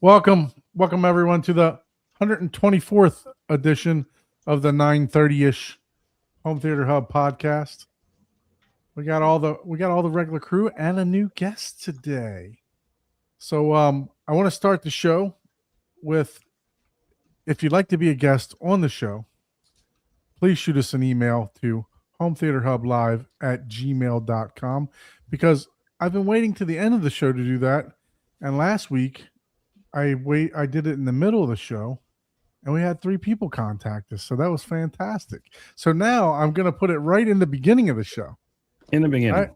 Welcome everyone to the 124th edition of the 9:30ish Home Theater Hub podcast. We got all the regular crew and a new guest today. So I want to start the show with, if you'd like to be a guest on the show, please shoot us an email to hometheaterhublive@gmail.com, because I've been waiting to the end of the show to do that. And last week I did it in the middle of the show, and we had 3 people contact us. So that was fantastic. So now I'm going to put it right in the beginning of the show. In the beginning. Right?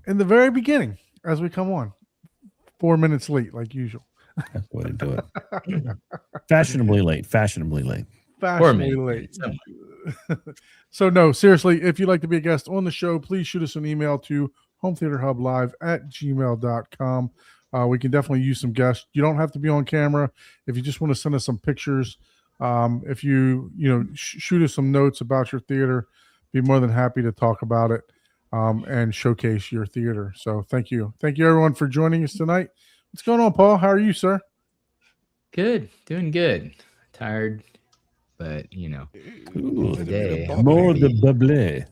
In the very beginning, as we come on. 4 minutes late, like usual. That's the way to do it. Fashionably late. Fashionably late. So no, seriously, if you'd like to be a guest on the show, please shoot us an email to hometheaterhublive@gmail.com. We can definitely use some guests. You don't have to be on camera. If you just want to send us some pictures, if you shoot us some notes about your theater, be more than happy to talk about it and showcase your theater. So thank you everyone for joining us tonight. What's going on, Paul? How are you, sir? Good, doing good. Tired, but today more the bubbly.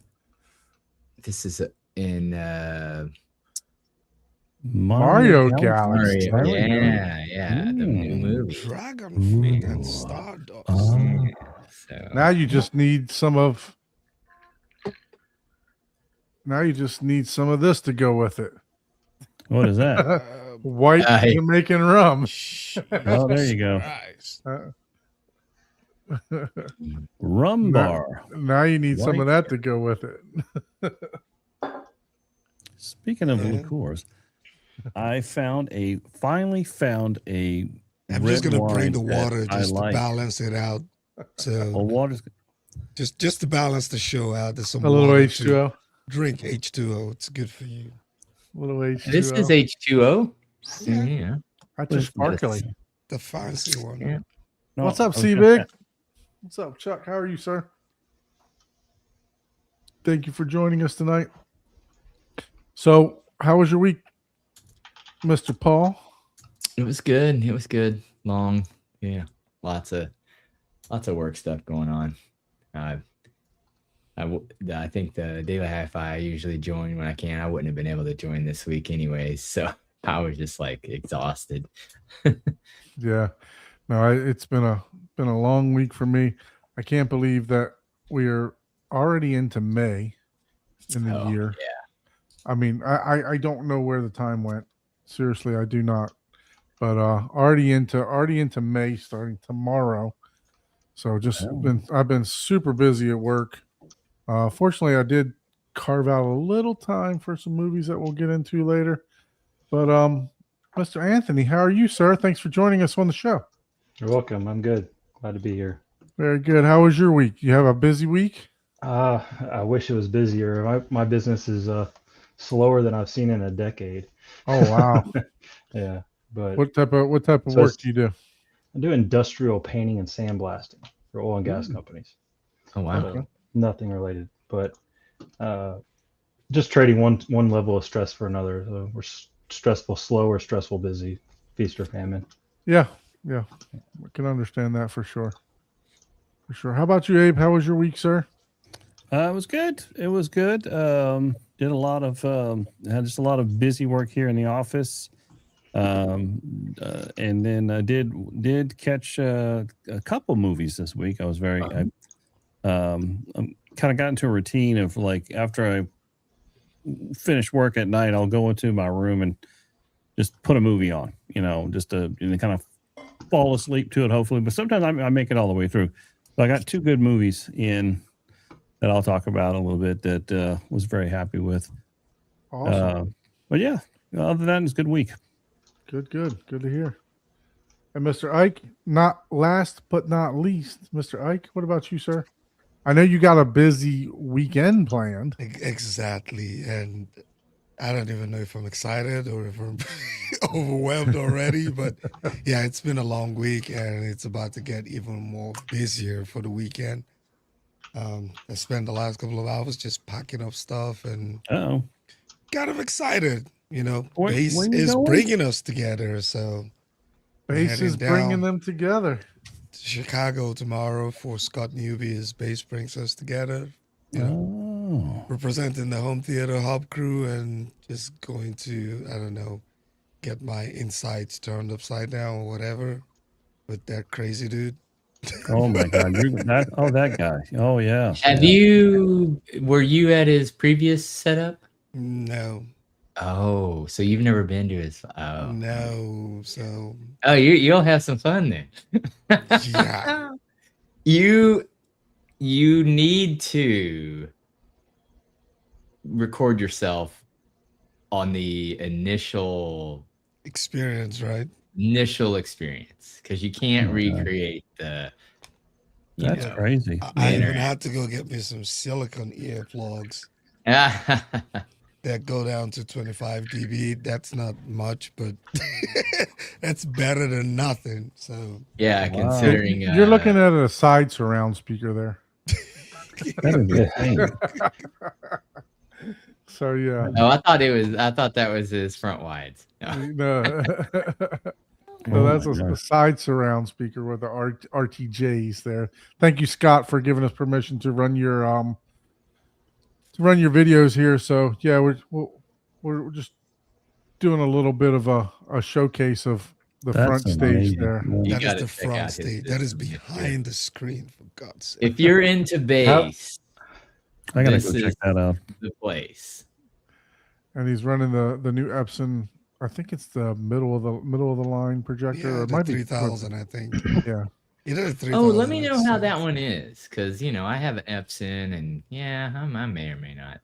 This is in Mario Galaxy. Yeah, the new movie. Dragon Fruit and Stardust. So Now you just need some of this to go with it. What is that? White Jamaican rum. Oh, there you go. Rum bar. Now you need some of that to go with it. Speaking of liqueurs, I finally found a I'm red just gonna wine bring the water that I just to like. balance it out. So water's just to balance the show out. There's some A little water H2O. to drink H2O. It's good for you. A little H2O. this is H2O. Yeah. That's just sparkly. The fancy one. Yeah. No, What's up, I was C gonna- Big? What's up, Chuck? How are you, sir? Thank you for joining us tonight. So, how was your week, Mr. Paul? It was good. It was good. Long. Yeah. Lots of work stuff going on. I think the Daily Hi-Fi I usually join when I can. I wouldn't have been able to join this week anyways. So I was just like exhausted. Yeah. No, it's been a long week for me. I can't believe that we are already into May in the year. Yeah. I mean, I don't know where the time went. Seriously, I do not. But already into May, starting tomorrow. So I've been super busy at work. Fortunately, I did carve out a little time for some movies that we'll get into later. But Mr. Anthony, how are you, sir? Thanks for joining us on the show. You're welcome. I'm good. Glad to be here. Very good. How was your week? You have a busy week? I wish it was busier. My business is slower than I've seen in a decade. Oh wow. Yeah, but What type of work do you do? I do industrial painting and sandblasting for oil and gas companies. Oh wow. So nothing related, but just trading one level of stress for another. So we're stressful, slow, or stressful, busy, feast or famine. Yeah. I can understand that for sure. For sure. How about you, Abe? How was your week, sir? It was good. It was good. Did a lot of had just a lot of busy work here in the office, and then I did catch a couple movies this week. I was very I kind of got into a routine of, like, after I finish work at night, I'll go into my room and just put a movie on, just to kind of fall asleep to it, hopefully. But sometimes I make it all the way through. So I got 2 good movies in that I'll talk about a little bit that was very happy with. Awesome. But yeah, other than that, it's a good week. Good to hear. And Mr. Ike, not last but not least, Mr. Ike, what about you, sir? I know you got a busy weekend planned. Exactly. And I don't even know if I'm excited or if I'm overwhelmed already. But yeah, it's been a long week and it's about to get even more busier for the weekend. I spent the last couple of hours just packing up stuff and kind of excited. Base is bringing us together. So Base heading is bringing down them together. to Chicago tomorrow for Scott Newby. His base brings us together. You know, representing the home theater hub crew and just going to, I don't know, get my insides turned upside down or whatever with that crazy dude. Oh my God! That guy. Oh yeah. Have yeah. were you at his previous setup? No, Oh, so you've never been to his? Oh, no. So, oh, you'll have some fun then. yeah. You need to record yourself on the initial experience because you can't Oh, God. recreate the. That's crazy. I even had to go get me some silicone earplugs that go down to 25 dB. That's not much, but that's better than nothing. So, Yeah, Wow. considering You're looking at a side surround speaker there. That is insane. So yeah. Oh, I thought that was his front wides. No. No. So Oh that's my a God. side surround speaker with the RTJs there. Thank you, Scott, for giving us permission to run your videos here. So yeah, we're just doing a little bit of a showcase of the That's front stage amazing. there. Yeah. You that gotta is the check out front his stage. That is business. behind the screen, for God's sake. If you're into bass, I gotta this go is check that out. the place. And he's running the new Epson. I think it's the middle of the line projector. Yeah, or it the might be 3000, I think. Yeah. Either 3000. Oh, let me know how or that one is, because I have an Epson, and yeah, I may or may not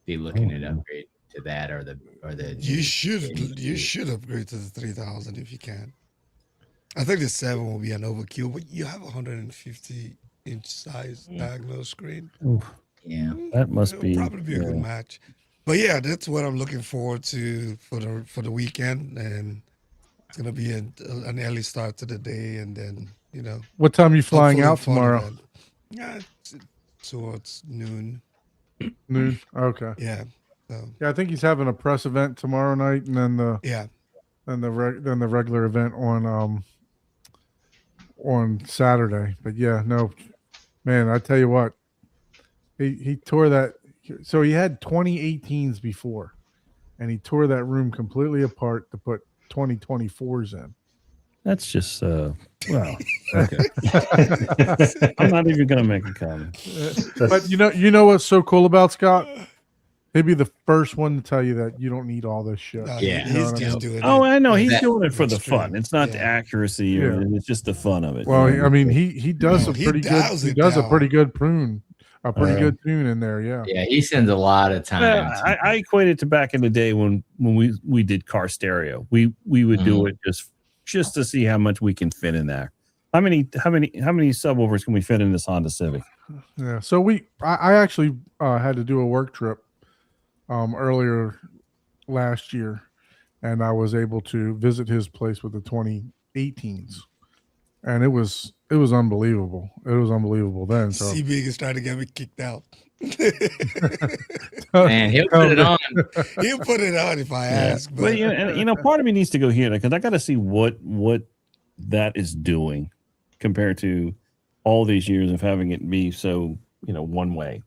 be looking at upgrade to that or the. You should upgrade to the 3000 if you can. I think the 7 will be an overkill, but you have a 150-inch size diagonal screen. Oof, Yeah. that must It'll be. probably be a good yeah. match. But yeah, that's what I'm looking forward to for the weekend, and it's gonna be an early start to the day, and then What time are you flying hopefully a out fun tomorrow? event. Yeah, it's towards noon. Noon. Okay. Yeah, so Yeah, I think he's having a press event tomorrow night, and then the yeah. regular event on Saturday. But yeah, no, man, I tell you what, he tore that. So he had 2018s before, and he tore that room completely apart to put 2024s in. That's just well. Okay. I'm not even gonna make a comment. But you know what's so cool about Scott? He'd be the first one to tell you that you don't need all this shit. No, Yeah. he's You know what I just mean? doing Oh, it. I know he's That- doing it for the extreme. fun. It's not the Yeah. accuracy of it. It's just the fun of it. Well, you know? I mean, he does No, a he pretty good. dials He it does a down. pretty good tune in there. Yeah. Yeah, he spends a lot of time. Well, I equate it to back in the day when we did car stereo. We would do it just to see how much we can fit in there. How many subwoofers can we fit in this Honda Civic? Yeah. So I actually had to do a work trip earlier last year, and I was able to visit his place with the 2018s, and it was unbelievable. It was unbelievable then. So C-Big is trying to get me kicked out. Man, he'll put it on. He'll put it on if I ask. But But part of me needs to go here because I got to see what that is doing compared to all these years of having it be so one way,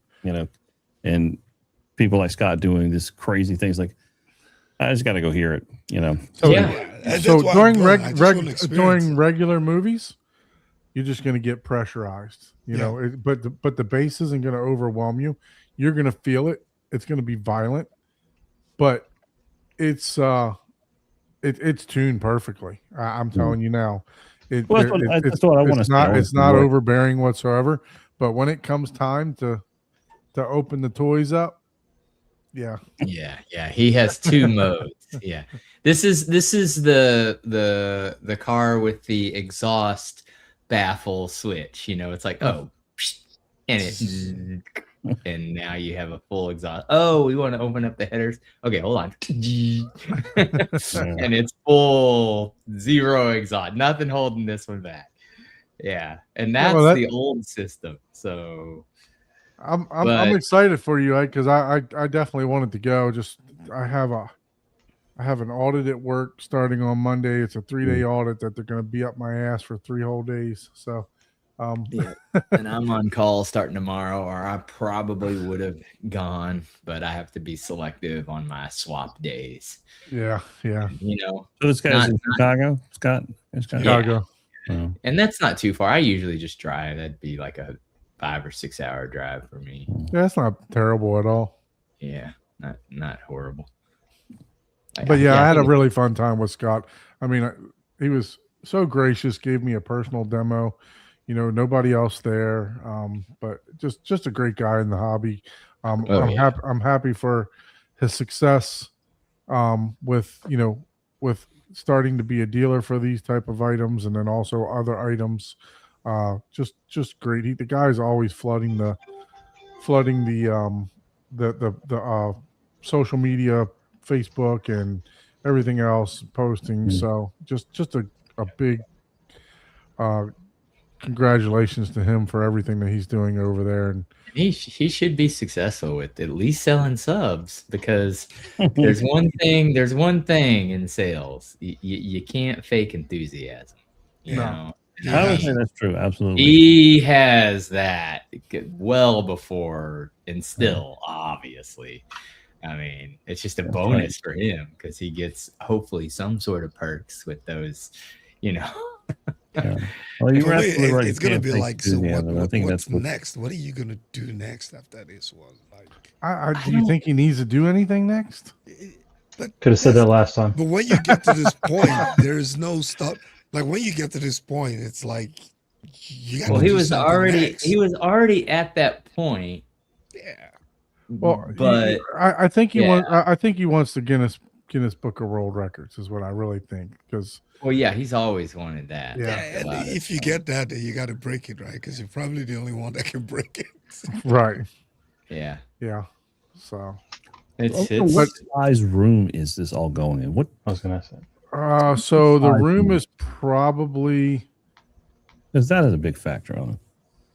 and people like Scott doing this crazy things. Like I just got to go hear it, So, Yeah. that's so why I'm during going. I just wanna experience during it. regular movies, you're just going to get pressurized, but the bass isn't going to overwhelm you. You're going to feel it. It's going to be violent, but it's tuned perfectly. I'm telling you now. Well, that's what I want to see. It's not overbearing whatsoever. But when it comes time to open the toys up, yeah. Yeah. He has two modes. Yeah. This is the car with the exhaust baffle switch. It's like, oh, and it and now you have a full exhaust. Oh, we want to open up the headers. Okay, hold on. And it's full zero exhaust. Nothing holding this one back. Yeah. And that's the old system. So I'm excited for you because I definitely wanted to go. Just I have I have an audit at work starting on Monday. It's a 3-day audit that they're going to be up my ass for 3 whole days. So, Yeah. And I'm on call starting tomorrow, or I probably would have gone, but I have to be selective on my swap days. yeah. You know, So this guy's Not- in Chicago, Scott. It's got- Yeah. Chicago. Oh. and that's not too far. I usually just drive. That'd be like a 5 or 6 hour drive for me. Yeah, it's not terrible at all. Yeah, not horrible. But yeah, I had a think- really fun time with Scott. I mean, he was so gracious, gave me a personal demo. You know, nobody else there, but just a great guy in the hobby. Oh, yeah. I'm happy for his success with with starting to be a dealer for these type of items, and then also other items. Just great. The guy's always flooding the social media, Facebook and everything else, posting. So just a big congratulations to him for everything that he's doing over there. And he should be successful with at least selling subs, because there's one thing in sales. You can't fake enthusiasm. You No. know? I would say that's true. Absolutely. He has that well before, and still, obviously. I mean, it's just a That's bonus for him because he gets hopefully some sort of perks with those, Yeah. Well, you're For me, absolutely right. it's You gonna can't be fake like, so enthusiasm. I think what's that's what, next? What are you gonna do next after this one? Like, do you think he needs to do anything next? but Could have said that last time. But when you get to this point, there's no stop. Like when you get to this point, it's like you got. well, he was already at that point. Yeah. Well, but I think he yeah. wants. I think he wants the Guinness Book of World Records is what I really think, because well, yeah, he's always wanted that. Yeah. And About it. if you get that, then you got to break it, right? Because you're probably the only one that can break it. right, Yeah, yeah. So what size room is this all going in? What I was gonna say. so the Size room room. is probably. is that is a big factor on it.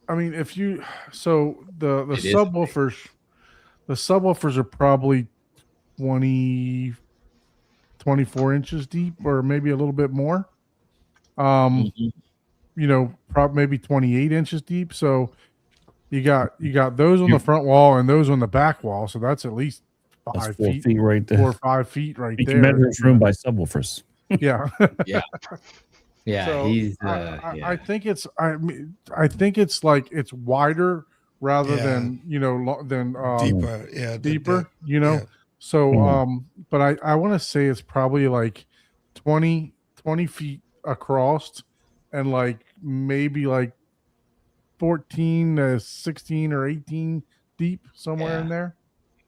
I mean, if you the It is subwoofers are probably 24 inches deep, or maybe a little bit more. Mhm. You know, maybe 28 inches deep. So you got those on the front wall and those on the back wall. So that's at least That's 5 4 feet, feet right there. 4 or 5 feet right You there. can measure this room by subwoofers. Yeah. Yeah, So, he's. I think it's I think it's like it's wider rather Yeah. than Deeper, yeah. deeper, yeah. So Mhm. but I want to say it's probably like 20 feet across, and like maybe like 14 to 16 or 18 deep, somewhere in Yeah. there.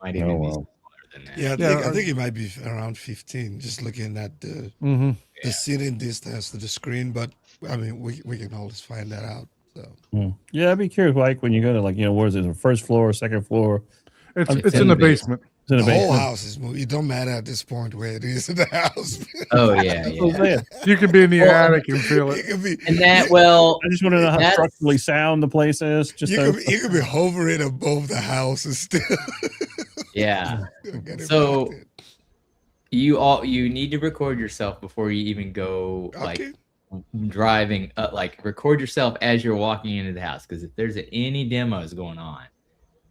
might even be wow. smaller than that. Yeah, Yeah, I think it might be around 15. Just looking at the Mm-hmm. the sitting distance to the screen, but I mean, we can always find that out. So Yeah, I'd be curious, like when you go to where is it? The first floor, second floor? It's It's in in the the basement. It's in the the whole basement. house is moving. It don't matter at this point where it is in the house. Oh yeah, That's what I'm yeah. saying. You can be in the Well, attic and feel It it. could be. And that, well, I just want to know how That's- structurally sound the place is. Just You could be hovering above the house and still. yeah. get So- impacted. You need to record yourself before you even go Okay. driving. Like record yourself as you're walking into the house, because if there's any demos going on,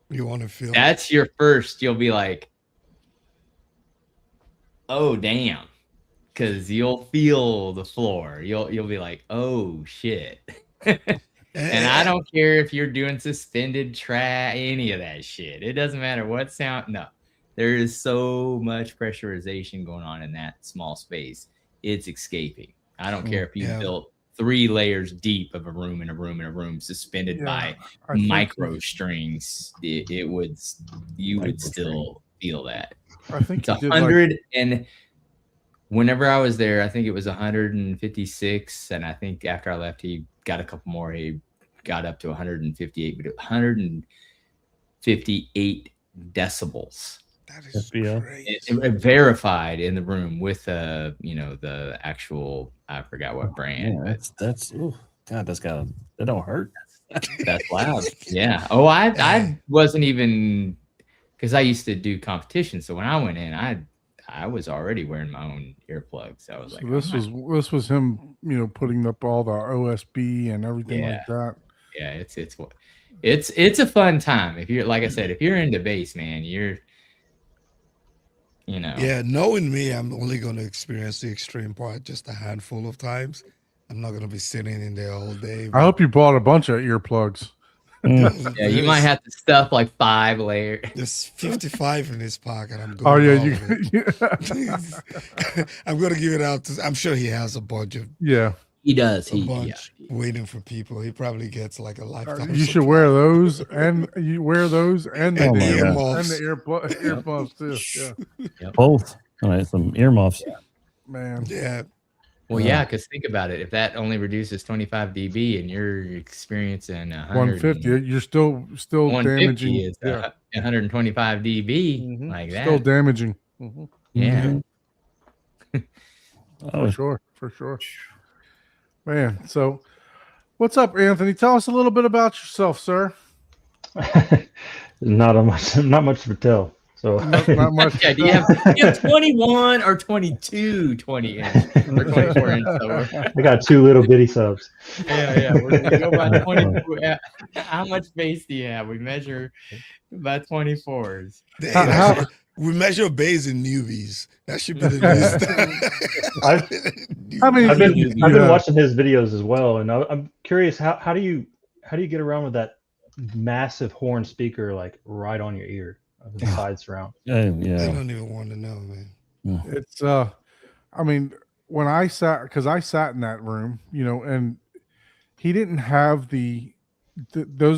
You want to feel. that's your first. You'll be like, oh damn, because you'll feel the floor. You'll be like, oh shit. And I don't care if you're doing suspended track, any of that shit. It doesn't matter what sound. No, there is so much pressurization going on in that small space. It's escaping. I don't care if you Yeah. built 3 layers deep of a room in a room in a room, suspended Yeah, by I think- micro strings. You would Micro still feel that. I think It's you did like 100, and whenever I was there, I think it was 156, and I think after I left, he got a couple more. He got up to 158, but 158 decibels. That is FBO. crazy. It verified in the room with the actual, I forgot what brand, Yeah, but that's ooh, God, that don't hurt. that's loud. Yeah. Oh, I wasn't even, because I used to do competition. So when I went in, I I was already wearing my own earplugs. I was So like, this was him, putting up all the OSB and everything like that. yeah, it's a fun time. If you're, like I said, if you're into bass, man, you're, Yeah, knowing me, I'm only going to experience the extreme part just a handful of times. I'm not going to be sitting in there all day. I hope you bought a bunch of earplugs. Yeah, you might have to stuff like 5 layers. There's 55 in his pocket. I'm Oh going. yeah, I'm going to give it out to. I'm sure he has a bunch of yeah. He does. a bunch waiting for people. He probably gets like a lifetime. You should wear those, and you wear those, and the And the earmuffs, earmuffs. and the earmuffs too. Yeah, Both. All right, some earmuffs. man. Yeah. Well, yeah, because think about it. If that only reduces 25 dB and you're experiencing 150. You're still 150 damaging. is 125 dB, Mhm. like Still that. damaging. Mhm. Yeah. Oh, For sure. Man, so what's up, Anthony? Tell us a little bit about yourself, sir. Not much to tell. So Not much. Yeah, do you have 21 or 22 20 inch or 24 inch? I got 2 little bitty subs. Yeah. We're gonna go by 24. How much bass do you have? We measure by 24s. How- We measure bass in newbies. That should be the news. I mean, I've been Yeah. watching his videos as well, and I'm curious how do you get around with that massive horn speaker like right on your ear of the side surround? I yeah. don't even want to know, man. It's I mean, when I sat, because I sat in that room, and he didn't have those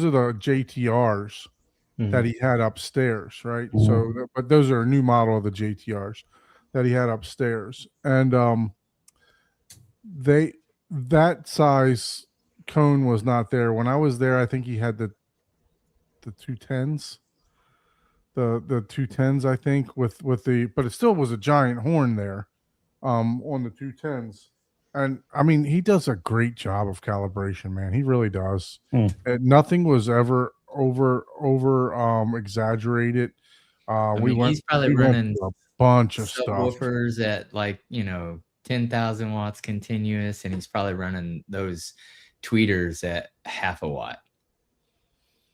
are the JTRs that he had upstairs, right? Mhm. So, but those are a new model of the JTRs that he had upstairs, and that size cone was not there when I was there. I think he had the 210s, the 210s, I think, with the, but it still was a giant horn there, on the 210s. And I mean, he does a great job of calibration, man. He really does. Mm. And nothing was ever over exaggerated. He's probably we went running through a bunch of stuff. subwoofers at 10,000 watts continuous, and he's probably running those tweeters at 0.5 watt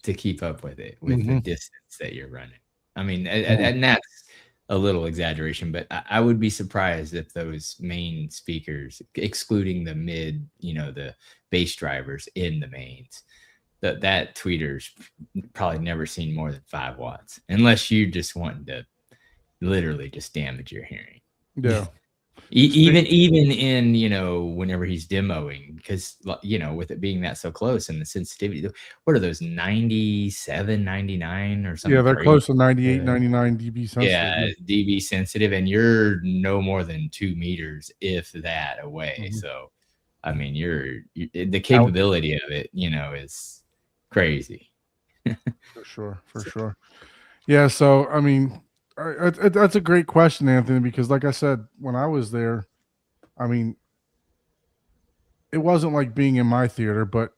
to keep up with it, with the distance that you're running. I mean, and that's a little exaggeration, but I would be surprised if those main speakers, excluding the mid, the bass drivers in the mains, that tweeter's probably never seen more than 5 watts, unless you just wanting to literally just damage your hearing. Yeah. Even in whenever he's demoing, because with it being that so close and the sensitivity, what are those 97 99 or something? Yeah, they're crazy? close to 98 99 dB sensitive. Yeah, dB sensitive, and you're no more than 2 meters, if that, away. So I mean, you're the capability of it is crazy. For sure. Yeah, so I mean, that's a great question, Anthony, because like I said, when I was there, I mean, it wasn't like being in my theater, but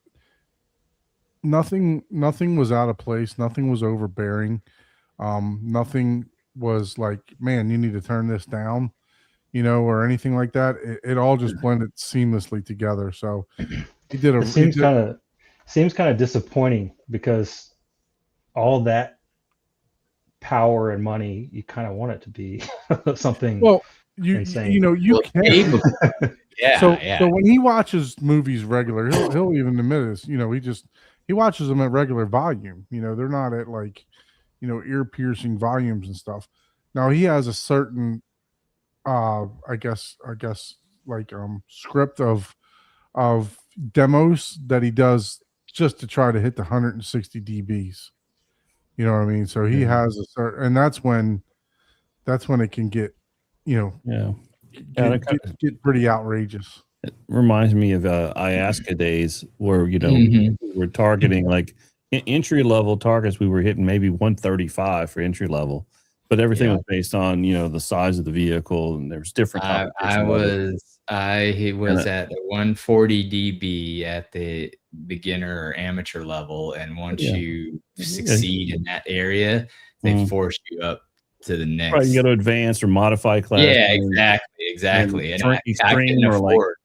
nothing was out of place. Nothing was overbearing. Nothing was like, man, you need to turn this down, or anything like that. It all just blended seamlessly together. So he did It seems kind of disappointing, because all that power and money, you kind of want it to be something. Well, insane. you can. Yeah. So when he watches movies regular, he'll even admit this. He watches them at regular volume. They're not at like, ear piercing volumes and stuff. Now he has a certain, I guess like script of demos that he does just to try to hit the 160 dBs. You know what I mean? So he has a certain, and that's when it can get, get pretty outrageous. It reminds me of IASCA days where we were targeting like entry level targets. We were hitting maybe 135 for entry level, but everything was based on the size of the vehicle, and there's different. I was at 140 dB at the beginner or amateur level, and once you succeed in that area, they force you up to the next. Right, you go to advanced or modify class. Yeah, and exactly. And I extreme couldn't or afford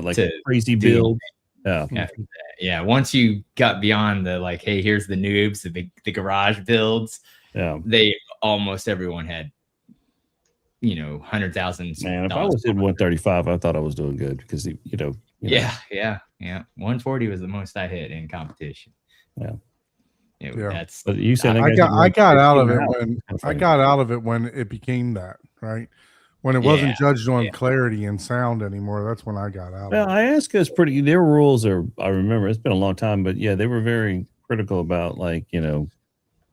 like to crazy do build. Yeah. after that. Yeah, once you got beyond the like, hey, here's the noobs, the garage builds. Yeah. Almost everyone had, 100,000. Man, if I was in 135, I thought I was doing good because Yeah. 140 was the most I hit in competition. Yeah. That's. But you said I got out of it when I got out of it when it became that, right? When it wasn't judged on clarity and sound anymore. That's when I got out Well, of it. Iaska's pretty. Their rules are. I remember it's been a long time, but yeah, they were very critical about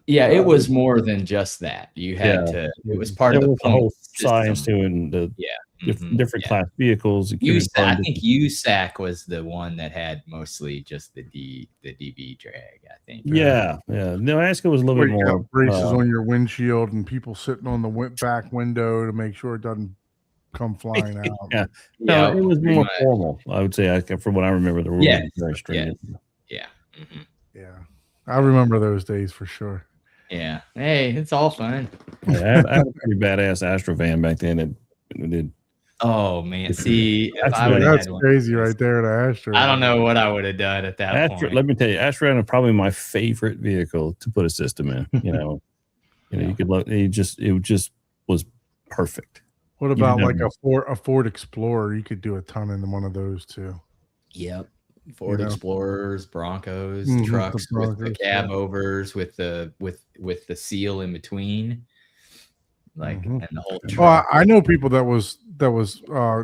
Yeah, it was more than just that. You had to. It was part there of the was a whole system. science to it, and the different class vehicles. I think USAC was the one that had mostly just the DB drag. I think. Yeah. No, Iaska was a little Where bit you more got braces on your windshield and people sitting on the back window to make sure it doesn't come flying out. Yeah. No, it was more formal. I would say, from what I remember, the rules were very stringent. Yeah. Yeah, I remember those days for sure. Yeah. Hey, it's all fun. Yeah, I had a pretty badass Astrovan back then. It did. Oh man, see, That's crazy right there. The Astro. I don't know what I would have done at that point. Let me tell you, Astrovan is probably my favorite vehicle to put a system in. You could look. It just was perfect. What about like a Ford Explorer? You could do a ton in one of those too. Yep. Ford Explorers, Broncos, Mhm, trucks the with the Broncos, cab overs with the seal in between, and the whole truck. Well, I know people that was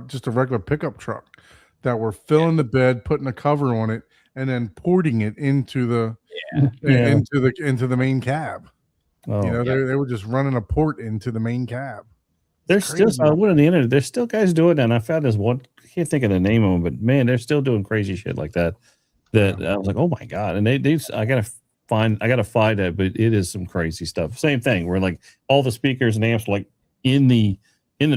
just a regular pickup truck that were filling the bed, putting a cover on it, and then porting it into the into the main cab. Oh, they were just running a port into the main cab. There's still, I went on the internet. There's still guys doing that. And I found this one. I can't think of the name of them, but man, they're still doing crazy shit like that. I was like, oh my god! And I gotta find that, but it is some crazy stuff. Same thing where like all the speakers and amps are like in the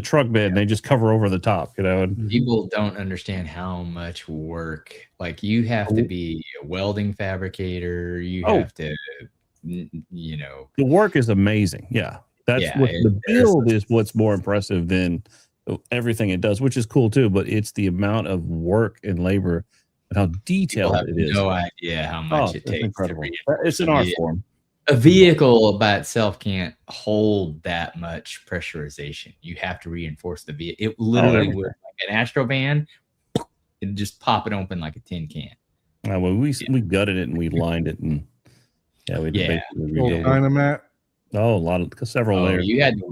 truck bed, and they just cover over the top. And people don't understand how much work. Like you have to be a welding fabricator. You have to, the work is amazing. Yeah. That's what the build is. What's more impressive than everything it does, which is cool too. But it's the amount of work and labor and how detailed it is. No idea how much it takes. Incredible. It's an art form. A vehicle by itself can't hold that much pressurization. You have to reinforce the vehicle. It literally would, like an Astrovan, it just pop it open like a tin can. Well, we gutted it and we lined it and basically redid Dynamat. Oh, several layers. You had to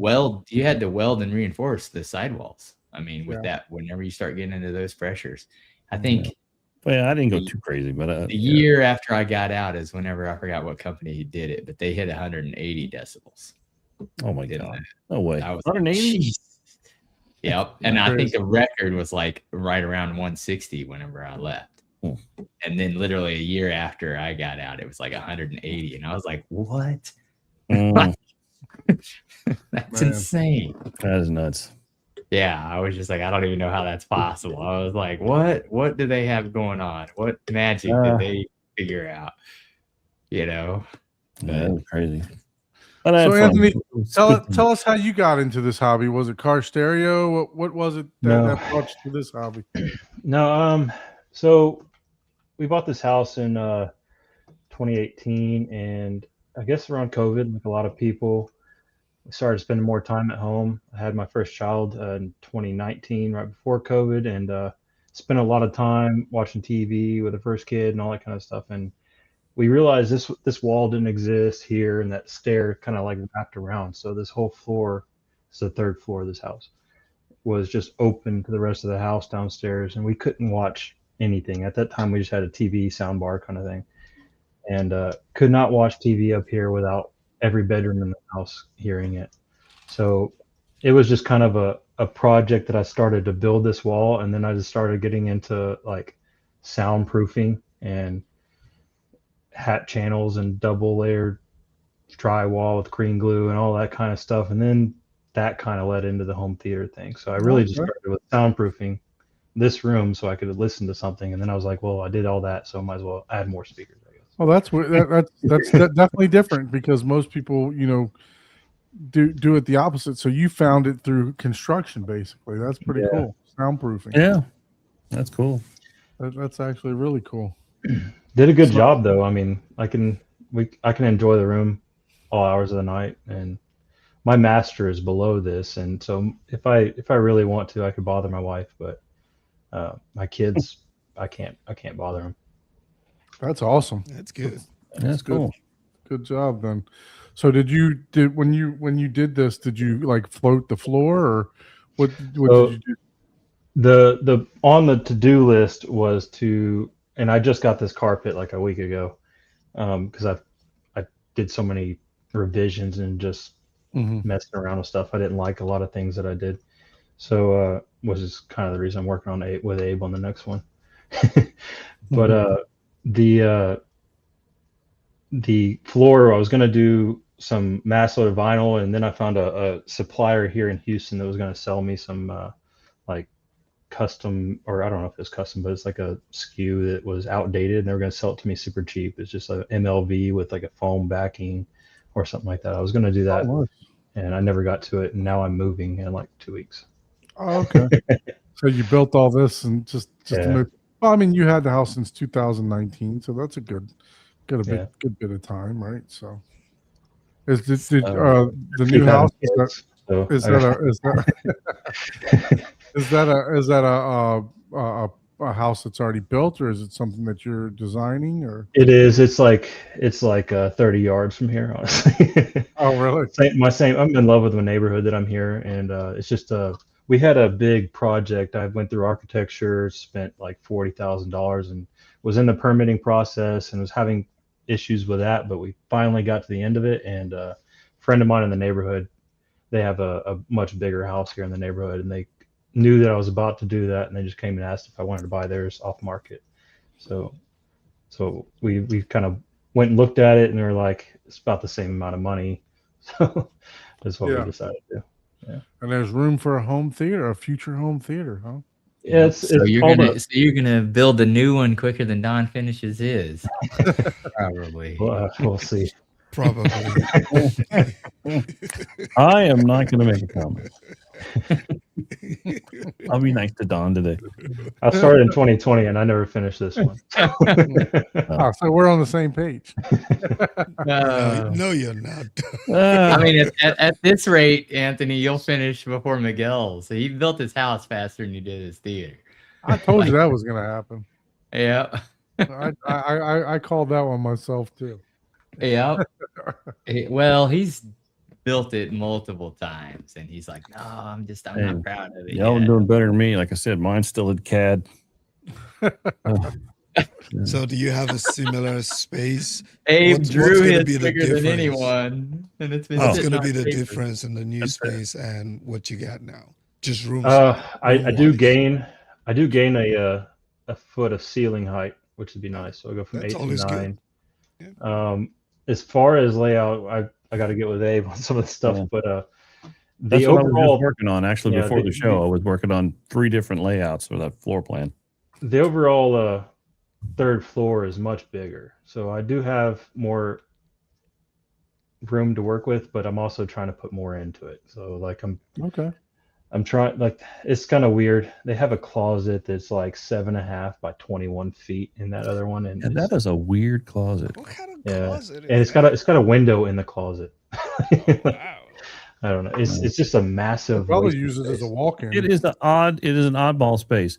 weld and reinforce the sidewalls. I mean, with that, whenever you start getting into those pressures, I think. Well, I didn't go too crazy, but the year after I got out is whenever I forgot what company did it, but they hit 180 decibels. Oh my god! No way. 180. Yep, and I think the record was like right around 160 whenever I left. And then literally a year after I got out, it was like 180, and I was like, "What?" That's insane. That is nuts. Yeah, I was just like, I don't even know how that's possible. I was like, what do they have going on? What magic did they figure out? That's crazy. So Anthony, tell us how you got into this hobby. Was it car stereo? What was it that brought you to this hobby? No, so we bought this house in 2018, and I guess around COVID, like a lot of people, we started spending more time at home. I had my first child in 2019, right before COVID, and spent a lot of time watching TV with the first kid and all that kind of stuff. And we realized this wall didn't exist here, and that stair kind of like wrapped around. So this whole floor, it's the third floor of this house, was just open to the rest of the house downstairs, and we couldn't watch anything. At that time, we just had a TV soundbar kind of thing. And could not watch TV up here without every bedroom in the house hearing it. So it was just kind of a project that I started to build this wall, and then I just started getting into like soundproofing and hat channels and double layered drywall with green glue and all that kind of stuff. And then that kind of led into the home theater thing. So I really just started with soundproofing this room so I could listen to something. And then I was like, well, I did all that, so I might as well add more speakers. Well, that's definitely different because most people, do it the opposite. So you found it through construction, basically. That's pretty Yeah. cool. Soundproofing. Yeah, that's cool. That's actually really cool. Did a good So- job though. I mean, I can enjoy the room all hours of the night, and my master is below this, and so if I really want to, I could bother my wife, but my kids, I can't bother them. That's awesome. That's good. That's good. cool. Good job then. So when you did this, did you like float the floor or what So- did you do? The on the to-do list was to, and I just got this carpet like a week ago, because I did so many revisions and just Mhm. messing around with stuff. I didn't like a lot of things that I did, so which is kind of the reason I'm working on with Abe on the next one. But the floor, I was gonna do some mass loaded vinyl, and then I found a supplier here in Houston that was gonna sell me some like custom, or I don't know if it's custom, but it's like a SKU that was outdated, and they were gonna sell it to me super cheap. It's just a MLV with like a foam backing or something like that. I was gonna do that, Oh, nice. and I never got to it, and now I'm moving in like 2 weeks. Oh, okay. So you built all this and just to Yeah. move. Well, I mean, you had the house since 2019, so that's a good Yeah. good bit of time, right? So, is the Keep new having house kids, so is I that got- a is that a house that's already built, or is it something that you're designing? Or It is. It's like 30 yards from here, honestly. oh, really? I'm in love with the neighborhood that I'm here, and it's just we had a big project. I went through architecture, spent like $40,000, and was in the permitting process, and was having issues with that. But we finally got to the end of it, and a friend of mine in the neighborhood, they have a much bigger house here in the neighborhood, and they knew that I was about to do that, and they just came and asked if I wanted to buy theirs off market. So we kind of went and looked at it, and they were like, it's about the same amount of money. So that's what Yeah. we decided to do. And there's room for a home theater, a future home theater, huh? Yeah, it's so you're all gonna build a new one quicker than Don finishes his. Probably. we'll see. Probably. I am not going to make a comment. I'll be nice to Don today. I started in 2020, and I never finished this one. Ah, so we're on the same page. No, you're not. I mean, at this rate, Anthony, you'll finish before Miguel. So he built his house faster than you did his theater. I told you that was going to happen. Yeah. I called that one myself too. Yeah. Well, he's built it multiple times, and he's like, "No, I'm Hey, not proud of it." Y'all are yet." doing better than me. Like I said, mine's still in CAD. So, do you have a similar space? Abe what's drew gonna his be the bigger than difference? anyone, and it's been. What's sitting going to be on the paper. difference in the new space and what you got now? Just rooms. I do Room-wise. gain a foot of ceiling height, which would be nice. So I'll go from That's 8 to always good. 9. As far as layout, I got to get with Abe on some of the stuff, Yeah. but That's the what I was overall just working on. Actually, Yeah, before the- the show, I was working on 3 different layouts for that floor plan. the overall third floor is much bigger, so I do have more room to work with, but I'm also trying to put more into it. So like Okay. I'm trying, like, it's kind of weird. They have a closet that's like 7.5 by 21 feet in that other one, and And it's- that is a weird closet. What kind of yeah, closet? and it's got a window in the closet. Wow. I don't know. It's just a massive. Probably wasted use it as a space. walk-in. It is an oddball space.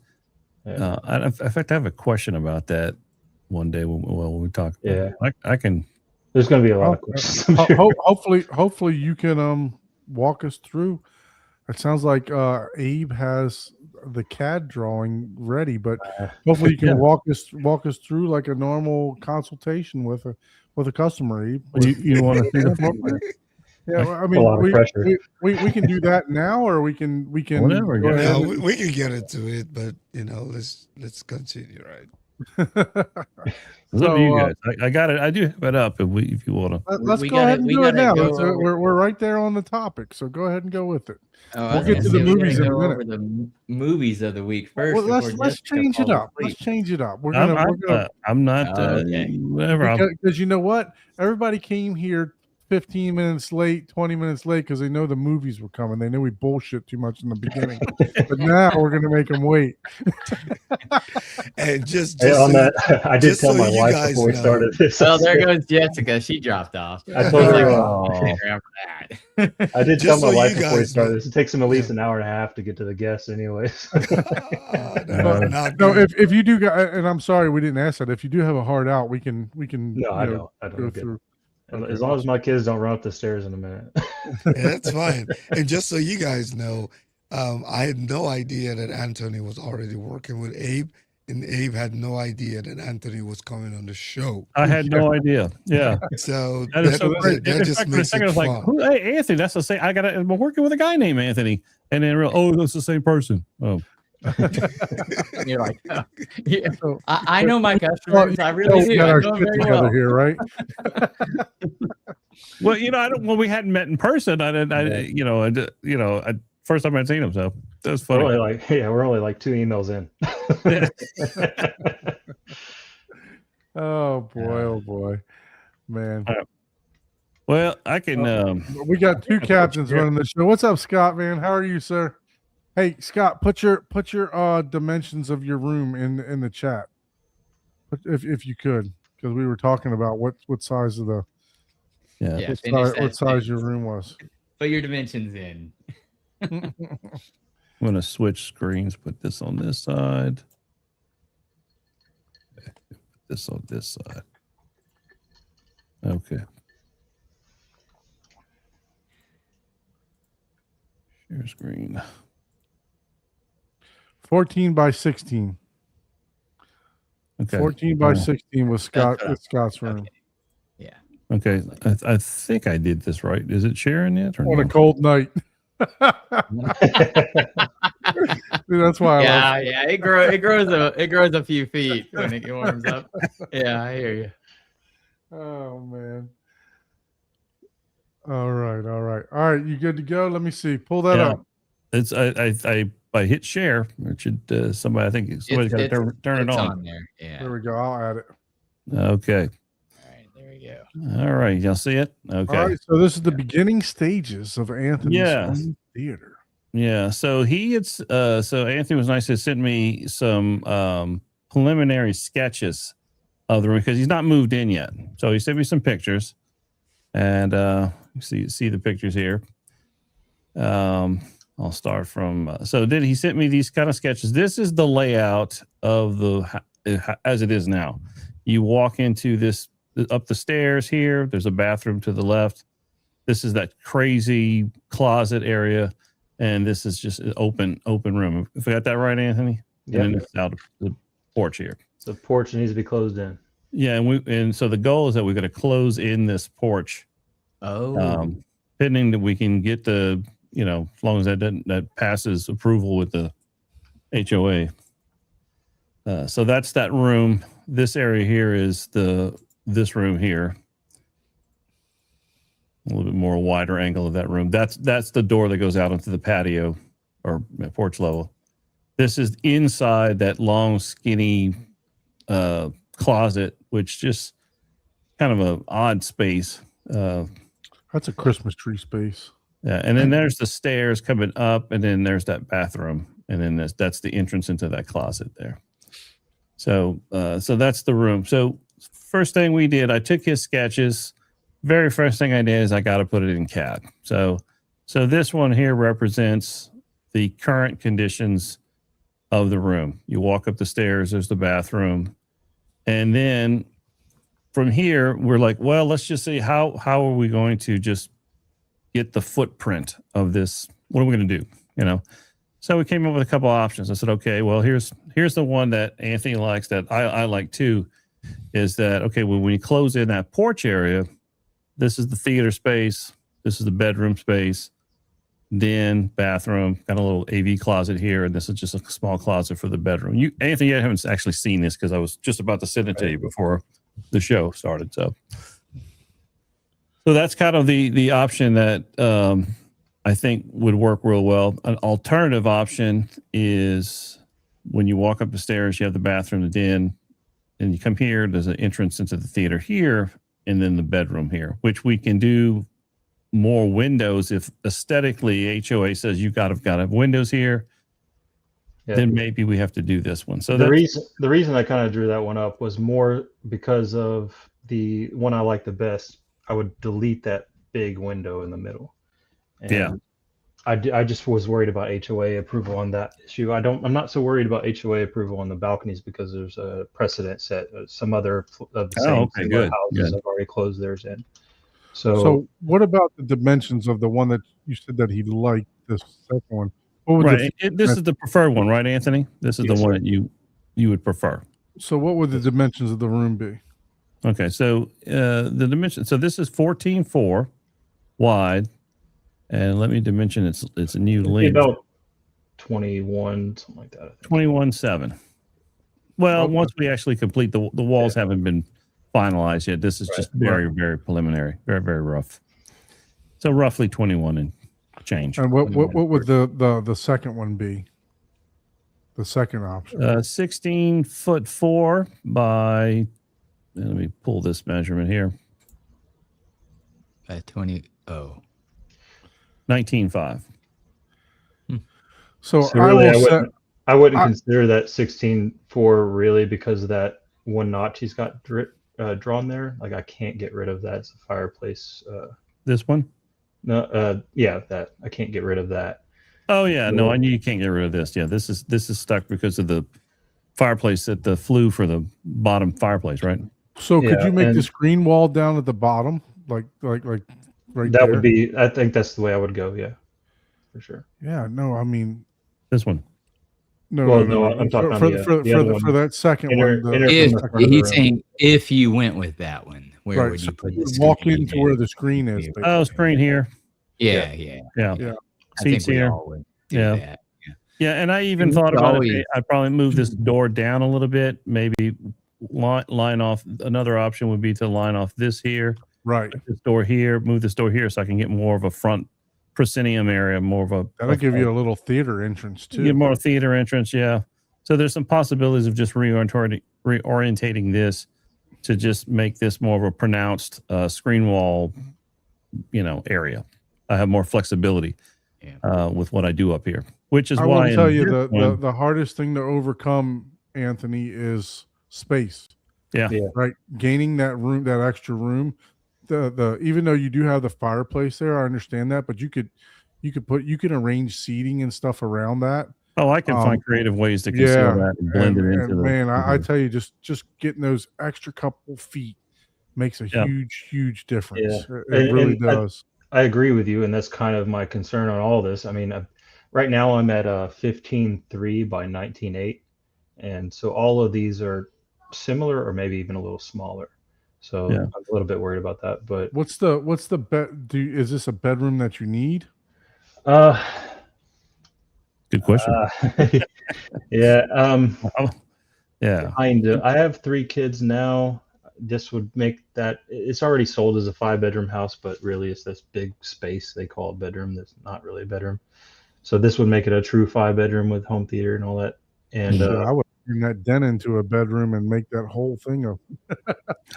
Yeah. In fact, I have a question about that one day when we talk. Yeah. I can. There's going to be a lot of Oh, questions. I'm sure. hopefully you can walk us through. It sounds like Abe has the CAD drawing ready, but hopefully you can Yeah. walk us through like a normal consultation with a customer. Abe. You want to see the floor plan? Yeah, well, I A mean, lot of pressure. we can do that now, or we can Whatever, go yeah. ahead Yeah, we can get into it, but let's continue, right? It's up to you So, guys. I got it. I do have it up if you want to. Let's We go gotta- ahead and we do it gotta now. go We're right there on the topic, so go ahead and go with it. Oh, I We'll was get gonna to say the we gotta movies in a go minute. over the movies of the week first. Well, let's before Jessica change it falls up. Let's asleep. change it up. We're gonna I'm not. Oh, okay. Whatever. because you know what? Everybody came here 15 minutes late, 20 minutes late because they know the movies were coming. They knew we bullshit too much in the beginning. But now we're going to make them wait. And just Hey, on so that, I did just tell so my you wife guys before we know- started this. Oh, there goes Jessica. She dropped off. I told her, Like, around for that. I did Just tell my so wife you before we guys started know- this. It takes them at least Yeah. an hour and a half to get to the guests, anyways. not No, good. if you do, and I'm sorry we didn't ask that. If you do have a hard out, we can No, you I know, don't. I go don't get through. it. Okay, As long as my kids don't run up the stairs in a minute. Yeah, that's fine. And just so you guys know, I had no idea that Anthony was already working with Abe, and Abe had no idea that Anthony was coming on the show. I had no idea. Yeah. So That is so great. that In just fact, for a makes second, I it was like, fun. Who, hey, Anthony, that's the same. I'm working with a guy named Anthony. And then, oh, that's the same person. Oh, You're like, oh, yeah. So, I know my customers. I really we do. got I our know them shit very together well. here, right? well, I don't. Well, we hadn't met in person. First time I'd seen him, so that was funny. We're only like 2 emails in. Oh boy, man. Well, I can. We got two captains here. running the show. What's up, Scott? Man, how are you, sir? Hey, Scott, put your dimensions of your room in the chat, if you could, because we were talking about what size of the Yeah. Yeah, finish that what size your sentence. room was. Put your dimensions in. I'm gonna switch screens. Put this on this side. Okay, put this on this side. Okay. Share screen. 14 by 16. Okay. 14 by Oh. 16 was Scott's room. Okay. Yeah. Okay. I think I did this right. Is it sharing it or On a no? cold night. Dude, that's why I like Yeah. It grows a few feet when it warms up. Yeah, I hear you. Oh man. All right. You good to go? Let me see. Pull that Yeah. up. It's I hit share. It should somebody. I think somebody's got to turn it It's on. there. Yeah. There we go. I'll add it. Okay. All right. There we go. All right. Y'all see it? Okay. All right. So this is the beginning stages of Anthony's Yes. home theater. Yeah. So so Anthony was nice to send me some preliminary sketches of the room because he's not moved in yet. So he sent me some pictures, and you see the pictures here. I'll start from. So then he sent me these kind of sketches. This is the layout of as it is now. You walk into this up the stairs here. There's a bathroom to the left. This is that crazy closet area. And this is just an open room. If I got that right, Anthony? Yep. And then it's out of the porch here. The porch needs to be closed in. Yeah, and so the goal is that we're going to close in this porch, Oh. pending that we can get the, as long as that passes approval with the HOA. So that's that room. This area here is this room here. A little bit more wider angle of that room. That's the door that goes out into the patio or porch level. This is inside that long, skinny closet, which just kind of an odd space. That's a Christmas tree space. Yeah, and then there's the stairs coming up, and then there's that bathroom, and then that's the entrance into that closet there. So that's the room. So first thing we did, I took his sketches. Very first thing I did is I got to put it in CAD. So this one here represents the current conditions of the room. You walk up the stairs, there's the bathroom. And then from here, we're like, well, let's just see how are we going to just get the footprint of this? What are we going to do? So we came up with a couple options. I said, okay, well, here's the one that Anthony likes that I like too, is that, okay, well, when you close in that porch area, this is the theater space. This is the bedroom space. Then bathroom, got a little AV closet here, and this is just a small closet for the bedroom. Anthony, I haven't actually seen this because I was just about to send it to you before the show started. So that's kind of the option that I think would work real well. An alternative option is when you walk up the stairs, you have the bathroom, the den, and you come here. There's an entrance into the theater here. and then the bedroom here, which we can do more windows if aesthetically HOA says you got to have windows here. Yeah. Then maybe we have to do this one. So the reason I kind of drew that one up was more because of the one I like the best. I would delete that big window in the middle. And Yeah. I just was worried about HOA approval on that issue. I'm not so worried about HOA approval on the balconies because there's a precedent set. Some other of the same okay, similar good, houses good. have already closed theirs in. So, So what about the dimensions of the one that you said that he liked, this second one? What would right. This is the preferred one, right, Anthony? This is Yes, the one sir. that you would prefer. so what would the dimensions of the room be? Okay, so the dimension. So this is 14.4 wide, and let me dimension. It's a new it'd be link. about 21, something like that. I think. 21.7. Well, Okay. once we actually complete the walls haven't been finalized yet. This is Right, just very very preliminary, very very rough. So roughly 21 and change. And what would the second one be? The second option. 16'4" by. Let me pull this measurement here. 20. Oh, 19.5. So, So I really, will set. I wouldn't I- consider that 16.4 really because of that one notch he's got drawn there. Like I can't get rid of that. It's a fireplace. This one. Yeah, that I can't get rid of that. Oh yeah, no, So- I knew you can't get rid of this. Yeah, this is stuck because of the fireplace that the flue for the bottom fireplace, right? So could Yeah, you make the and- screen wall down at the bottom, like right That there? would be. I think that's the way I would go. Yeah, for sure. Yeah. No, I mean, This one. no, Well, no, no, I'm talking on for, the, for, the for, other the, one. for that second Inner- one. inner- if from the front of the he's room. saying if you went with that one, where Right, would so you put you the walk screen into in? where the screen is. Yeah. Oh, basically. screen here. Yeah. Yeah. Yeah. I think Seats we here. all would do Yeah. that. Yeah, and I even You thought could about always- it. I'd probably move this door down a little bit. Maybe line off. Another option would be to line off this here, Right. this door here, move this door here, so I can get more of a front proscenium area, more of a. That'll give you a little theater entrance too. Get more theater entrance, yeah. So there's some possibilities of just reorientating this to just make this more of a pronounced screen wall, area. I have more flexibility with what I do up here, which is I why will tell in you this the one- the hardest thing to overcome, Anthony, is space. Yeah. Yeah. Right. Gaining that room, that extra room. The even though you do have the fireplace there, I understand that, but you can arrange seating and stuff around that. Oh, I can find creative ways to conceal Yeah, that and blend it into and the. man, I tell you, just getting those extra couple feet makes a Yeah. huge difference. Yeah. It really And I- does. I agree with you, and that's kind of my concern on all this. I mean, right now I'm at 15.3 by 19.8, and so all of these are similar or maybe even a little smaller. So Yeah. I'm a little bit worried about that. But What's the bed? Is this a bedroom that you need? uh, Good question. yeah, Yeah. kind of. I have 3 kids now. This would make that it's already sold as a 5-bedroom house, but really it's this big space they call a bedroom that's not really a bedroom. So this would make it a true 5-bedroom with home theater and all that. And Shit, I would turn that den into a bedroom and make that whole thing a.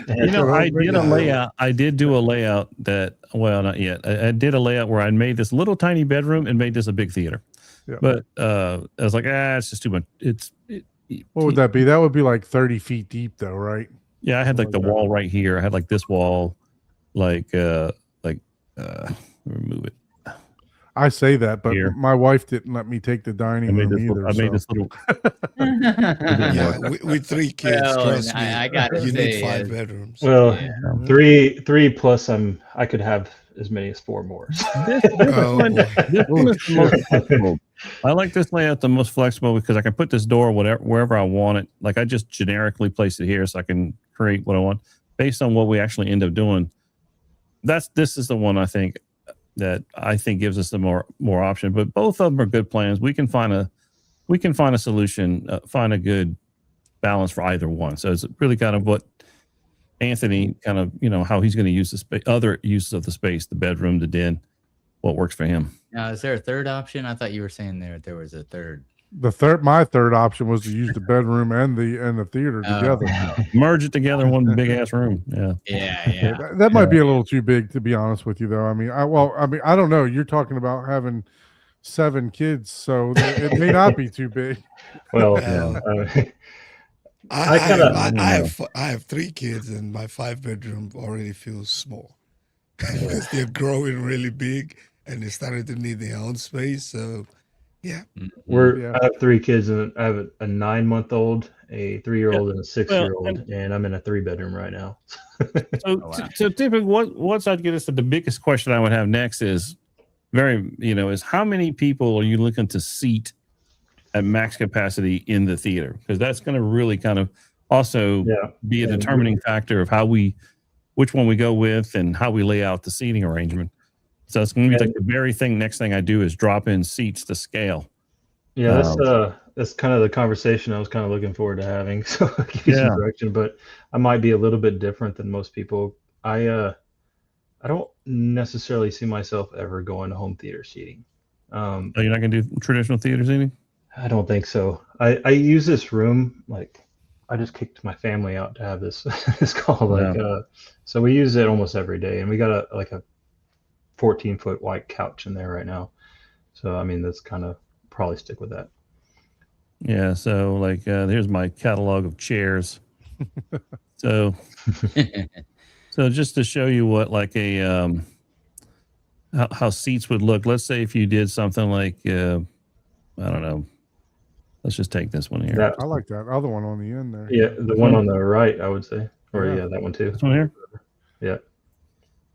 I did a Yeah. layout. I did do a layout that, well, not yet. I did a layout where I made this little tiny bedroom and made this a big theater. Yeah. But I was like, it's just too much. What would that be? That would be like 30 feet deep, though, right? Yeah, I had like the Something like that. wall right here. I had like this wall, let me move it. I say that, but Here. my wife didn't let me take the I dining made room this. either. I made so- this little. Yeah, with 3 kids, Well, trust me, I gotta you say, need 5 bedrooms. well, Yeah. 3 plus I could have as many as 4 more. This Oh, one, boy. this one is the most flexible. I like this layout the most flexible because I can put this door wherever I want it. Like I just generically place it here so I can create what I want based on what we actually end up doing. This is the one I think gives us the more option. But both of them are good plans. We can find a solution, find a good balance for either one. So it's really kind of what Anthony kind of how he's going to use the space, other uses of the space, the bedroom, the den, what works for him. Now, is there a third option? I thought you were saying there was a third. my third option was to use the bedroom and the theater Oh, together. no. Merge it together in one big ass room. Yeah. Yeah. That might be a little too big, to be honest with you, though. I mean, I don't know. You're talking about having 7 kids, so it may not be too big. Well, Well, I kinda- I have 3 kids, and my 5-bedroom already feels small because they're growing really big and they're starting to need their own space. So, yeah. Yeah. I have 3 kids, and I have a 9-month-old, a 3-year-old, and a 6-year-old, and I'm in a 3-bedroom right now. So, Oh, wow. so typically, once I get us to the biggest question I would have next is is how many people are you looking to seat at max capacity in the theater? Because that's going to really kind of also Yeah. be a Yeah. determining factor of which one we go with and how we lay out the seating arrangement. So it's going to be like the very next thing I do is drop in seats to scale. Yeah, that's kind of the conversation I was kind of looking forward to having. So I'll give you Yeah. some direction, but I might be a little bit different than most people. I don't necessarily see myself ever going to home theater seating. Oh, you're not going to do traditional theater seating? I don't think so. I use this room, like I just kicked my family out to have this this call. Like so we use it almost every day, and we got a 14-foot white couch in there right now. So I mean that's kind of probably stick with that. Yeah. So here's my catalog of chairs. So just to show you what how seats would look. Let's say if you did something like I don't know. Let's just take this one here. That, I like that other one on the end there. yeah, the one on the right, I would say, or Yeah. yeah, that one too. This one here. Yeah.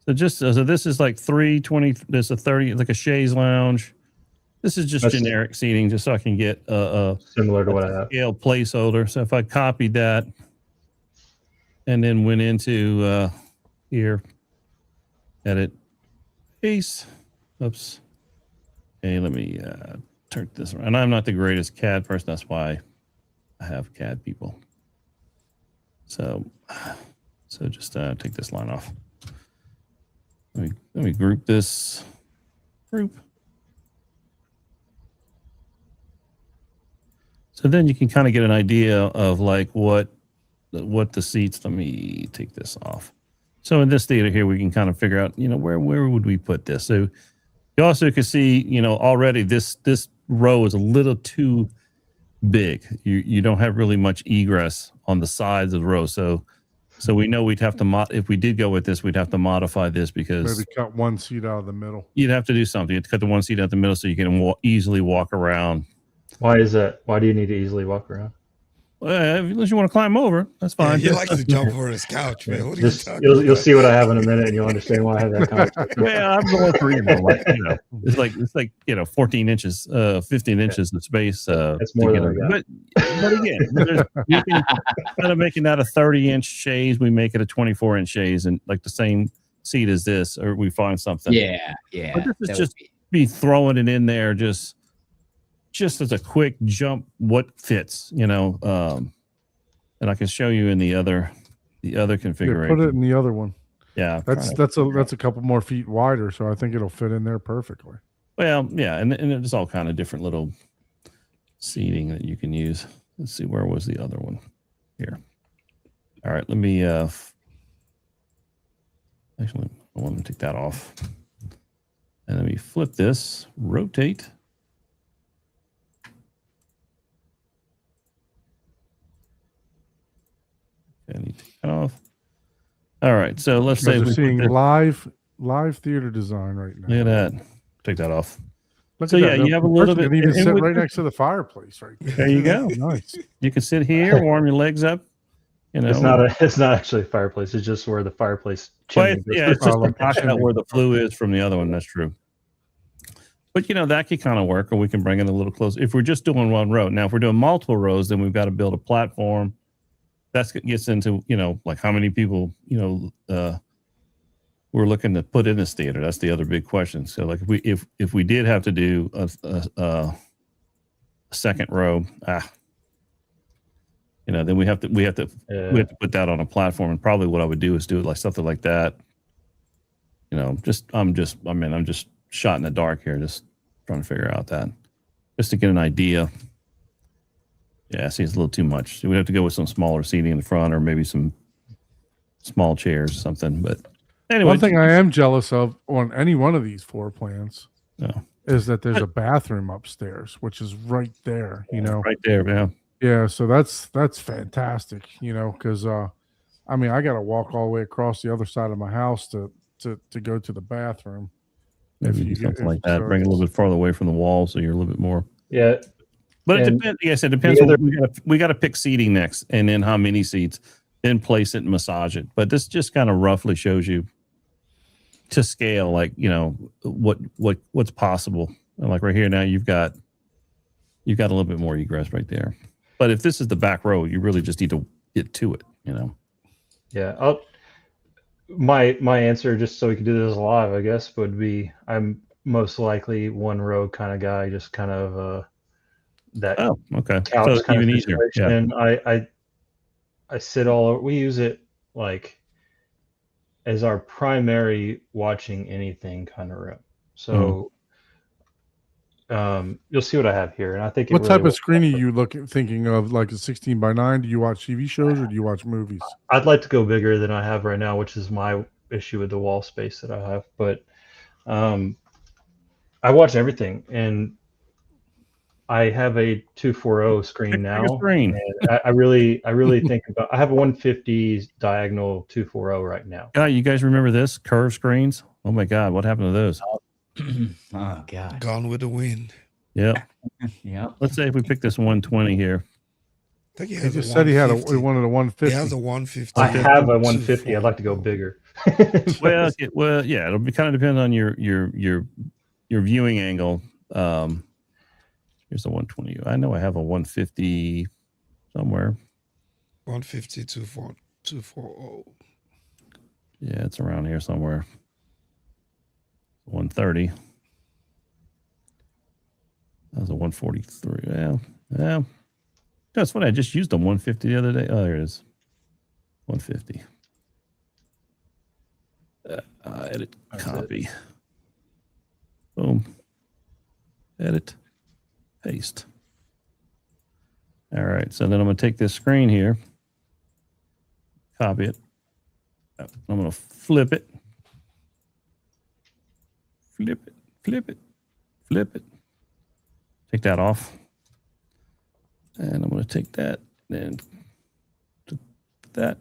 So this is like 320. There's a 30, like a chaise lounge. This is just That's- generic seating, just so I can get a Similar to what I have. scale placeholder. So if I copied that and then went into here, edit, paste. Oops. Okay, let me turn this around. And I'm not the greatest CAD person. That's why I have CAD people. So just take this line off. Let me group this group. So then you can kind of get an idea of like what the seats. Let me take this off. So in this theater here, we can kind of figure out, where would we put this? So you also can see, already this row is a little too big. You don't have really much egress on the sides of the row. So we know we'd have to if we did go with this, we'd have to modify this because Maybe cut one seat out of the middle. you'd have to do something. You'd cut the one seat out the middle so you can easily walk around. Why is that? Why do you need to easily walk around? Unless you want to climb over, that's Yeah, fine. he likes to jump over his couch, man. What are you Just talking you'll about? see what I have in a minute, and you'll understand why I have that conversation. Well, I'm going for it's like 14 inches, 15 inches of space. That's more than I got. But again, you can, instead of making that a 30-inch chaise, we make it a 24-inch chaise, and like the same seat as this, or we find something. Yeah. But this is that just- would be- Be throwing it in there just as a quick jump, what fits, and I can show you in the other Yeah, configuration. put it in the other one. Yeah, That's a couple more feet wider, so I think it'll fit in there perfectly. well, yeah, and there's all kind of different little seating that you can use. Let's see, where was the other one? Here. All right, let me actually I want to take that off. And let me flip this, rotate. Okay, I need to take that off. All right, so let's say We're we put seeing this- live theater design right now. look at that. Take that off. Look So, at yeah, that. you have a little You bit- can even and sit with right this- next to the fireplace right there. There you go. Nice. You can sit here, warm your legs up. It's not actually a fireplace. It's just where the fireplace Well, chimney it's goes. just like to knock the out chimney. where the flue is from the other one. That's true. But that could kind of work, or we can bring it a little closer. If we're just doing one row, now if we're doing multiple rows, then we've got to build a platform. That gets into like how many people we're looking to put in this theater. That's the other big question. So like if we did have to do a second row, then we have to we have to put that on a platform. And probably what I would do is do it like something like that. I'm just shot in the dark here, just trying to figure out that, just to get an idea. Yeah, see, it's a little too much. We'd have to go with some smaller seating in the front, or maybe some small chairs or something. But anyway, One thing I am jealous of on any one of these floor plans Oh. is that there's a bathroom upstairs, which is right there. You know, right there, yeah. yeah. So that's fantastic. You know, because I mean, I got to walk all the way across the other side of my house to go to the bathroom. Maybe do something like that. Bring it a little bit farther away from the wall, so you're a little bit more. Yeah. But it And depends. Yes, it depends. the other- We got to pick seating next, and then how many seats, then place it and massage it. But this just kind of roughly shows you to scale, like, you know, what's possible. And like right here now, you've got a little bit more egress right there. But if this is the back row, you really just need to get to it. You know. Yeah. My answer, just so we could do this live, I guess, would be I'm most likely one row kind of guy, just kind of that Oh, okay. couch So kind even of easier. Yeah. situation. I sit we use it like as our primary watching anything kind of room. So you'll see what I have here, and I think What type of screen are you thinking of? Like a 16:9? Do you watch TV shows or do you watch movies? I'd like to go bigger than I have right now, which is my issue with the wall space that I have. But I watch everything, and I have a 240 screen now. Screen. And I really think about. I have a 150 diagonal 240 right now. You guys remember this curved screens? Oh my God, what happened to those? Oh god. Gone with the wind. Yeah. Yep. Let's say if we pick this 120 here. I think he He has just a said he 150. wanted a He 150. has a 150. I have a 150. I'd like to go bigger. Well, yeah, it'll be kind of depend on your viewing angle. Here's a 120. I know I have a 150 somewhere. 150 240. Yeah, it's around here somewhere. 130. That was a 143. Yeah. That's funny. I just used a 150 the other day. Oh, there it is. 150. Edit. That's Copy. Boom. Edit. Paste. All right. So then I'm going to take this screen here. Copy it. I'm going to flip it. Flip it. Flip it. Flip it. Take that off. And I'm going to take that and that.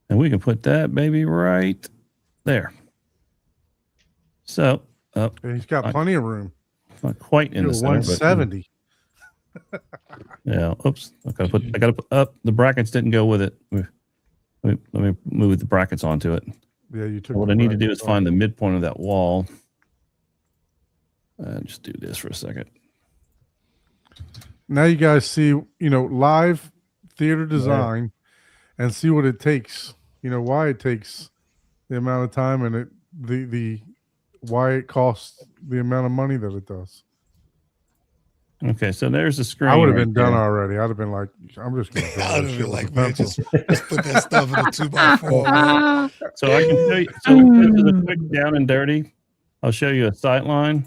And we can put that baby right there. So, He's got plenty of room. not quite in You're the center, but 170. yeah. Oops. I gotta put up. The brackets didn't go with it. Let me move the brackets onto it. Yeah, you took. What the I need to do is brackets off. find the midpoint of that wall. Just do this for a second. Now you guys see, live theater design, and see what it takes. Why it takes the amount of time, and the why it costs the amount of money that it does. Okay, so there's the screen. I would have right been done there. already. I'd have been like, I'm just going to. I would have been like, man, just put that stuff in a 2x4. Man. So I can show you. So this is a quick down and dirty. I'll show you a sight line,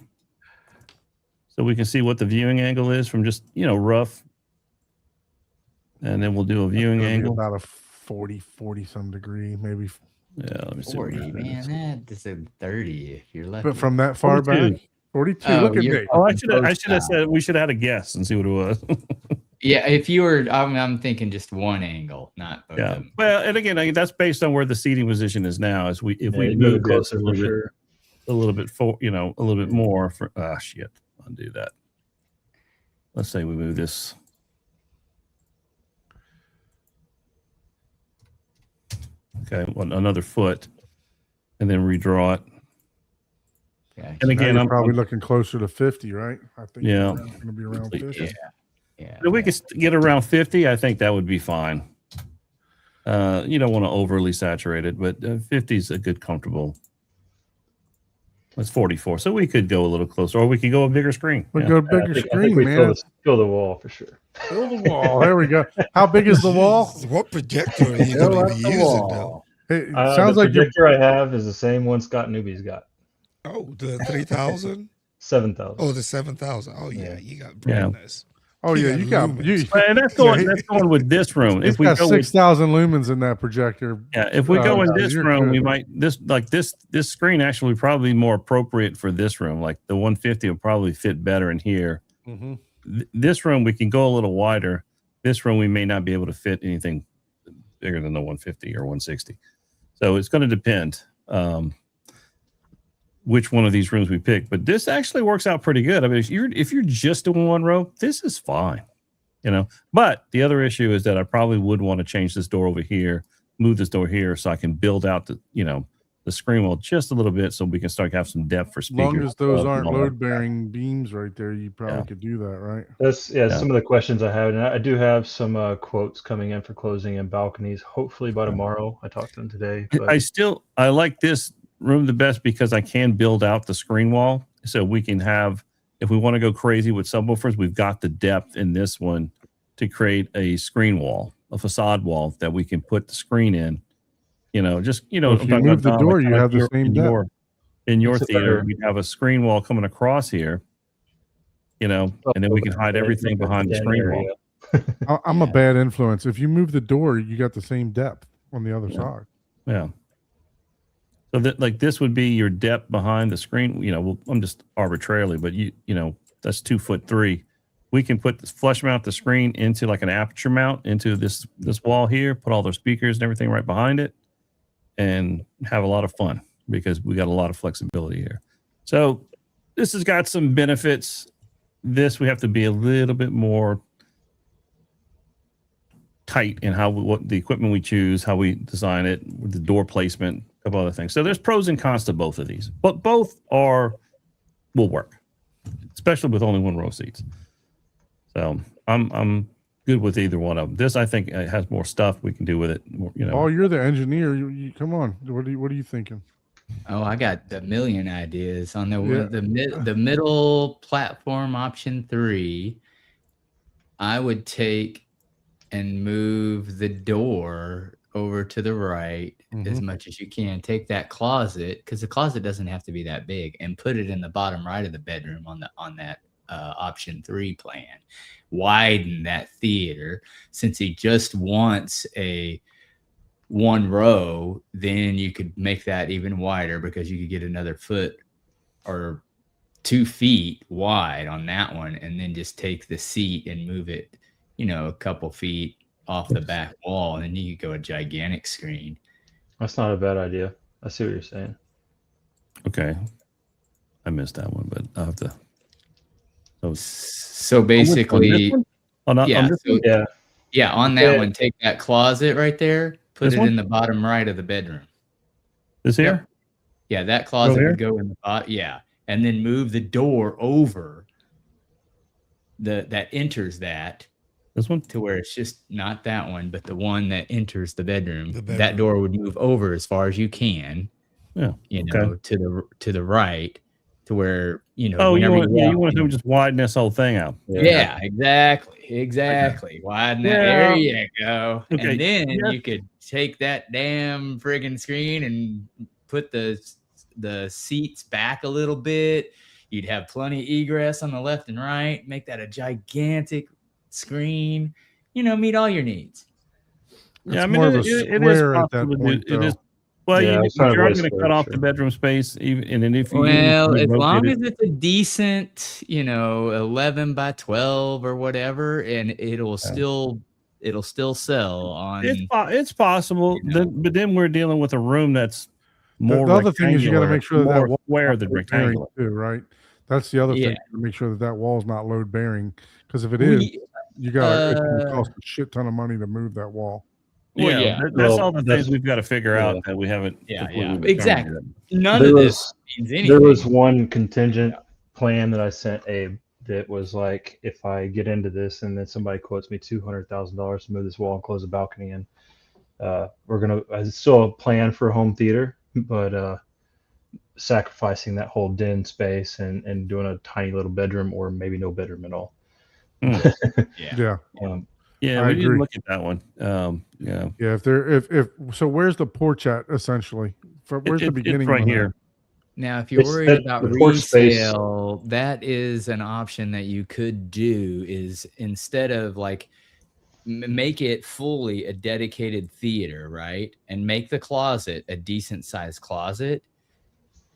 so we can see what the viewing angle is from just rough. And then we'll do a viewing It'll be angle. about a 40 some degree, maybe. Yeah, let me see. 40, man. That's a 30 if you're lucky. But from that far 42. back, 42. Oh, Look at you're- me. Oh, I should have said we should have had a guess and see what it was. Yeah, if you were, I'm thinking just one angle, not both of Yeah. them. Well, and again, that's based on where the seating position is now. If we Yeah, move move this closer a for little bit, sure. a little bit more for shit. Undo that. Let's say we move this. Okay, another foot, and then redraw it. Okay. And again, Now you're I'm probably looking closer to 50, right? I think Yeah. it's going to be around 50. Yeah. Yeah. If we could get around 50, I think that would be fine. You don't want to overly saturate it, but 50 is a good comfortable. That's 44, so we could go a little closer, or we could go a bigger screen. We Yeah. go I bigger think screen, we man. fill the wall for sure. Fill the wall. There we go. How big is the wall? What projector are you Fill going up to be the using, wall. though? It The sounds like you're. projector I have is the same one Scott Newby's got. Oh, the 3000? 7,000. Oh, the 7000. Oh, yeah, Yeah. you got Yeah. brightness. Oh He yeah, got you got lumens. you. And that's Yeah, going with this room. It's If we got go with 6,000 lumens in that projector. if we go in so this you're room, good. we might this screen actually probably more appropriate for this room. Like the 150 will probably fit better in here. Mhm. This room we can go a little wider. This room we may not be able to fit anything bigger than the 150 or 160. So it's going to depend which one of these rooms we pick. But this actually works out pretty good. I mean, if you're just doing one row, this is fine, you know. But the other issue is that I probably would want to change this door over here, move this door here, so I can build out the screen wall just a little bit, so we can start to have some depth for As speakers. long as those and aren't all that. load bearing beams right there, you probably Yeah. could do that, right? That's Yeah. some of the questions I have, and I do have some quotes coming in for closing and balconies. Hopefully by tomorrow. I talked to them today. But I like this room the best because I can build out the screen wall, so we can have, if we want to go crazy with subwoofers, we've got the depth in this one to create a screen wall, a facade wall that we can put the screen in. Just If I'm you talking move the about, door, like, you have the same in depth. your It's a theater. better- We'd have a screen wall coming across here, and then we can hide everything behind the screen wall. I'm a bad influence. If you move the door, you got the same depth on the other side. Yeah. So that, like, this would be your depth behind the screen. I'm just arbitrarily, but that's 2'3". We can flush mount the screen into like an aperture mount into this wall here, put all their speakers and everything right behind it, and have a lot of fun because we got a lot of flexibility here. So this has got some benefits. This we have to be a little bit more tight in what the equipment we choose, how we design it, with the door placement, a couple other things. So there's pros and cons to both of these, but both will work, especially with only one row seats. So I'm good with either one of them. This, I think, it has more stuff we can do with it. Oh, you're the engineer. You come on. What are you thinking? Oh, I got a million ideas on Yeah. the middle platform option 3. I would take and move the door over to the right as much as you can. Take that closet, because the closet doesn't have to be that big, and put it in the bottom right of the bedroom on that option 3 plan. Widen that theater. Since he just wants a one row, then you could make that even wider, because you could get another foot or 2 feet wide on that one, and then just take the seat and move it, a couple feet off the back wall, and then you could go a gigantic screen. That's not a bad idea. I see what you're saying. Okay. I missed that one, but I'll have to. So basically, on that Yeah. one, take that closet right there, put This it one? in the bottom right of the bedroom. This here? Yeah, that closet here? would go in the bottom. Yeah, and then move the door over that enters that This one? to where it's just not that one, but the one that enters the bedroom. The That bedroom. door would move over as far as you can. Yeah. To the right, to where Oh, you whenever want walk to in- just widen this whole thing out. Yeah, exactly. Widen that. Yeah. There you go. Okay, And then yeah. you could take that damn friggin' screen and put the seats back a little bit. You'd have plenty of egress on the left and right. Make that a gigantic screen. Meet all your needs. It's more of a square at that point, It is. though. Well, Yeah, you it's not are really going to square, cut off sure. the bedroom space, and then if you Well, as rotate long it- as it's a decent, 11 by 12 or whatever, and it'll still sell on. it's possible. But then we're dealing with a room that's more. The other thing is you got to make sure that more wall square than load bearing rectangular. too, right? That's the other Yeah. thing. Make sure that wall's not load bearing, because if it is, you got it's going to cost a shit ton of money to move that wall. Well, yeah. That's Well, all the that's- things we've got to figure out yeah. that we haven't. Yeah, completely yeah. determined Exactly. yet. None There of was- this means anything. There was one contingent plan that I sent Abe that was like, if I get into this and then somebody quotes me $200,000 to move this wall and close the balcony in, it's still a plan for a home theater, but sacrificing that whole den space and doing a tiny little bedroom or maybe no bedroom at all. Yeah. Yeah, Yeah, I we didn't agree. look at that one. Yeah, yeah. If so, where's the porch at essentially? Where's the It's beginning? right of that? here. Now, if you're It's worried that about the floor space. resale, that is an option that you could do. Is instead of like make it fully a dedicated theater, right? And make the closet a decent sized closet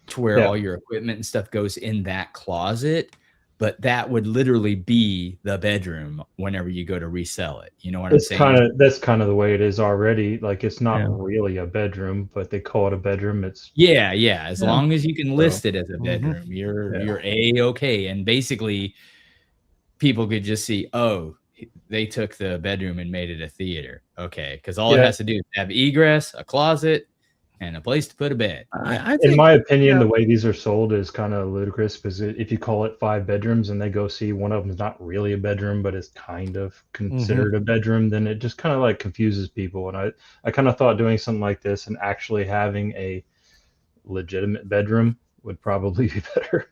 to where Yeah. all your equipment and stuff goes in that closet. But that would literally be the bedroom whenever you go to resell it. You know what I'm It's saying? that's kind of the way it is already. Like it's not Yeah. really a bedroom, but they call it a bedroom. It's Yeah, yeah. As Yeah. long as you can list it as a Mhm. bedroom, you're Yeah. A-okay. And basically, people could just see, oh, they took the bedroom and made it a theater. Okay, because all it Yeah. has to do is have egress, a closet, and a place to put a bed. I In think my opinion, yeah. the way these are sold is kind of ludicrous because if you call it 5 bedrooms and they go see one of them is not really a bedroom, but is kind of considered a bedroom, then it just kind of like confuses people. And I kind of thought doing something like this and actually having a legitimate bedroom would probably be better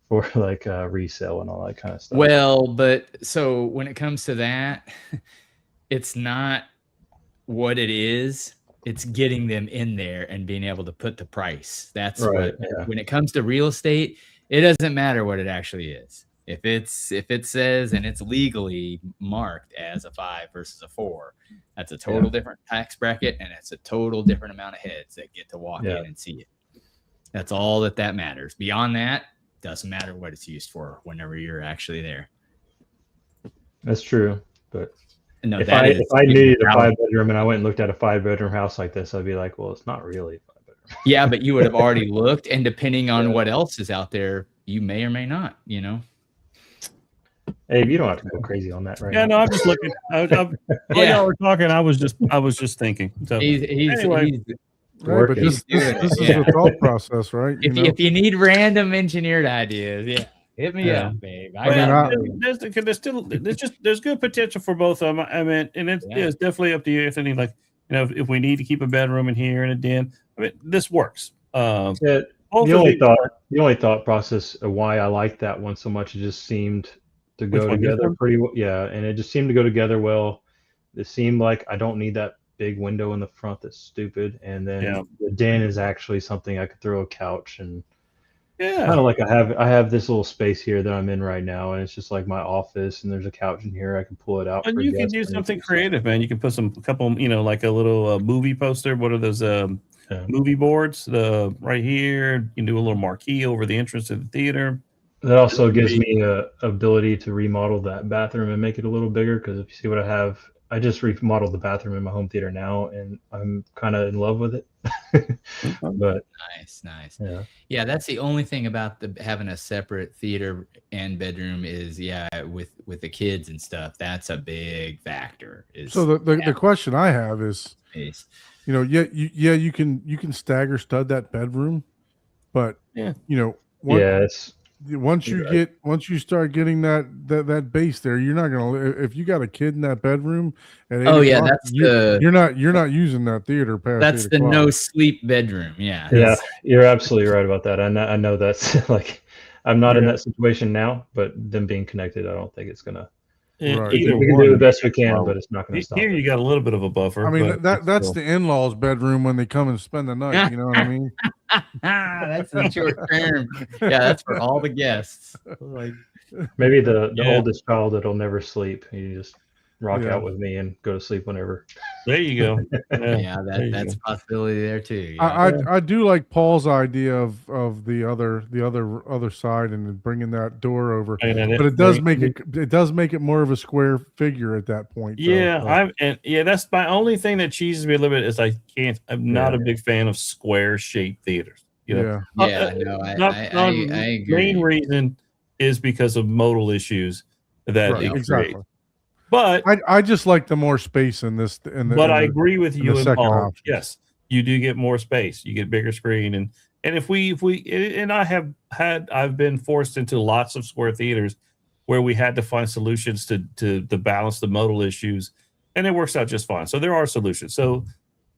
for like resale and all that kind of stuff. Well, but so when it comes to that, it's not what it is. It's getting them in there and being able to put the price. That's Right, what yeah. when it comes to real estate, it doesn't matter what it actually is. If it says and it's legally marked as a 5 versus a 4, that's a total different tax bracket and it's a total different amount of heads that get to walk in and see it. That's all that matters. Beyond that, doesn't matter what it's used for whenever you're actually there. That's true, but No, if that I is needed a valid. 5-bedroom and I went and looked at a 5-bedroom house like this, I'd be like, well, it's not really a 5-bedroom. Yeah, but you would have already looked, and depending on Yeah. what else is out there, you may or may not, you know. Hey, you don't have to go crazy on that right Yeah, now. no, I'm just looking. While Yeah. y'all were talking, I was just thinking. So He's Anyway. Right, but Working. this doing is it, the thought process, right? if you need random engineered ideas, yeah, hit me Yeah. up, babe. I mean, got I- you. there's good potential for both of them. I mean, and it's definitely up to you, Anthony. Like, you know, if we need to keep a bedroom in here and a den, I mean, this works. Yeah, Both the of only these- thought process of why I liked that one so much, it just seemed to Which go one, this together one? pretty well. Yeah, and it just seemed to go together well. It seemed like I don't need that big window in the front that's stupid, and then Yeah. the den is actually something I could throw a couch and Yeah. kind of like I have this little space here that I'm in right now, and it's just like my office, and there's a couch in here. I can pull it out. And for you can guests do when they something do stuff. creative, man. You can put a couple, you know, like a little movie poster. What are those Yeah. movie boards? Right here. You can do a little marquee over the entrance to the theater. That also gives me a ability to remodel that bathroom and make it a little bigger. Because if you see what I have, I just remodeled the bathroom in my home theater now, and I'm kind of in love with it. But Nice. yeah, Yeah, that's the only thing about having a separate theater and bedroom is with the kids and stuff. That's a big factor. Is So the question I have is, space. you know, you can stagger stud that bedroom, but Yeah. you know, once you start getting that base there, you're not gonna. If you got a kid in that bedroom, at 8 Oh yeah, o'clock, that's you're not using that theater past. that's 8 the o'clock. no sleep bedroom. Yeah. yeah, you're absolutely right about that. I know that's like I'm not in Yeah. that situation now, but them being connected, I don't think it's gonna. Right. Either We can one. do the best we can, Well, but it's not gonna stop. Here you got a little bit of a buffer. I mean, but that's still. the in-laws' bedroom when they come and spend the night. You know what I mean? That's the short term. Yeah, that's for all the guests. Like, Maybe the Yeah. oldest child that'll never sleep. You just rock Yeah. out with me and go to sleep whenever. There you go. yeah, there you that's a go. possibility there too. Yeah. I do like Paul's idea of the other side and then bringing that door over, but it does make it more of a square figure at that point. though. Yeah, that's my only thing that cheeses me a little bit is I'm not Yeah. a big fan of square shaped theaters. You know, Yeah. Yeah, no, I agree. Main reason is because of modal issues that Right, it exactly. creates. But I just like the more space in this. I agree with you the and second Paul. option. Yes, you do get more space. You get bigger screen, and if we and I've been forced into lots of square theaters where we had to find solutions to balance the modal issues, and it works out just fine. So there are solutions. So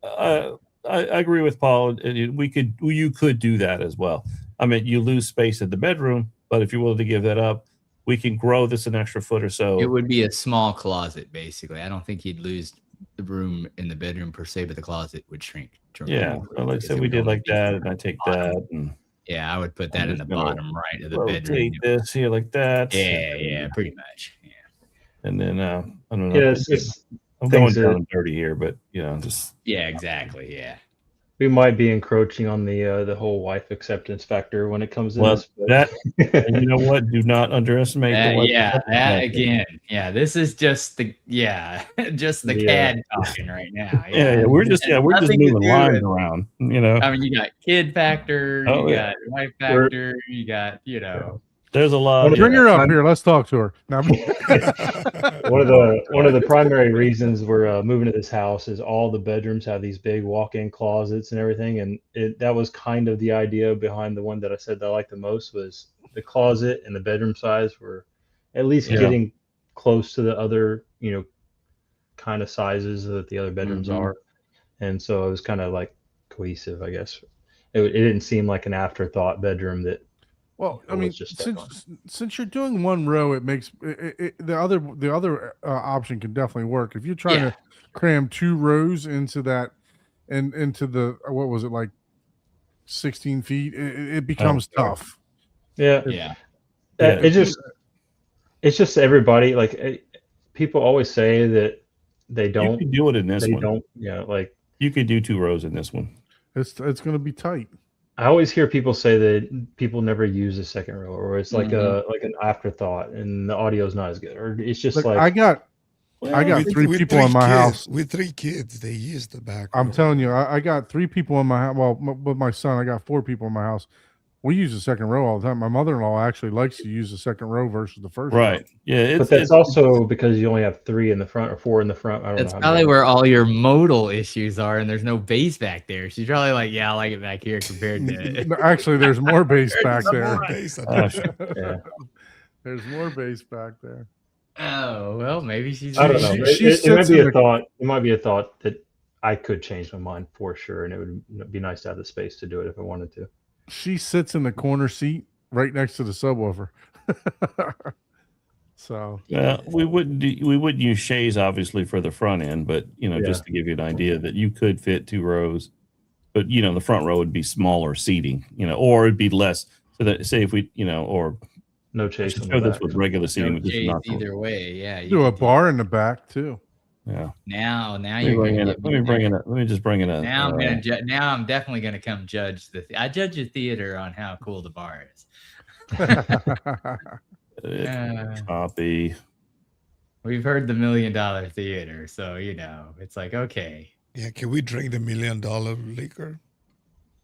I agree with Paul. You could do that as well. I mean, you lose space in the bedroom, but if you're willing to give that up, we can grow this an extra foot or so. It would be a small closet, basically. I don't think you'd lose the room in the bedroom per se, but the closet would shrink. Yeah, well, like I said, we did like that, and I take that. And Yeah, I would put that I'm in just the gonna bottom right of the bedroom. rotate this here like that. Yeah, pretty much. Yeah. And then I don't know. Yeah, it's just I'm going things that- down and dirty here, but just Yeah, exactly. Yeah. we might be encroaching on the whole wife acceptance factor when it comes to well this. But that and you know what? Do not underestimate the wife Yeah, acceptance that factor. again. Yeah, this is just the just the Yeah. CAD talking right now. Yeah, we're just It has we're just nothing to moving do lines with- around. You know, I mean, you got kid factor, Oh, you yeah. got wife factor, you got there's a lot. One of Bring the- her up here. Let's talk to her. Now, one of the primary reasons we're moving to this house is all the bedrooms have these big walk-in closets and everything, and that was kind of the idea behind the one that I said that I liked the most was the closet and the bedroom size were at least Yeah. getting close to the other kind of sizes that the other bedrooms Mhm. are, and so it was kind of like cohesive, I guess. It didn't seem like an afterthought bedroom that. well, I It mean, was just that since you're doing one row, it makes the other option can definitely work. If you're trying Yeah. to cram 2 rows into that and into the what was it like 16 feet, it becomes tough. Yeah, yeah. Yeah. It's just everybody people always say that they You don't could do it in this they one. don't You could do 2 rows in this one. It's going to be tight. I always hear people say that people never use the second row, or it's like Mhm. like an afterthought and the audio's not as good, or it's just Look, like I got Well, 3 people in my house. With 3 kids, they use the back. I'm row. telling you, I got 3 people in my house. Well, with my son, I got 4 people in my house. We use the second row all the time. My mother-in-law actually likes to use the second row versus the first. right. row. Yeah, but that's also because you only have 3 in the front or 4 in the front. I don't That's know. how probably many. where all your modal issues are, and there's no base back there. She's probably like, "Yeah, I like it back here compared to." No, actually, there's more bass back there. More base than Oh, that. Yeah. There's more bass back there. Oh well, maybe she's. I don't know. She It might sits be in a thought. It might be a thought that I could change my mind for sure, and it would be nice to have the space to do it if I wanted to. She sits in the corner seat right next to the subwoofer. So Yeah, we wouldn't use shays obviously for the front end, but just to give you an idea that you could fit 2 rows, but the front row would be smaller seating, or it'd be less. So that say if we, or No I chase should on show the this back. with regular seating, No but this is shades not. either way. Yeah. you do a could bar in the back too. Yeah. Now Let me you're bring gonna in get it. Let me bring in it. Let me just bring in a. Now I'm gonna. Now I'm definitely gonna come judge I judge a theater on how cool the bar is. Copy. We've heard the $1 million theater, so it's like okay. Yeah, can we drink the $1 million liquor?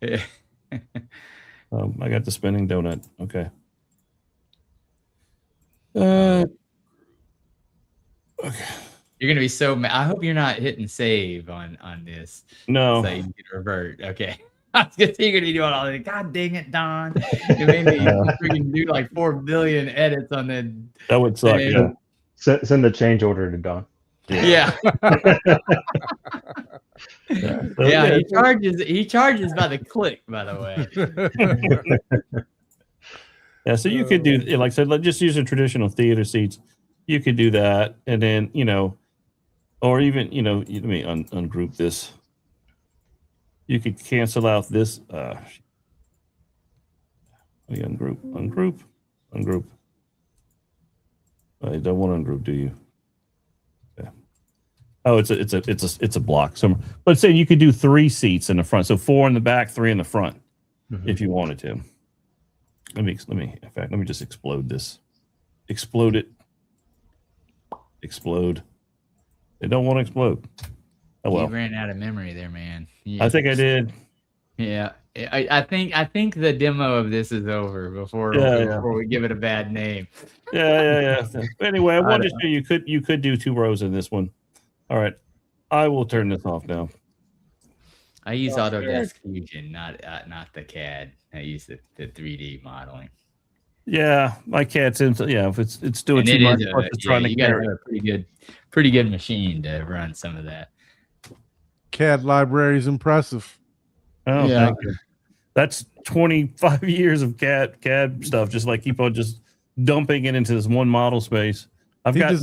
I got the spinning donut. Okay. Okay. You're gonna be so mad. I hope you're not hitting save on this. No. So you can revert. Okay. I was gonna say you're gonna be doing all that. God dang it, Don. You made me freaking do like 4 billion edits on the. That would suck. Hey. Yeah. Send the change order to Don. Yeah. Yeah. Yeah. He charges by the click, by the way. Yeah, so you could do, like I said, just using traditional theater seats. You could do that, and then or even let me ungroup this. You could cancel out this. Let me ungroup. I don't want to ungroup, do you? Yeah. Oh, it's a block. So, but say you could do 3 seats in the front, so 4 in the back, 3 in the front, if you wanted to. Let me. In fact, let me just explode this. Explode it. Explode. They don't want to explode. Oh well. You ran out of memory there, man. I think I did. Yeah. I think the demo of this is over before we give it a bad name. Yeah. Anyway, I wanted to show you could do 2 rows in this one. All right. I will turn this off now. I use Autodesk Fusion, not the CAD. I use the 3D modeling. Yeah, my cat's in. Yeah, if it's doing too much, it's trying to you got carry. a pretty good machine to run some of that. CAD library is impressive. Oh, Yeah. thank you. That's 25 years of CAD stuff. Just like keep on just dumping it into this one model space. I've got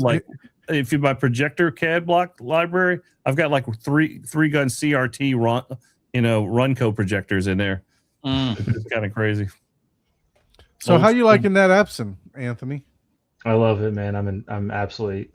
if you buy projector CAD block library, I've got like three gun CRT Runco projectors in there. It's kind of crazy. So Old how you school. liking that Epson, Anthony? I love it, man. I'm absolutely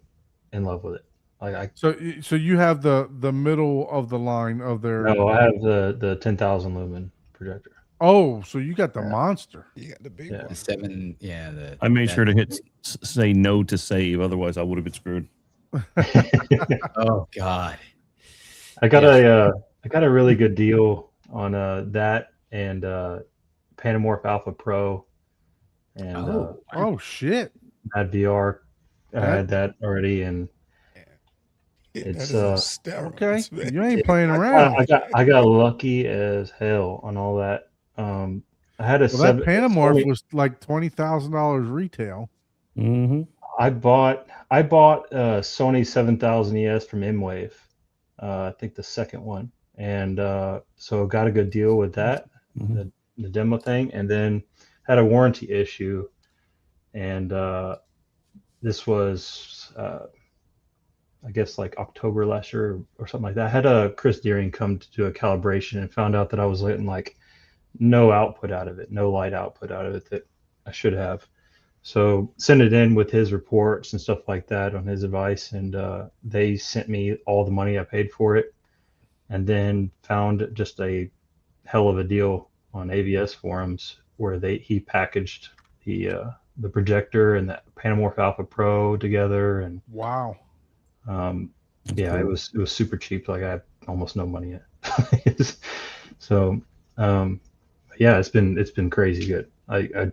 in love with it. Like So you have the middle of the line of their. no, I have the 10,000 lumen projector. Oh, so you got the Yeah. monster. You got the big Yeah. one. The 7, yeah. The I made that- sure to hit say no to save, otherwise I would have been screwed. Oh God. I got a really good deal on that and Panamorph Alpha Pro and Oh shit! Mad VR. I That- had that already, and That It's, is on steroids, Okay, man. you ain't playing I around. got lucky as hell on all that. I had a Well, that Panamorph Sony- was like $20,000 retail. Mm-hmm. I bought a Sony 7000 ES from ImWave. I think the second one, and so got a good deal with that, Mhm. the demo thing, and then had a warranty issue, and this was I guess like October last year or something like that. I had Chris Deering come to do a calibration and found out that I was letting like no output out of it, no light output out of it that I should have. So sent it in with his reports and stuff like that on his advice, and they sent me all the money I paid for it, and then found just a hell of a deal on AVS forums where he packaged the projector and the Panamorph Alpha Pro together, and Wow. yeah, it was super cheap. Like I have almost no money yet. So yeah, it's been crazy good. I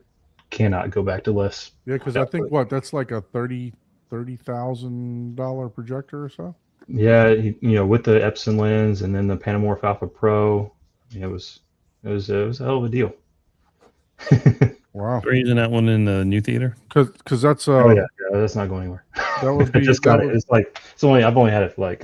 cannot go back to less. Yeah, because I think that's like a $30,000 projector or so. Yeah, with the Epson lens and then the Panamorph Alpha Pro, it was a hell of a deal. Wow. Are you using that one in the new theater? Because that's Oh yeah, that's not going anywhere. that would I be just that got it. would- I've only had it for like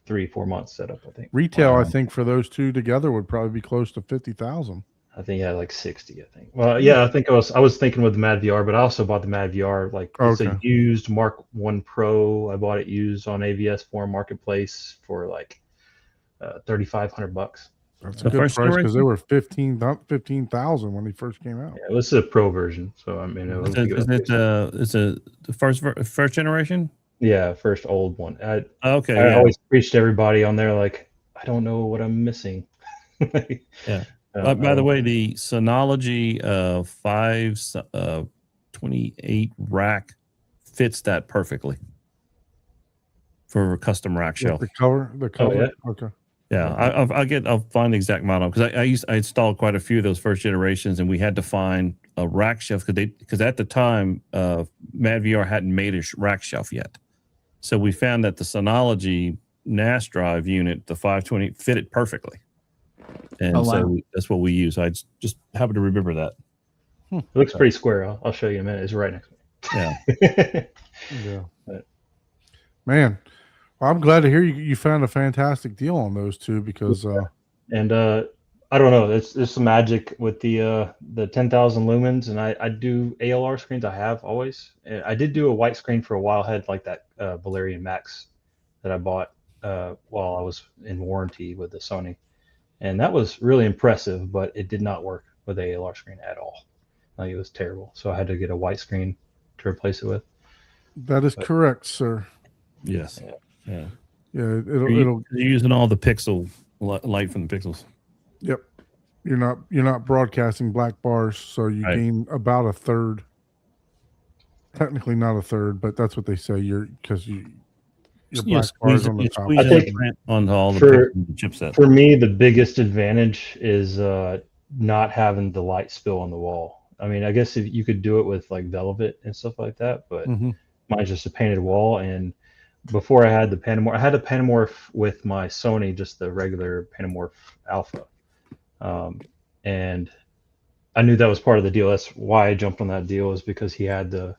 3-4 months set up. I think retail. I think for those two together would probably be close to 50,000. I think yeah, like 60. I think. Well, yeah, I think I was thinking with the Mad VR, but I also bought the Mad VR like it's a Okay. used Mark 1 Pro. I bought it used on AVS Forum Marketplace for like $3,500. That's a The good first price because they generation? were 15,000 when they first came out. Yeah, it was a Pro version, so I mean, it was Is it the first generation? yeah, first old one. I Okay, I yeah. always preach to everybody on there like I don't know what I'm missing. Yeah. I By the don't- way, the Synology 528 rack fits that perfectly for a custom rack Yeah, shelf. the cover. yeah? Okay. Yeah, I'll find the exact model because I installed quite a few of those first generations, and we had to find a rack shelf because at the time Mad VR hadn't made a rack shelf yet, so we found that the Synology NAS drive unit, the 520, fit it perfectly, and Oh, so wow. that's what we use. I just happened to remember that. It looks pretty square. I'll show you in a minute. It's right next to Yeah, me. Yeah. But- Man, well, I'm glad to hear you found a fantastic deal on those two because And I don't know. There's some magic with the 10,000 lumens, and I do ALR screens. I have always. And I did do a white screen for a while. I had like that Valerian Max that I bought while I was in warranty with the Sony, and that was really impressive. But it did not work with the ALR screen at all. Like it was terrible. So I had to get a white screen to replace it with. that is correct, sir. yes, yeah. Yeah, You're it'll. using all the pixel light from the pixels. Yep. You're not broadcasting black bars, so you Right. gain about a third. Technically not a third, but that's what they say. Your black bars on the top. I think onto all the for- pixel chipset. For me, the biggest advantage is not having the light spill on the wall. I mean, I guess if you could do it with like velvet and stuff like that, but Mhm. mine's just a painted wall. And before I had the Panamorph, I had the Panamorph with my Sony, just the regular Panamorph Alpha, and I knew that was part of the deal. That's why I jumped on that deal, is because he had the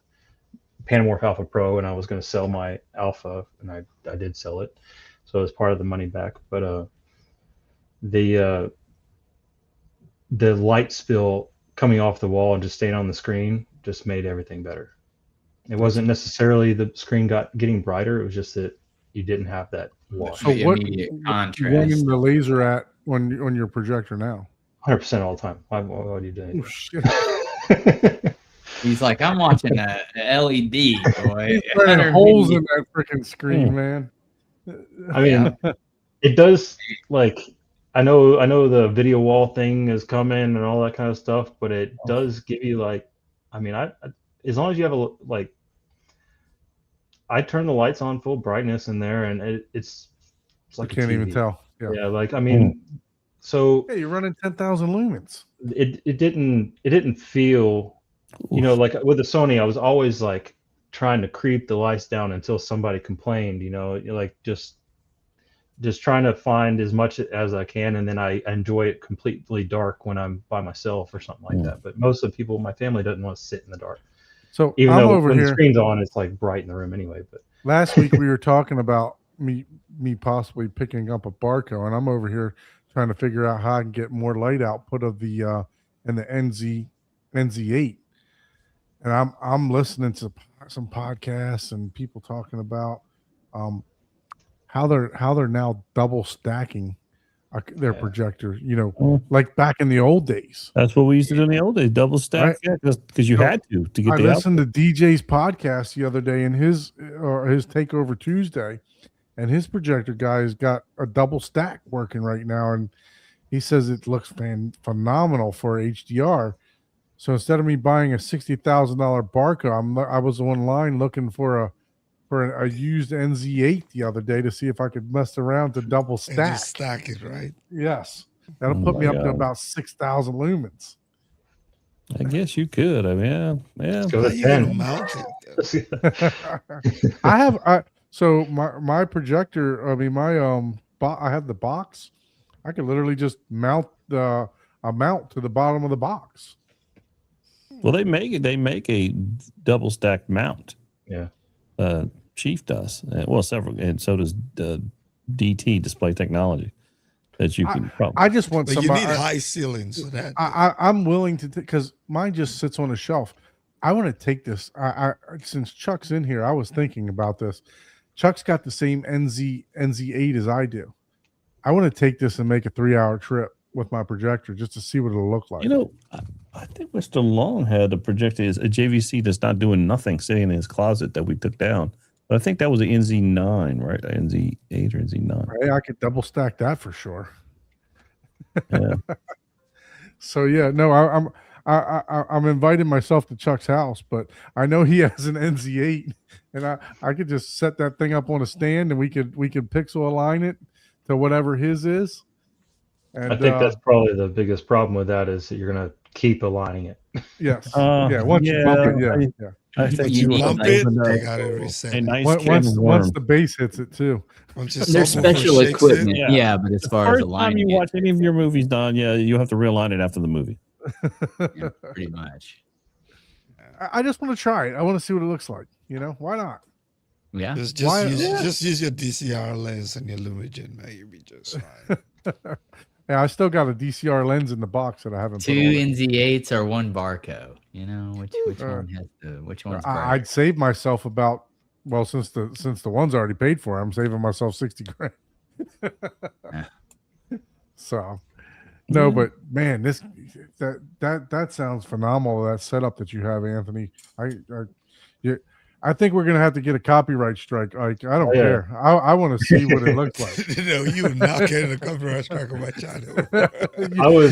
Panamorph Alpha Pro, and I was going to sell my Alpha, and I did sell it, so it was part of the money back. But the light spill coming off the wall and just staying on the screen just made everything better. It wasn't necessarily the screen getting brighter. It was just that you didn't have that wash. So The what? immediate Running contrast. the laser at on your projector now? 100% all the time. Why would you do Oh anything? shit! He's like, I'm watching a LED, boy. He's burning 100 holes video. in that freaking screen, man. I mean, it does, like, I know the video wall thing is coming and all that kind of stuff, but it does give you, like, I mean, I as long as you have like, I turn the lights on full brightness in there, and it's I like a can't even TV. tell. Yeah. Yeah, like, I mean, so Hey, you're running 10,000 lumens. it didn't feel, you know, like with the Sony, I was always like trying to creep the lights down until somebody complained, you know, like just trying to find as much as I can, and then I enjoy it completely dark when I'm by myself or something like that. But most of the people in my family doesn't want to sit in the dark, So even I'm though over when the here. screen's on, it's like bright in the room anyway. But Last week we were talking about me possibly picking up a Barco, and I'm over here trying to figure out how I can get more light output of the in the NZ8. And I'm listening to some podcasts and people talking about how they're now double stacking their projector, you know, like back in the old days. That's what we used to do in the old days, double stack, Right. yeah, because you So, had to get I the listened to DJ's podcast the other day, and his Takeover Tuesday, and his projector guy's got a double stack working right now, and he says it looks phenomenal for HDR. So instead of me buying a $60,000 Barco, I was online looking for a used NZ8 the other day to see if I could mess around to double And stack. just stack it, right? Yes, that'll Oh put me my up to God. about 6,000 lumens. I guess you could. I mean, yeah. go How to you gonna 10. mount it? So my projector, I mean I have the box. I could literally just mount a mount to the bottom of the box. Well, they make a double stack mount. Yeah. Chief does. Well, several, and so does DT Display Technology. That you can probably. I just want But you somebody. need high ceilings for that. I'm willing to because mine just sits on a shelf. I want to take this. I since Chuck's in here, I was thinking about this. Chuck's got the same NZ8 as I do. I want to take this and make a 3-hour trip with my projector just to see what it'll look like. You know, I think Mr. Long had a projector, is a JVC that's not doing nothing, sitting in his closet that we took down. But I think that was an NZ9, right? NZ8 or NZ9. Hey, I could double stack that for sure. Yeah. So yeah, no, I'm inviting myself to Chuck's house, but I know he has an NZ8, and I could just set that thing up on a stand, and we could pixel align it to whatever his is. And I think that's probably the biggest problem with that is that you're gonna keep aligning it. yes, yeah. Once you bump it, yeah. I think You you need will Bump like- it, open they up gotta reset a it. nice Once can of once worms. the bass hits it too. Once your There's subwoofer special shakes equipment. it, Yeah, but as far as First time aligning you it, watch any of your movies, Don, yeah, you have to realign it after the movie. yeah, pretty much. I just want to try it. I want to see what it looks like. You know, why not? Yeah. Why- just use your DCR lens and your Lumigen, man. You'll be just fine. Yeah, I still got a DCR lens in the box that I haven't. Two put on. NZ8s or one Barco. You know which Uh, one has which one's I'd save myself about since the one's already paid for, I'm saving myself 60 grand. Yeah. So no, but man, that sounds phenomenal. That setup that you have, Anthony. I think we're gonna have to get a copyright strike. Like I don't Oh, yeah. care. I want to see what it looks like. No, you are not getting a copyright strike on my channel. I was,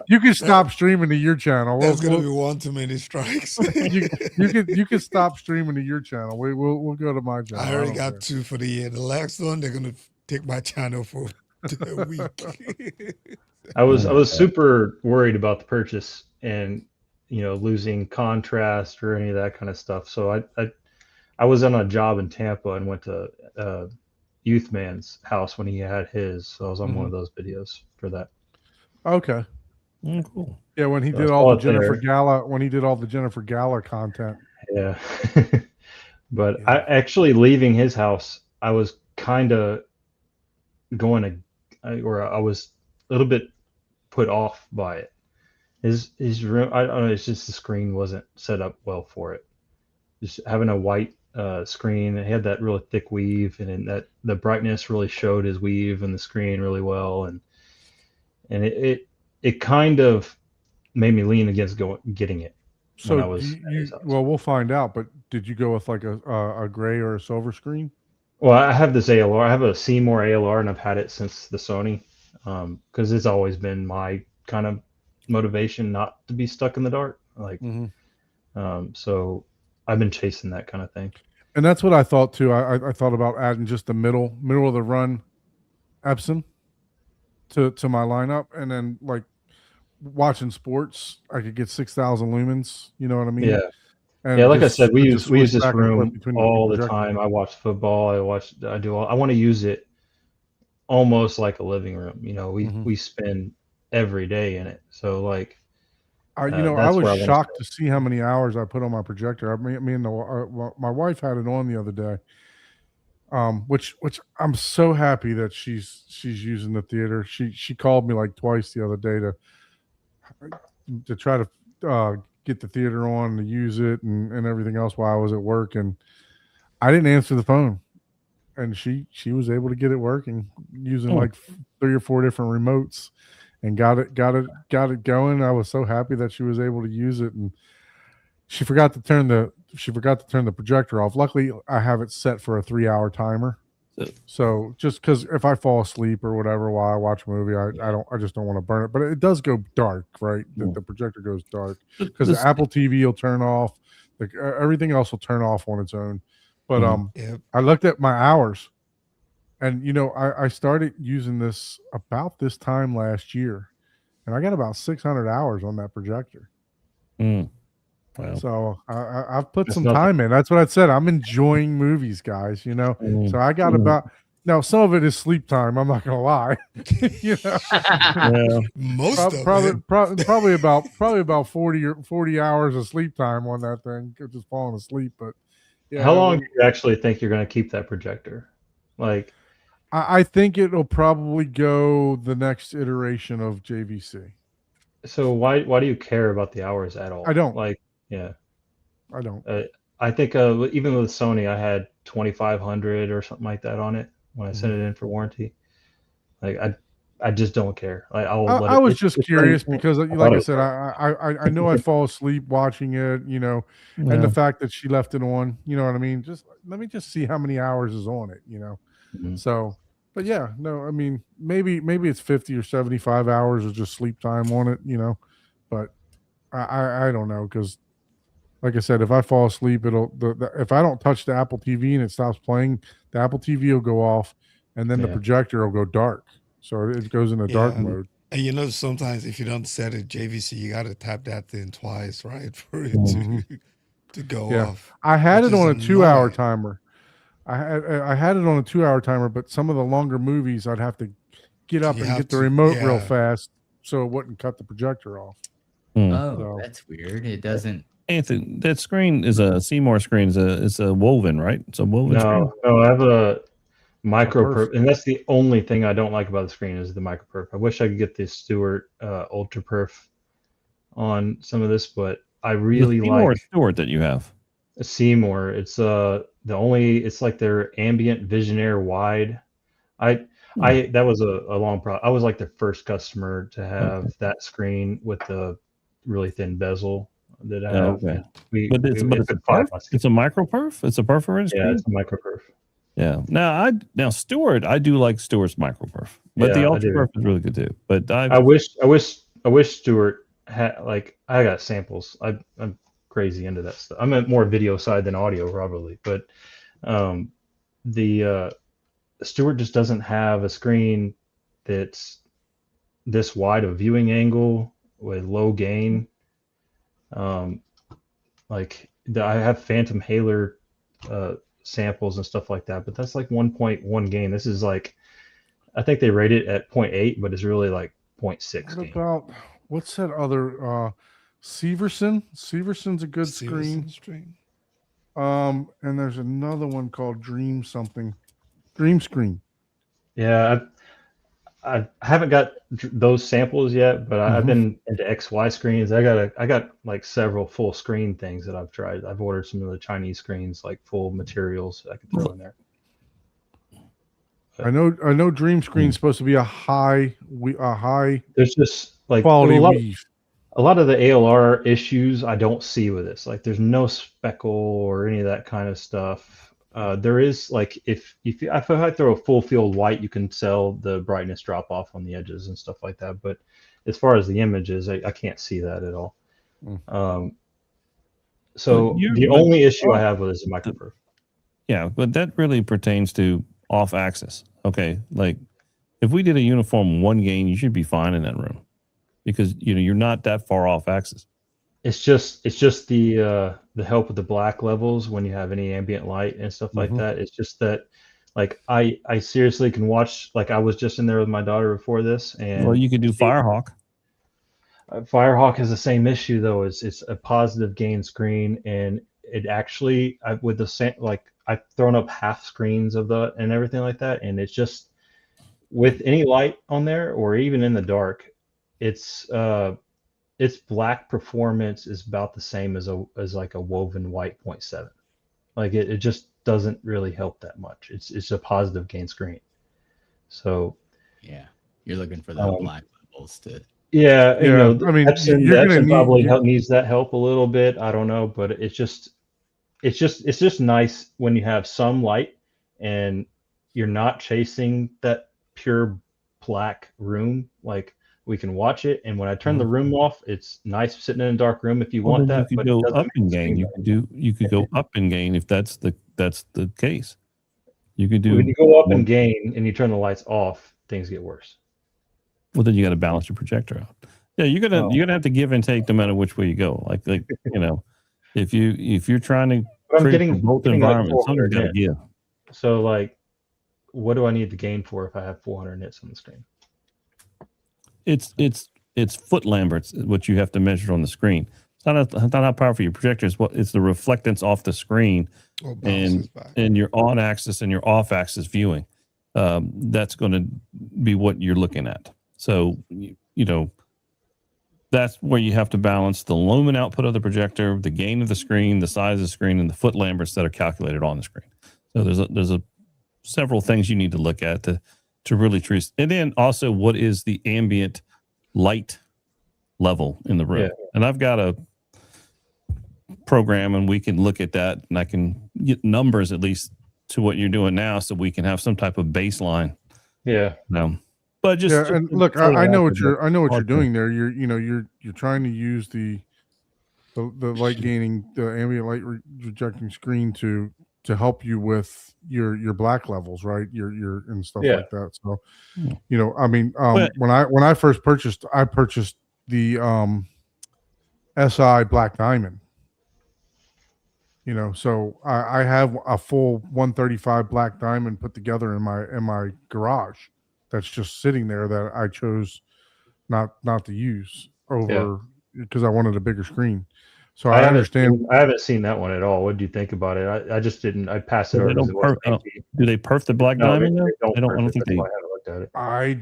you can stop streaming to your channel. That's gonna be one too many strikes. You can stop streaming to your channel. We'll go to my channel. I already don't got care. 2 for the year. The last one, they're gonna take my channel for a week. I was super worried about the purchase and losing contrast or any of that kind of stuff. So I was on a job in Tampa and went to Youth Man's house when he had his. So I was on one of those videos for that. Okay. Cool. Yeah, when he So did I all the saw it there. Jennifer Gala content. Yeah. But Yeah. I actually leaving his house, I was kind of I was a little bit put off by it. His room, I don't know, it's just the screen wasn't set up well for it. Just having a white screen, it had that really thick weave, and then that the brightness really showed his weave and the screen really well, and it it kind of made me lean against getting it. So when I was at his house. well, we'll find out. But did you go with like a gray or a silver screen? Well, I have this ALR. I have a Seymour ALR, and I've had it since the Sony, because it's always been my kind of motivation not to be stuck in the dark. Like, so I've been chasing that kind of thing. And that's what I thought too. I thought about adding just the middle of the run Epson to my lineup, and then like watching sports, I could get 6,000 lumens. You know what I mean? Yeah. And Yeah, like just- I said, we just use switch this back and forth room between all the projectors. time. I watch football. I want to use it almost like a living room. You know, we spend every day in it. So like, I that's was where I wanna shocked to see how many hours I put on my projector. I mean, me and my wife had it on the other day. Which I'm so happy that she's using the theater. She called me like twice the other day to try to get the theater on, to use it and everything else while I was at work, and I didn't answer the phone, and she was able to get it working using like 3 or 4 different remotes, and got it going. I was so happy that she was able to use it, and she forgot to turn the projector off. Luckily, I have it set for a 3-hour timer. So just because if I fall asleep or whatever while I watch a movie, I just don't want to burn it. But it does go dark, right? The projector goes dark because the Apple TV will turn off. Everything else will turn off on its own. But I looked at my hours, and I started using this about this time last year, and I got about 600 hours on that projector. Wow. So I've put some time in. That's what I said. I'm enjoying movies, guys. So I got about now. Some of it is sleep time. I'm not gonna lie. Yeah. Most of it. Probably about 40 hours of sleep time on that thing. Just falling asleep. But yeah. How long do you actually think you're going to keep that projector? Like, I think it'll probably go the next iteration of JVC. so why do you care about the hours at all? I don't. Like, yeah. I don't. I think even with Sony, I had 2,500 or something like that on it when I sent it in for warranty. Like, I just don't care. Like, I was just curious because, like I said, I know I fall asleep watching it, and the fact that she left it on, you know what I mean? Just let me just see how many hours is on it, So, but yeah, no, I mean, maybe it's 50 or 75 hours of just sleep time on it, but I don't know, because like I said, if I fall asleep, if I don't touch the Apple TV and it stops playing, the Apple TV will go off, and then the projector will go dark. So it goes into dark mode. And sometimes if you don't set it JVC, you got to tap that thing twice, right, for it to go off. I had it on a 2-hour timer. I had it on a 2-hour timer, but some of the longer movies, I'd have to get up and get the remote real fast so it wouldn't cut the projector off. Oh, that's weird. It doesn't. Anthony, that screen is a Seymour screen. Is a woven, right? It's a woven screen. No, I have a micro perf, and that's the only thing I don't like about the screen is the micro perf. I wish I could get the Stewart ultra perf on some of this, but I really like Stewart that you have. A Seymour. It's it's like their ambient Visionaire wide. That was a long process. I was like the first customer to have that screen with the really thin bezel that I have. Okay. It's a micro perf. It's a perforated screen. Yeah, it's a micro perf. Yeah. Now Stewart, I do like Stewart's micro perf, but the ultra perf is really good too. But I wish Stewart had, like, I got samples. I'm crazy into that stuff. I'm at more video side than audio probably, but the Stewart just doesn't have a screen that's this wide of viewing angle with low gain. Like I have Phantom Haler samples and stuff like that, but that's like 1.1 gain. This is like, I think they rate it at 0.8, but it's really like 0.6 gain. About what's that other Severson? Severson's a good screen. And there's another one called Dream Screen. Yeah, I haven't got those samples yet, but I've been into XY screens. I got like several full screen things that I've tried. I've ordered some of the Chinese screens, like full materials I could throw in there. I know Dream Screen's supposed to be a high There's just like quality a lot, weave. a lot of the ALR issues I don't see with this. Like there's no speckle or any of that kind of stuff. There is like if I throw a full field white, you can tell the brightness drop off on the edges and stuff like that. But as far as the images, I can't see that at all. So But the only issue I have with this is microperf. Yeah, but that really pertains to off axis. Okay, like if we did a uniform 1 gain, you should be fine in that room because you're not that far off axis. It's just the help with the black levels when you have any ambient light and stuff like that. It's just that like I seriously can watch, like I was just in there with my daughter before this, and Well, you could do Firehawk. Firehawk has the same issue though. It's a positive gain screen, and it actually with the same, like I've thrown up half screens of the and everything like that, and it's just with any light on there or even in the dark, its black performance is about the same as like a woven white 0.7. Like it just doesn't really help that much. It's a positive gain screen. So Yeah. You're looking for the black levels to. yeah, I mean, Epson, you're gonna probably need needs that help a little bit. I don't know, but it's just nice when you have some light and you're not chasing that pure black room. Like we can watch it, and when I turn the room off, it's nice sitting in a dark room if you want that. You could but go it doesn't up in make the gain. screen You could go up in gain if that's the case. You could do. when you go up and gain and you turn the lights off, things get worse. Well, then you got to balance your projector out. Yeah, you're gonna have to give and take no matter which way you go. Like if you're trying to But I'm create getting a both like environments, something's 400 got to nits. give. So like, what do I need the gain for if I have 400 nits on the screen? It's foot lamberts what you have to measure on the screen. It's not how powerful your projector is. It's the reflectance off the screen Or bounces back. and your on axis and your off axis viewing. That's going to be what you're looking at. So that's where you have to balance the lumen output of the projector, the gain of the screen, the size of the screen, and the foot lamberts that are calculated on the screen. So there's several things you need to look at to really treat. And then also, what is the ambient light level in the room? Yeah. And I've got a program, and we can look at that, and I can get numbers at least to what you're doing now, so we can have some type of baseline. Yeah. But just and look, I know what you're doing there. You're trying to use the light gaining, the ambient light rejecting screen to help you with your black levels, right? Your and stuff like that. So, I mean, when I first purchased, I purchased the SI Black Diamond. So I have a full 135 Black Diamond put together in my garage. That's just sitting there that I chose not to use over because I wanted a bigger screen. So I understand. I haven't seen that one at all. What do you think about it? I just didn't. I passed it over. Do they perf the Black Diamond? I don't think they. I haven't looked at it. I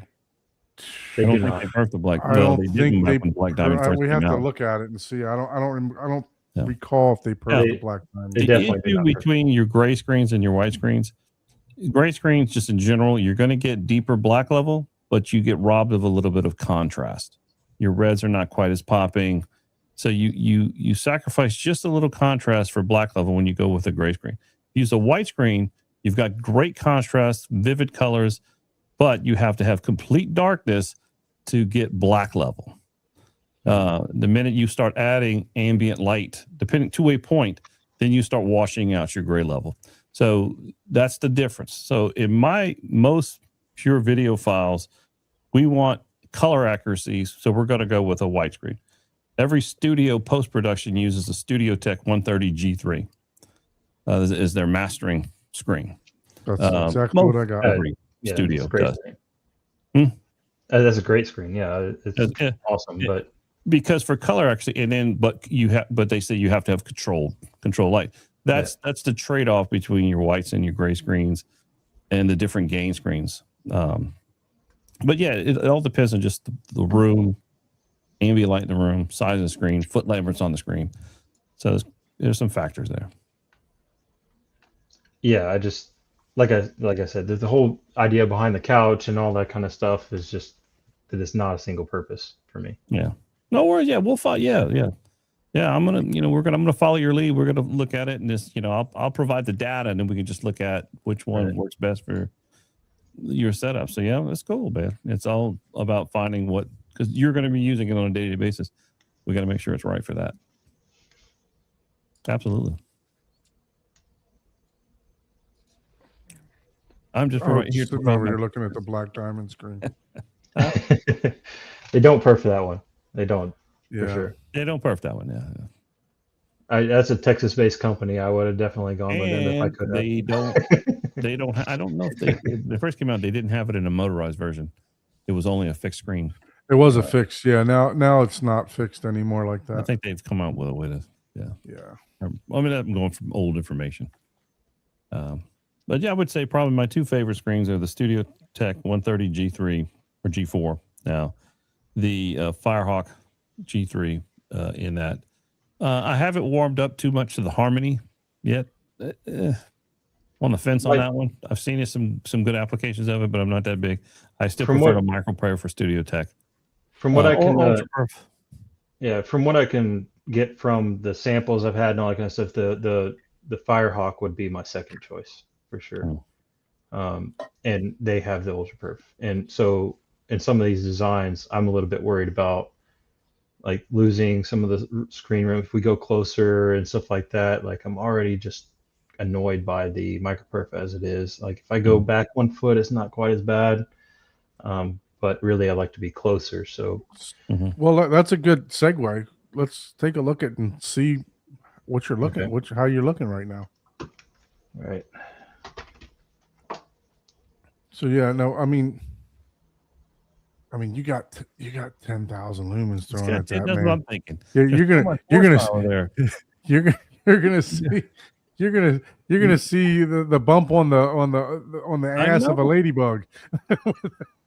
don't think they perf the Black. I don't think they. Black Diamond first we have came to out. look at it and see. I don't recall if they perf the Black Diamond. The issue between your gray screens and your white screens. Gray screens, just in general, you're going to get deeper black level, but you get robbed of a little bit of contrast. Your reds are not quite as popping, so you sacrifice just a little contrast for black level when you go with a gray screen. Use a white screen, you've got great contrast, vivid colors, but you have to have complete darkness to get black level. The minute you start adding ambient light, depending to a point, then you start washing out your gray level. So that's the difference. So in my most pure video files, we want color accuracy. So we're going to go with a white screen. Every studio post-production uses a Studio Tech 130 G3 is their mastering screen. That's exactly what I got. Every studio does. That's a great screen. Yeah, it's awesome. But because for color accuracy, but they say you have to have control light. That's the trade-off between your whites and your gray screens and the different gain screens. But yeah, it all depends on just the room, ambient light in the room, size of the screen, foot lamberts on the screen. So there's some factors there. Yeah, like I said, the whole idea behind the couch and all that kind of stuff is just that it's not a single purpose for me. Yeah. No worries. Yeah, we'll follow. Yeah. I'm gonna, I'm gonna follow your lead. We're gonna look at it and just, I'll provide the data and then we can just look at which one Right. works best for your setup. So yeah, that's cool, man. It's all about finding what, because you're going to be using it on a daily basis. We got to make sure it's right for that. Absolutely. I'm just Oh, right here. sitting over here looking at the Black Diamond screen. They don't perf for that one. They don't for Yeah. sure. They don't perf that one. Yeah. That's a Texas-based company. I would have definitely gone with them if I And could. they don't. They don't. I don't know if they first came out. They didn't have it in a motorized version. It was only a fixed screen. It was a fix. Yeah. Now it's not fixed anymore like I that. think they've come out with a way to. Yeah. I mean, I'm going from old information. But yeah, I would say probably my two favorite screens are the Studio Tech 130 G3 or G4. Now, the Firehawk G3 in that. I haven't warmed up too much to the Harmony yet. On the fence on that one. I've seen it some good applications of it, but I'm not that big. I still prefer a microprayer for Studio Tech. From what I can, from what I can get from the samples I've had and all that kind of stuff, the Firehawk would be my second choice for sure. And they have the Ultra Perf, and so in some of these designs, I'm a little bit worried about like losing some of the screen room if we go closer and stuff like that. Like I'm already just annoyed by the microperf as it is. Like if I go back 1 foot, it's not quite as bad. But really I like to be closer. So Well, that's a good segue. Let's take a look at and see what you're looking at, how you're looking right now. Right. So yeah, no, I mean, you got 10,000 lumens thrown at that, That's what man. I'm thinking. You're gonna see the bump on the ass of a ladybug.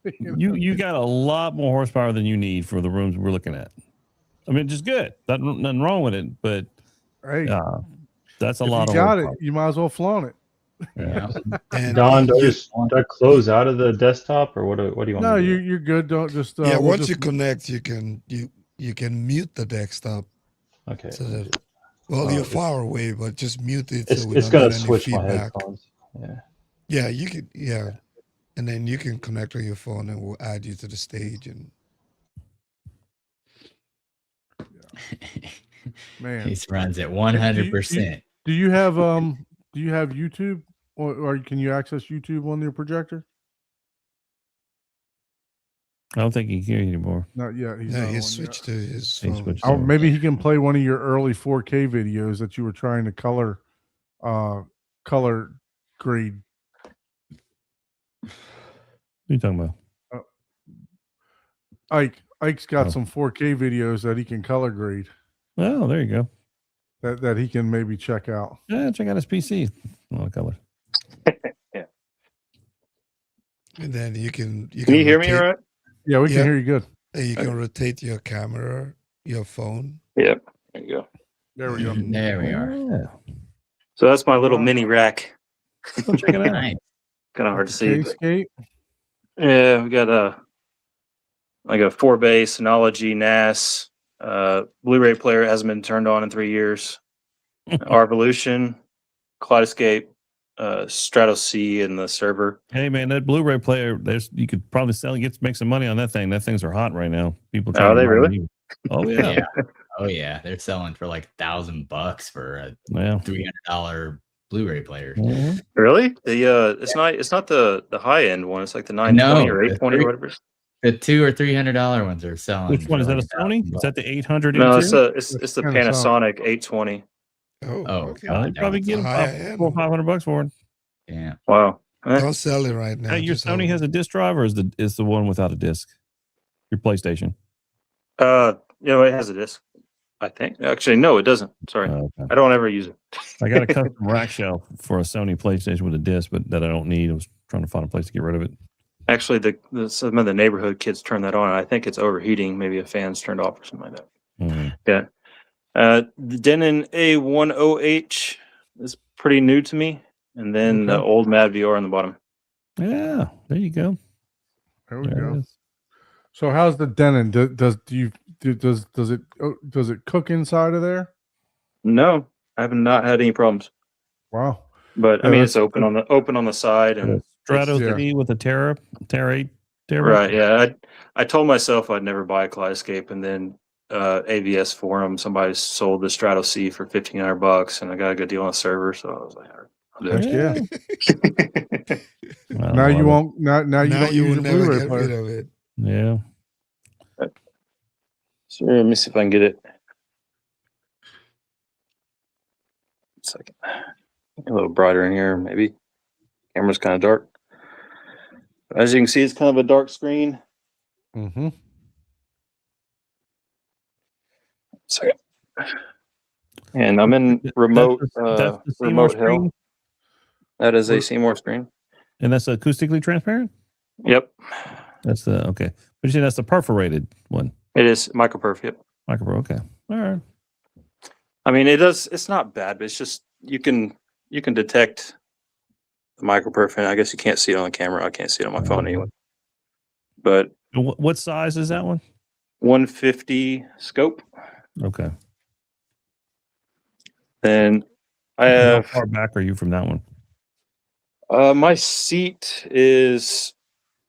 You got a lot more horsepower than you need for the rooms we're looking at. I mean, just good. Nothing wrong with it, but hey, that's a if lot you of got horsepower. it, you might as well flaunt it. Yeah. And Don, do I close out of the desktop or what do you want No, me to do? you're good. Don't just once you connect, you can mute the desktop. Okay. So that, well, you're far away, but just mute it. It's, So we it's don't gonna get any switch my feedback. headphones. Yeah. Yeah, you can. Yeah, and then you can connect on your phone, and we'll add you to the stage. And man, He runs at 100%. do you have YouTube or can you access YouTube on your projector? I don't think he can hear you anymore. Not yet. He's yeah, not he on yet. switched to his He phone. switched Oh, over. maybe he can play one of your early 4K videos that you were trying to color grade. What are you talking about? Ike's got Oh. some 4K videos that he can color grade Oh, there you go. that he can maybe check out. Yeah, check out his PC. A lot of color. And then you can Can you hear me all right? Yeah, we Yeah. can hear you good. You can rotate your camera, your phone. Yep. There you go. There we go. There we are. Yeah. So that's my little mini rack. Go check it out. Nice. Kind of hard to see. But K-Skate. yeah, we got like a 4-bay Synology NAS. Blu-ray player hasn't been turned on in 3 years. Arvolution, Kaleidoscape, Stratos C in the server. Hey man, that Blu-ray player, you could probably make some money on that thing. That things are hot right now. People Are they to buy really? them. Oh yeah. Yeah. Oh yeah, they're selling for like $1,000 for a Yeah. $300 Blu-ray player. Mhm. Really? It's not the high end one. It's like the 920 or the 820 or three- whatever. The $200 or $300 ones are selling. Which one for is that? like A Sony? Is that the 800? No, N2? it's the Panasonic. Panasonic 820. Oh, Oh, okay. God. I'd probably get them High about end. $400-500 for it. Yeah. Wow. Eh, Don't sell it right now. Hey, your just Sony hold has it. a disc drive, or is the one without a disc? Your PlayStation. it has a disc. I think. Actually, no, it doesn't. Sorry. Okay. I don't ever use it. I got a custom rack shelf for a Sony PlayStation with a disc, but that I don't need. I was trying to find a place to get rid of it. Actually, some of the neighborhood kids turn that on. I think it's overheating. Maybe a fan's turned off or something like that. Mhm. The Denon A10H is pretty new to me. and then the Okay. old Mad VR on the bottom. Yeah, there you go. There we There it go. is. So how's the Denon? Does it cook inside of there? No, I have not had any problems. Wow. But I Yeah, mean, it's that's open on the side, and Strato Yeah. 3 with a Terra 8 Terra. right. Yeah, I told myself I'd never buy a Kaleidoscape, and then ABS forum somebody sold the Strato C for $1,500, and I got a good deal on a server, so I was like, all right, I'll do Heck it. yeah. I Now you love it. won't. Now you don't you use will your never Blu-ray get player. rid of it. Yeah. So let me see if I can get it. A second. A little brighter in here, maybe. Camera's kind of dark. As you can see, it's kind of a dark screen. Mm-hmm. Second. And I'm in remote That's the Seymour remote hill. screen, That is a What- Seymour screen. and that's acoustically transparent. Yep. That's the okay. But you say that's the perforated one. It is microperf. Yep. Micro. Okay. All right. I mean, it's not bad, but it's just you can detect the microperf, and I guess you can't see it on the camera. I can't see it on my phone anyway. But What size is that one? 150 scope. Okay. Then I How have far back are you from that one? my seat is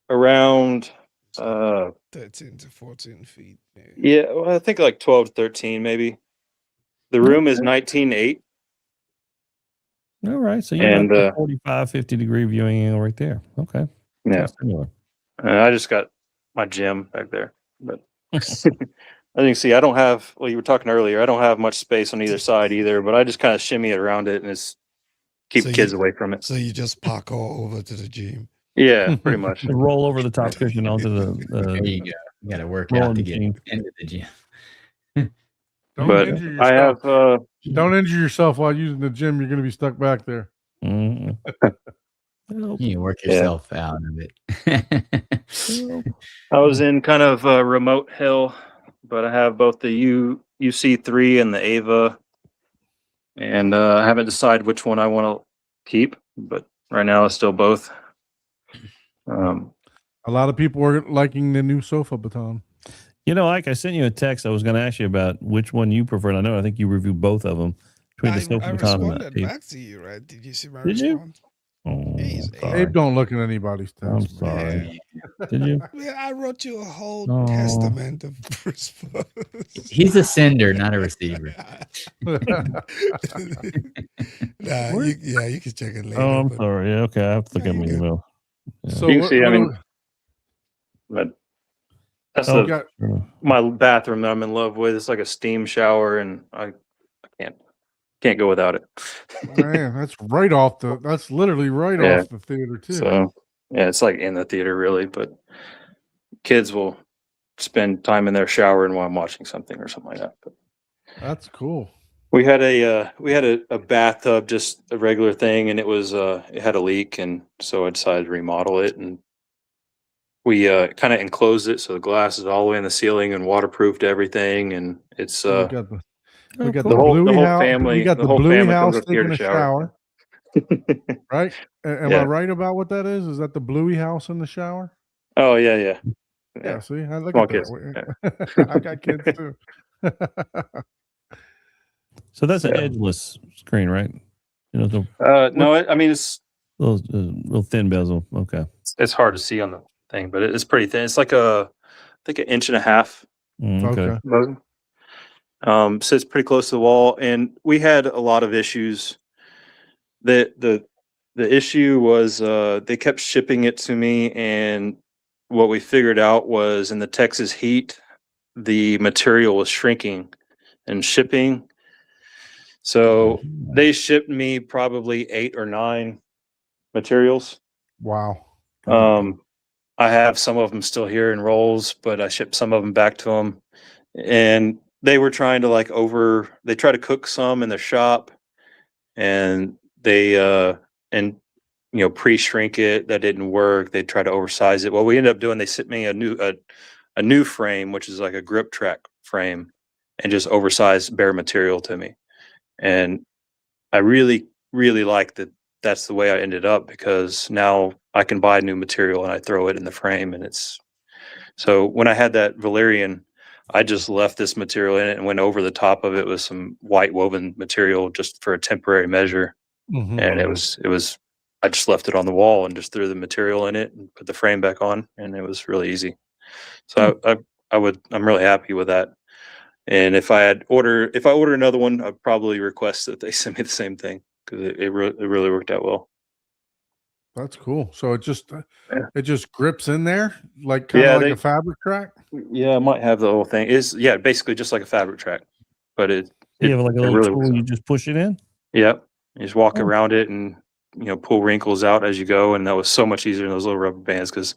around 13 to 14 feet. yeah, well, I think like 12 to 13 maybe. The room is 19.8. All right. So you're And, about 45, 50 degree viewing angle right there. Okay. Yeah. Sounds similar. I just got my gym back there. But as you can see, I don't have, well, you were talking earlier, I don't have much space on either side either, but I just kind of shimmy it around it and it's keep So kids you- away from it. So you just park all over to the gym. Yeah, pretty much. Roll over the top cushion onto There the you go. You got to work rolling out to get machine. into the gym. Don't But injure I yourself. have Don't injure yourself while using the gym. You're going to be stuck back there. Mhm. Nope. You can work Yeah. yourself out of it. I was in kind of a remote hill, but I have both the UC3 and the Ava, and I haven't decided which one I want to keep, but right now it's still both. A lot of people are liking the new sofa baton. You know, Ike, I sent you a text. I was going to ask you about which one you prefer. And I think you reviewed both of them. Between the sofa I baton and the responded Ava. back to you, right? Did you see my Did you? response? Oh, He's I'm sorry. Abe don't look at anybody's I'm text. man. sorry. Did you? Man, I wrote you a whole Oh. testament of response. He's a sender, not a receiver. You can check it later. Oh, I'm but- sorry. Yeah, okay. I have to look Yeah, at my you're good. email. So You can what- see, I what mean, do but that's we Oh, the, got? my bathroom that I'm in love with. It's like a steam shower, and I can't go without it. Man, that's right off the. That's literally right Yeah. off the theater too. So yeah, it's like in the theater really, but kids will spend time in their shower and while I'm watching something or something like that. But That's cool. we had a bathtub, just a regular thing, and it had a leak, and so I decided to remodel it, and we kind of enclosed it so the glass is all the way in the ceiling and waterproofed everything, and it's we got the. We Oh, got cool. the The whole Bluey house. family- We got the the whole Bluey family house comes up here taking to a shower. shower. Right? Am Yeah. I right about what that is? Is that the Bluey house in the shower? Oh yeah. Yeah. See, I look Small at kids, that. I got kids too. So that's an Yeah. edgeless screen, right? You know, the No, I mean it's real thin bezel. Okay. it's hard to see on the thing, but it's pretty thin. It's like I think an inch and a half. Okay. Okay. Sits pretty close to the wall, and we had a lot of issues. The issue was they kept shipping it to me, and what we figured out was in the Texas heat, the material was shrinking and shipping. So they shipped me probably 8 or 9 materials. Wow. I have some of them still here in rolls, but I shipped some of them back to them, and they were trying to they try to cook some in their shop, and they pre-shrink it. That didn't work. They tried to oversize it. What we ended up doing, they sent me a new frame, which is like a grip track frame, and just oversized bare material to me. And I really, really like that's the way I ended up, because now I can buy new material and I throw it in the frame, and it's so when I had that Valerian, I just left this material in it and went over the top of it with some white woven material just for a temporary measure. Mhm. And it was I just left it on the wall and just threw the material in it and put the frame back on, and it was really easy. So I'm really happy with that. And if I order another one, I'd probably request that they send me the same thing, because it really worked out well. That's cool. So it just Yeah. it just grips in there like kind of Yeah, like they- a fabric track. Yeah, I might have the whole thing. Is basically just like a fabric track, but it You have like a it little really tool, works you out. just push it in. Yep. You just walk Oh. around it and pull wrinkles out as you go, and that was so much easier than those little rubber bands, because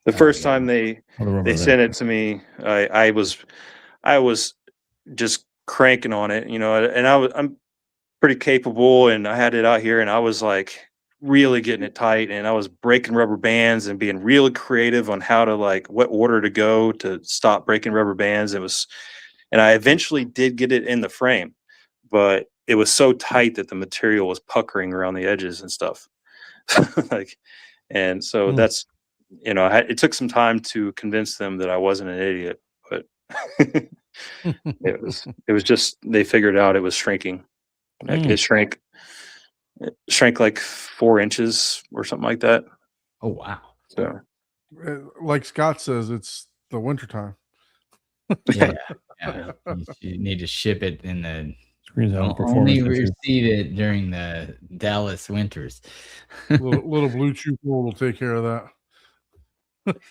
the first yeah. time they Oh, the rubber sent band. it to me, I was just cranking on it, and I'm pretty capable, and I had it out here, and I was like really getting it tight, and I was breaking rubber bands and being really creative on how to, like, what order to go to stop breaking rubber bands. And I eventually did get it in the frame, but it was so tight that the material was puckering around the edges and stuff. And so that's, it took some time to convince them that I wasn't an idiot, but it was just, they figured out it was shrinking. Like it shrank like 4 inches or something like that. Oh wow. So Like Scott says, it's the wintertime. Yeah. Yeah. You need to ship it in the Screens out performance only issues. receive it during the Dallas winters. little blue chew hole will take care of that.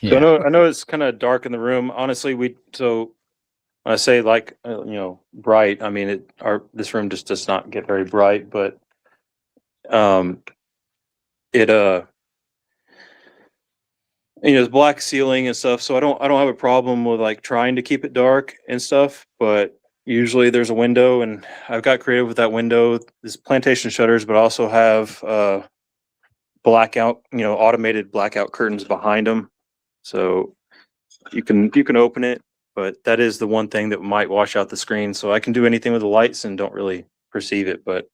So I know it's kind of dark in the room. Honestly, when I say, like, bright, I mean this room just does not get very bright, but it's black ceiling and stuff, so I don't have a problem with, like, trying to keep it dark and stuff, but usually there's a window, and I've got creative with that window. This plantation shutters, but I also have blackout, automated blackout curtains behind them. So you can open it, but that is the one thing that might wash out the screen. So I can do anything with the lights and don't really perceive it. But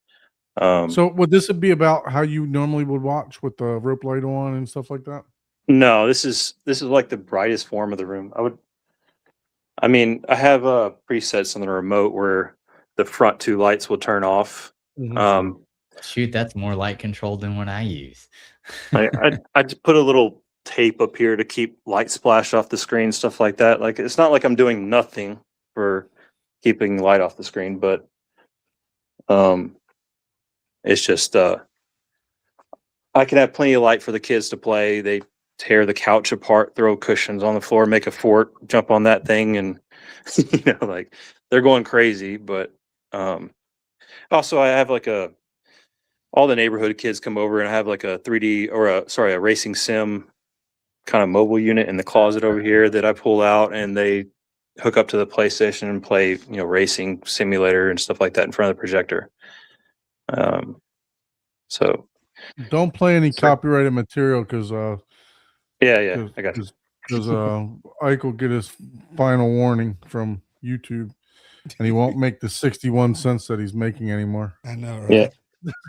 So would this be about how you normally would watch with the rope light on and stuff like that? no, this is like the brightest form of the room. I have presets on the remote where the front 2 lights will turn off. Shoot, that's more light controlled than what I use. I just put a little tape up here to keep light splash off the screen, stuff like that. Like, it's not like I'm doing nothing for keeping light off the screen, but it's just I can have plenty of light for the kids to play. They tear the couch apart, throw cushions on the floor, make a fort, jump on that thing, and like, they're going crazy. But also I have like all the neighborhood kids come over, and I have like a 3D or a racing sim kind of mobile unit in the closet over here that I pull out, and they hook up to the PlayStation and play, racing simulator and stuff like that in front of the projector. So Don't play any copyrighted material because yeah, I got you. because Ike will get his final warning from YouTube, and he won't make the 61 cents that he's making anymore. I know, right? Yeah.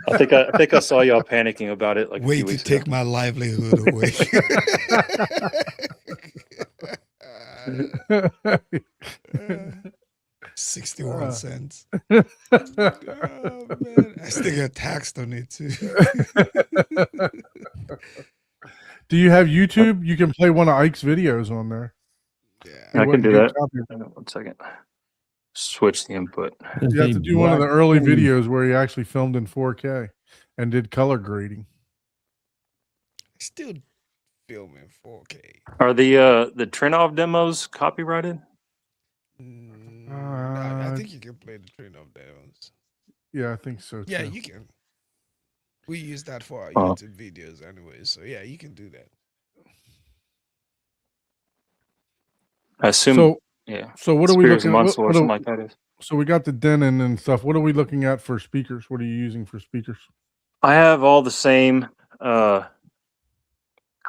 I think I saw y'all panicking about it like a Way few to weeks take ago. my livelihood away. 61 cents. Oh, man. I still get taxed on it too. Do you have YouTube? You can play one of Ike's videos on there. Yeah. I can do that. Copy. Hang on 1 second. Switch the input. You have to do one of the early videos where he actually filmed in 4K and did color grading. Still filming 4K. Are the Trinov demos copyrighted? I think you can play the train of demos. Yeah, I think so too. Yeah, you can. We use that for our Oh. YouTube videos anyway, so yeah, you can do that. I assume. So, yeah. so what are we Spears looking and at? Munsell or something like that is. So we got the Denon and stuff. What are we looking at for speakers? What are you using for speakers? I have all the same Klipsch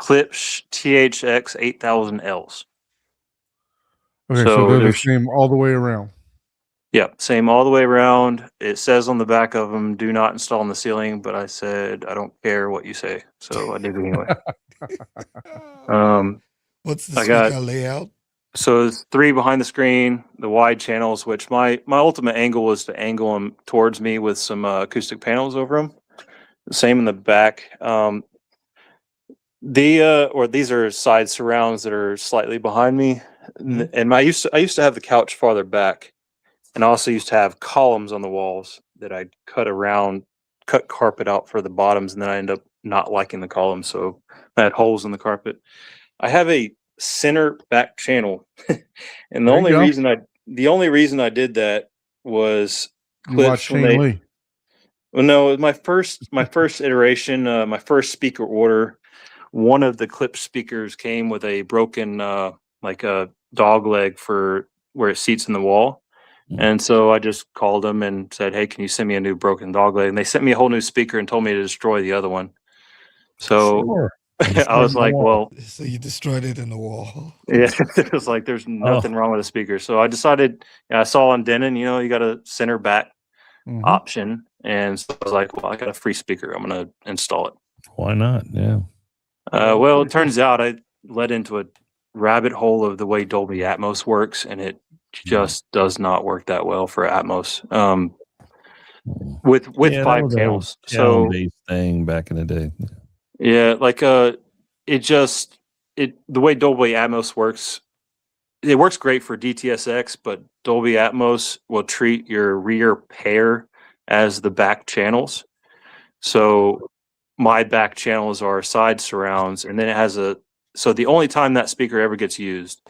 THX 8000Ls. Okay, So so they're the there's- same all the way around. Yeah, same all the way around. It says on the back of them, "Do not install in the ceiling," but I said I don't care what you say, so I did it anyway. What's the I got speaker layout? so it's 3 behind the screen, the wide channels, which my ultimate angle was to angle them towards me with some acoustic panels over them. Same in the back. These are side surrounds that are slightly behind me, and I used to have the couch farther back, and I also used to have columns on the walls that I'd cut carpet out for the bottoms, and then I end up not liking the columns, so I had holes in the carpet. I have a center back channel, and the There you go. only reason I did that was You watch clips when Shane they. Lee. Well, no, my first iteration, my first speaker order, one of the clip speakers came with a broken like a dog leg for where it seats in the wall. And so I just called them and said, "Hey, can you send me a new broken dog leg?" And they sent me a whole new speaker and told me to destroy the other one. So Sure. I was like, "Well, So you destroyed it in the wall. yeah." It was like, "There's nothing wrong with the speaker." So I decided. I saw on Denon, you got a center back Mhm. option, and so I was like, "Well, I got a free speaker. I'm gonna install it." Why not? Yeah. Well, it turns out I led into a rabbit hole of the way Dolby Atmos works, and it just does not work that well for Atmos. With Yeah, that 5 was a whole channels. So channel-based thing back in the day. yeah, like the way Dolby Atmos works, it works great for DTSX, but Dolby Atmos will treat your rear pair as the back channels. So my back channels are side surrounds, and then it has so the only time that speaker ever gets used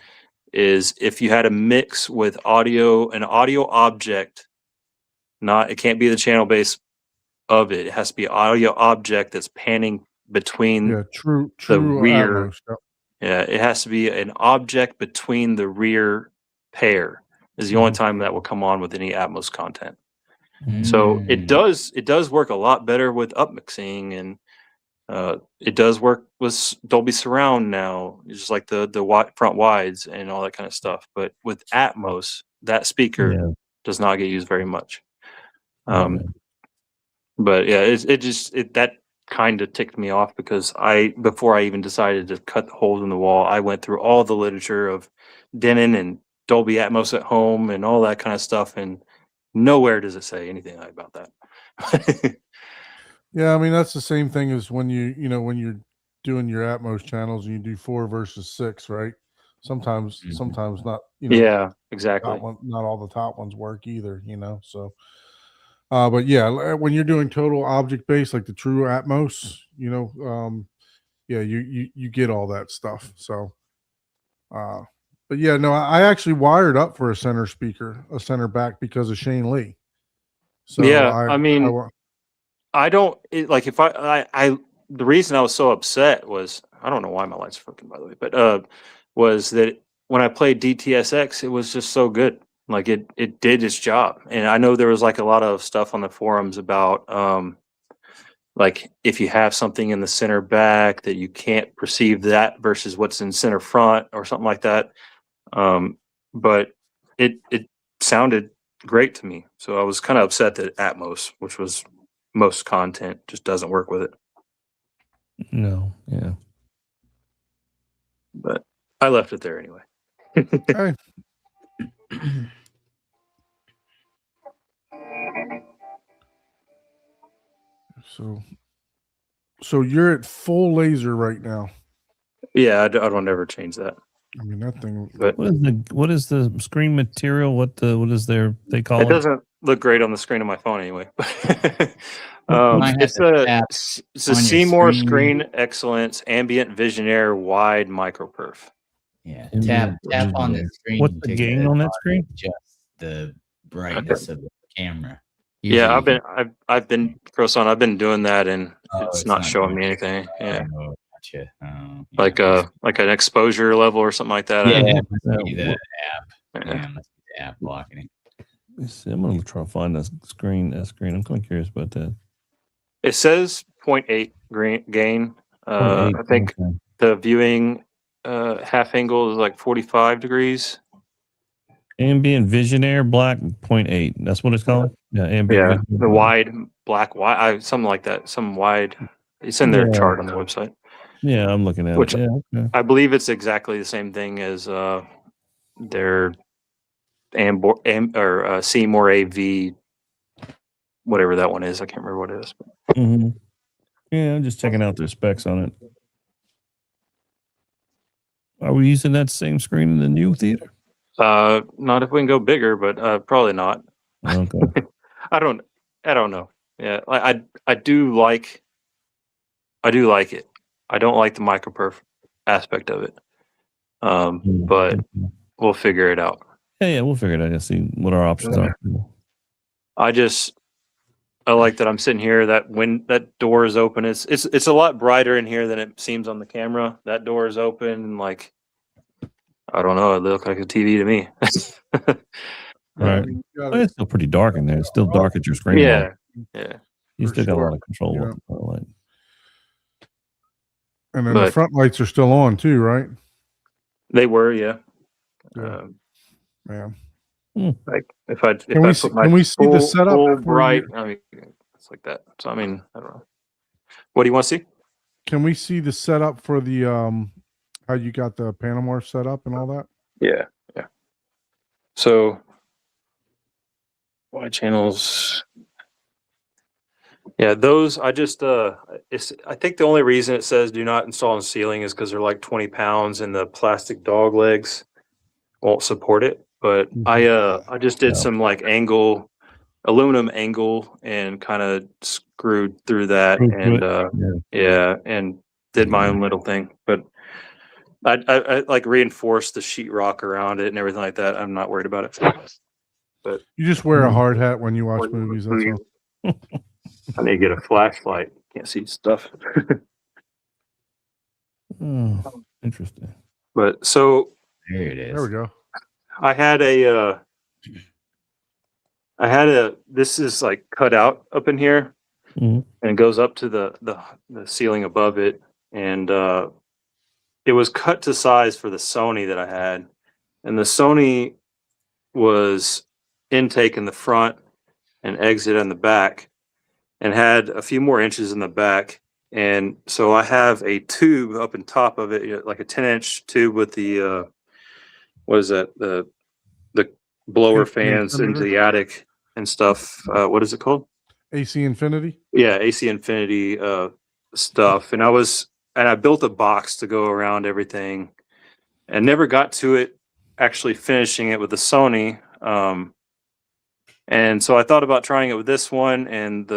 is if you had a mix with an audio object, it can't be the channel base of it. It has to be audio object that's panning between Yeah, true the rear. Atmos. Yep. Yeah, it has to be an object between the rear pair is the only time that will come on with any Atmos content. So it does work a lot better with upmixing, and it does work with Dolby Surround now, just like the front wides and all that kind of stuff. But with Atmos, that speaker does not get used very much. But yeah, that kind of ticked me off because before I even decided to cut the holes in the wall, I went through all the literature of Denon and Dolby Atmos at home and all that kind of stuff, and nowhere does it say anything about that. Yeah, I mean that's the same thing as when when you're doing your Atmos channels and you do 4 versus 6, right? Sometimes not. Yeah, exactly. Not all the top ones work either. So. But yeah, when you're doing total object based, like the true Atmos, yeah, you get all that stuff. So, but yeah, no, I actually wired up for a center back because of Shane Lee. So yeah, I don't like if I the reason I was so upset was I don't know why my lights are fucking, by the way, but was that when I played DTSX, it was just so good. Like it did its job. And I know there was like a lot of stuff on the forums about like if you have something in the center back that you can't perceive that versus what's in center front or something like that. But it sounded great to me. So I was kind of upset that Atmos, which was most content, just doesn't work with it. No, yeah. But I left it there anyway. Hey. So you're at full laser right now. Yeah, I don't ever change that. I mean that thing. But what is the screen material? What is they call it? It doesn't look great on the screen of my phone anyway. It's a Seymour Screen Excellence Ambient Visionaire Wide Micro Perf. Yeah, tap on the screen. What's the gain on that screen? Just the brightness of the camera. Yeah, I've been Croissant. I've been doing that, and it's not showing me anything. Yeah, gotcha. Like an exposure level or something like that. Yeah, must be the app. Yeah, must be the app blocking it. I'm gonna try to find that screen. I'm kind of curious about that. It says 0.8 gain. I think the viewing half angle is like 45 degrees. Ambient Visionaire Black 0.8. That's what it's called. Yeah, Ambient. Yeah, Visionaire the Black. wide black wide, something like that. Some wide. It's in their Yeah. chart on the website, Yeah, I'm looking at Which- it. Yeah, okay. I believe it's exactly the same thing as their Seymour AV, whatever that one is. I can't remember what it is. Mhm. Yeah, I'm just checking out their specs on it. Are we using that same screen in the new theater? Not if we can go bigger, but probably not. Okay. I don't know. Yeah, I do like it. I don't like the microperf aspect of it. But we'll figure it out. Yeah, we'll figure it out and see what our options are. I like that I'm sitting here. That door is open. It's a lot brighter in here than it seems on the camera. That door is open and like, I don't know. It looked like a TV to me. Right. You got Well, it. it's still pretty dark in there. It's still dark at your screen. Yeah, yeah. You for still got a sure. lot of control Yeah. with the light. And then the But- front lights are still on too, right? They were, yeah. Yeah. Yeah. Like if I Can we see- can we see the setup full before bright, you- I mean, it's like that. So I mean, I don't know. What do you want to see? Can we see the setup for the how you got the Panama set up and all that? Yeah, yeah. So wide channels. Yeah, those I just I think the only reason it says do not install on ceiling is because they're like 20 pounds and the plastic dog legs won't support it. But I just did Yeah. some like aluminum angle and kind of screwed through that Screwed through and yeah, and did my own little thing. But I like reinforced the sheetrock around it and everything like that. I'm not worried about it. You just wear a hard hat when you watch movies. That's all. I need to get a flashlight. Can't see stuff. Oh, interesting. But so There it is. There we go. I had this is like cut out up in here Mhm. and it goes up to the ceiling above it. And it was cut to size for the Sony that I had. And the Sony was intake in the front and exit in the back and had a few more inches in the back. And so I have a tube up in top of it, like a 10-inch tube with the what is that? The blower AC fans into infiniter? the attic and stuff. What is it called? AC Infinity. Yeah, AC Infinity stuff. And I built a box to go around everything and never got to it actually finishing it with the Sony. And so I thought about trying it with this one and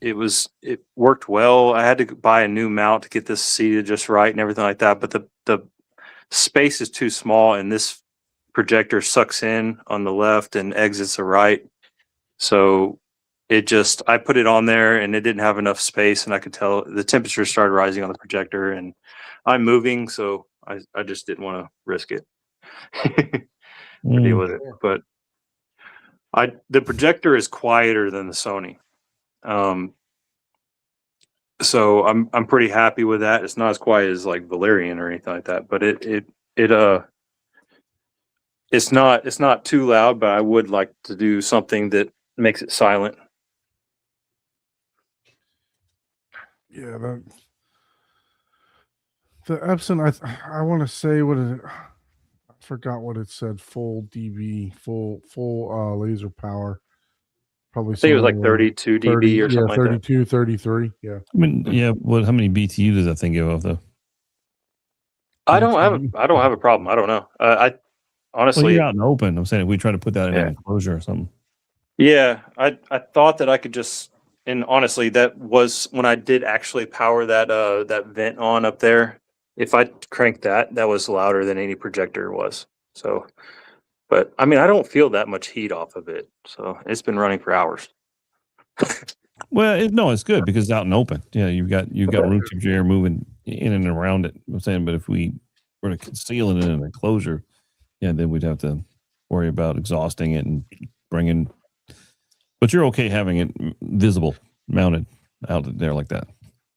it worked well. I had to buy a new mount to get this seated just right and everything like that. But the space is too small and this projector sucks in on the left and exits the right. So I put it on there and it didn't have enough space and I could tell the temperature started rising on the projector and I'm moving. So I just didn't want to risk it. Or deal with it. But the projector is quieter than the Sony. So I'm pretty happy with that. It's not as quiet as like Valerian or anything like that, but it's not too loud, but I would like to do something that makes it silent. Yeah, the Epson. I want to say what is it? I forgot what it said. Full dB, full laser power. Probably. I think it was like somewhere 32 dB or something like that. 32, 33. Yeah. I mean, yeah. How many BTU does that thing give off though? I don't have a problem. I don't know. I Well, honestly, you're out in the open. I'm saying if we try to put that in Yeah. an enclosure or something. yeah, I thought that I could just, and honestly, that was when I did actually power that vent on up there. If I cranked that was louder than any projector was. So, but I mean, I don't feel that much heat off of it. So it's been running for hours. Well, no, it's good because it's out and open. Yeah, you've got room temperature air moving in and around it. I'm saying, but if we were to conceal it in an enclosure, yeah, then we'd have to worry about exhausting it and bringing. But you're okay having it visible, mounted out there like that.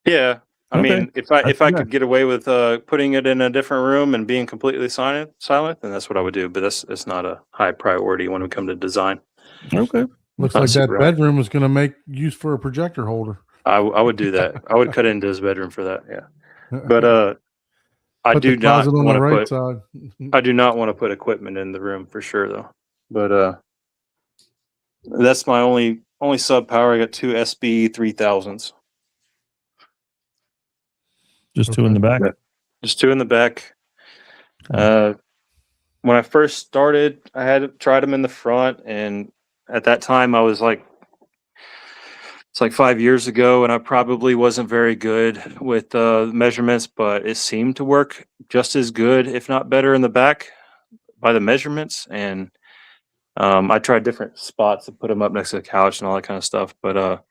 Yeah, I Okay. mean, if I That's I good. could get away with putting it in a different room and being completely silent, then that's what I would do. But it's not a high priority when we come to design. Okay. Looks Not like that super high. bedroom is going to make use for a projector holder. I would do that. I would cut into his bedroom for that. Yeah, but I Put do the not closet on want the to right put. side. I do not want to put equipment in the room for sure, though. But that's my only sub power. I got two SB 3000s. Just two in the back. Yeah. Just two in the back. Hmm. When I first started, I had tried them in the front, and at that time, I was like, it's like 5 years ago, and I probably wasn't very good with measurements, but it seemed to work just as good, if not better, in the back by the measurements. And I tried different spots to put them up next to the couch and all that kind of stuff, but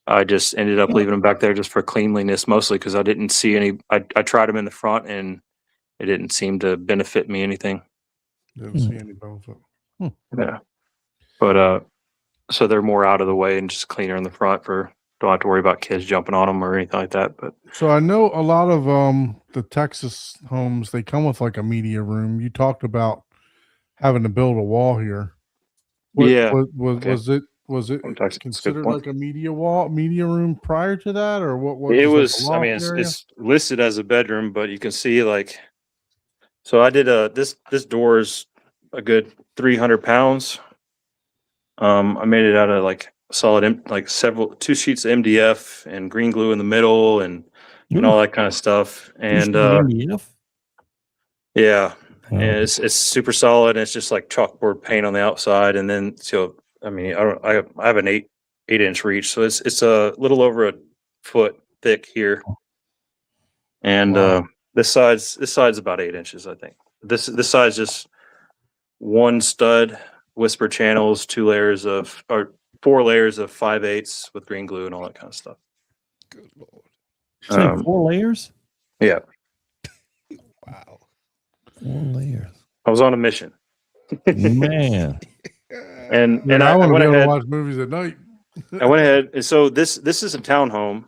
I just ended up leaving them back there just for cleanliness, mostly because I didn't see any. I tried them in the front, and it didn't seem to benefit me anything. Didn't see any benefit. Yeah, but so they're more out of the way and just cleaner in the front for. Don't have to worry about kids jumping on them or anything like that. But So I know a lot of the Texas homes, they come with like a media room. You talked about having to build a wall here. Yeah. Was it That's a good considered point. like a media room prior to that, or what? It like, a was. I mean, loft area? it's listed as a bedroom, but you can see like. So I did this door is a good 300 pounds. I made it out of like solid like two sheets of MDF and green glue in the middle and all that kind of stuff. And MDF? yeah, Oh. and it's super solid, and it's just like chalkboard paint on the outside. And then so I mean I have an 8-inch reach, so it's a little over a foot thick here. And Wow. this side's about 8 inches, I think. This side's just one stud, whisper channels, 4 layers of 5/8 with green glue and all that kind of stuff. Good Lord. Say 4 layers? Yeah, Wow. 4 layers. I was on a mission, Man. and Man, I I want to went be able to ahead. watch movies at night. I went ahead, and so this is a townhome.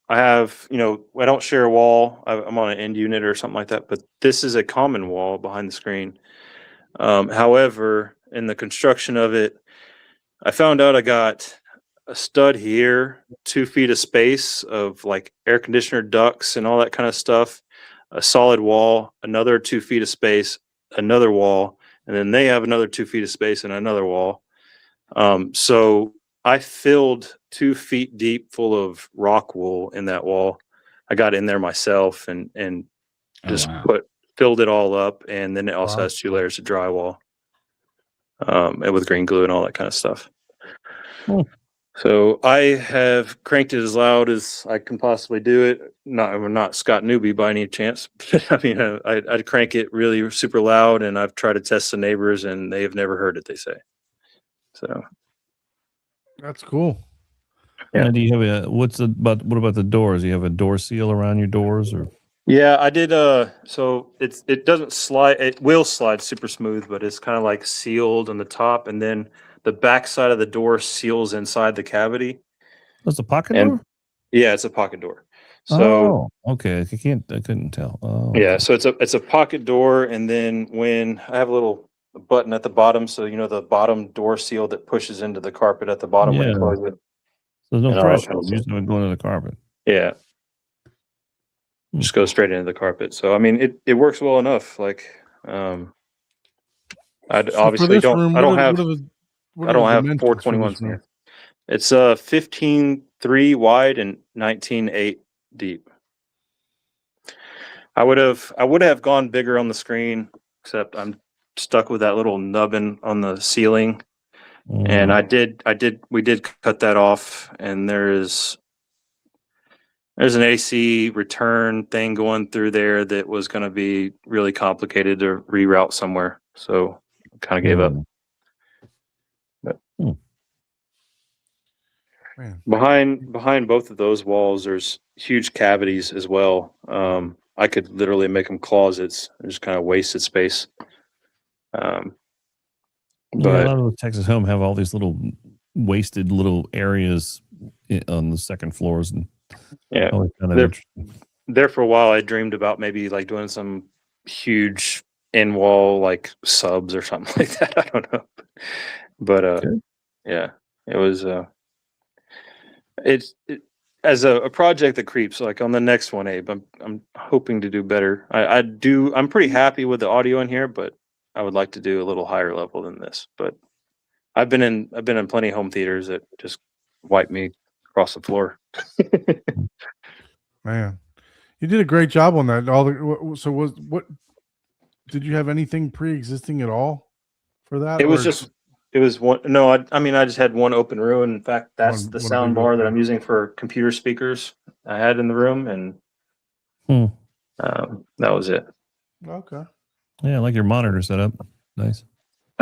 I have, I don't share a wall. I'm on an end unit or something like that, but this is a common wall behind the screen. However, in the construction of it, I found out I got a stud here, 2 feet of space of like air conditioner ducts and all that kind of stuff, a solid wall, another 2 feet of space, another wall, and then they have another 2 feet of space and another wall. So I filled 2 feet deep full of rock wool in that wall. I got in there myself and just filled it all up, and then it also Wow. has 2 layers of drywall, and with green glue and all that kind of stuff. Hmm. So I have cranked it as loud as I can possibly do it. I'm not Scott Newby by any chance. I mean, I'd crank it really super loud, and I've tried to test the neighbors, and they have never heard it. They say so. That's cool. Yeah. Now, do you have what about the doors? Do you have a door seal around your doors, or? Yeah, I did. So it doesn't slide. It will slide super smooth, but it's kind of like sealed on the top, and then the back side of the door seals inside the cavity. That's a pocket And- door? Yeah, it's a pocket door. So okay. I couldn't tell. Oh, yeah, okay. so it's a pocket door, and then when I have a little button at the bottom, so the bottom door seal that pushes into the carpet at the bottom when you Yeah. close it. So there's no and all that kind threshold. of You just have it going to the carpet. Yeah. Just goes straight into the carpet. So I mean, it works well enough. Like, I So obviously for this don't. room, I don't what are have. the- what I are don't the have dimensions for 421s this room? here. It's 15.3 wide and 19.8 deep. I would have gone bigger on the screen, except I'm stuck with that little nubbin on the ceiling. And we did cut that off, and there's an AC return thing going through there that was going to be really complicated to reroute somewhere. So I kind of gave up. Man. Behind both of those walls, there's huge cavities as well. I could literally make them closets. Just kind of wasted space. Yeah, a But lot of the Texas home have all these little wasted little areas on the second floors and Yeah. Always kind of They're- interesting. There for a while, I dreamed about maybe like doing some huge in wall like subs or something like that. I don't know, but Good. yeah, it was as a project that creeps like on the next one, Abe. I'm hoping to do better. I'm pretty happy with the audio in here, but I would like to do a little higher level than this. But I've been in plenty of home theaters that just wipe me across the floor. Man, you did a great job on that. So what did you have anything pre-existing at all for that? It was or just it was one. No, I mean I just had one open room. In fact, that's One- the one sound big bar that open- I'm using for computer speakers I had in the room, and Hmm. that was it. okay. Yeah, I like your monitor setup. Nice.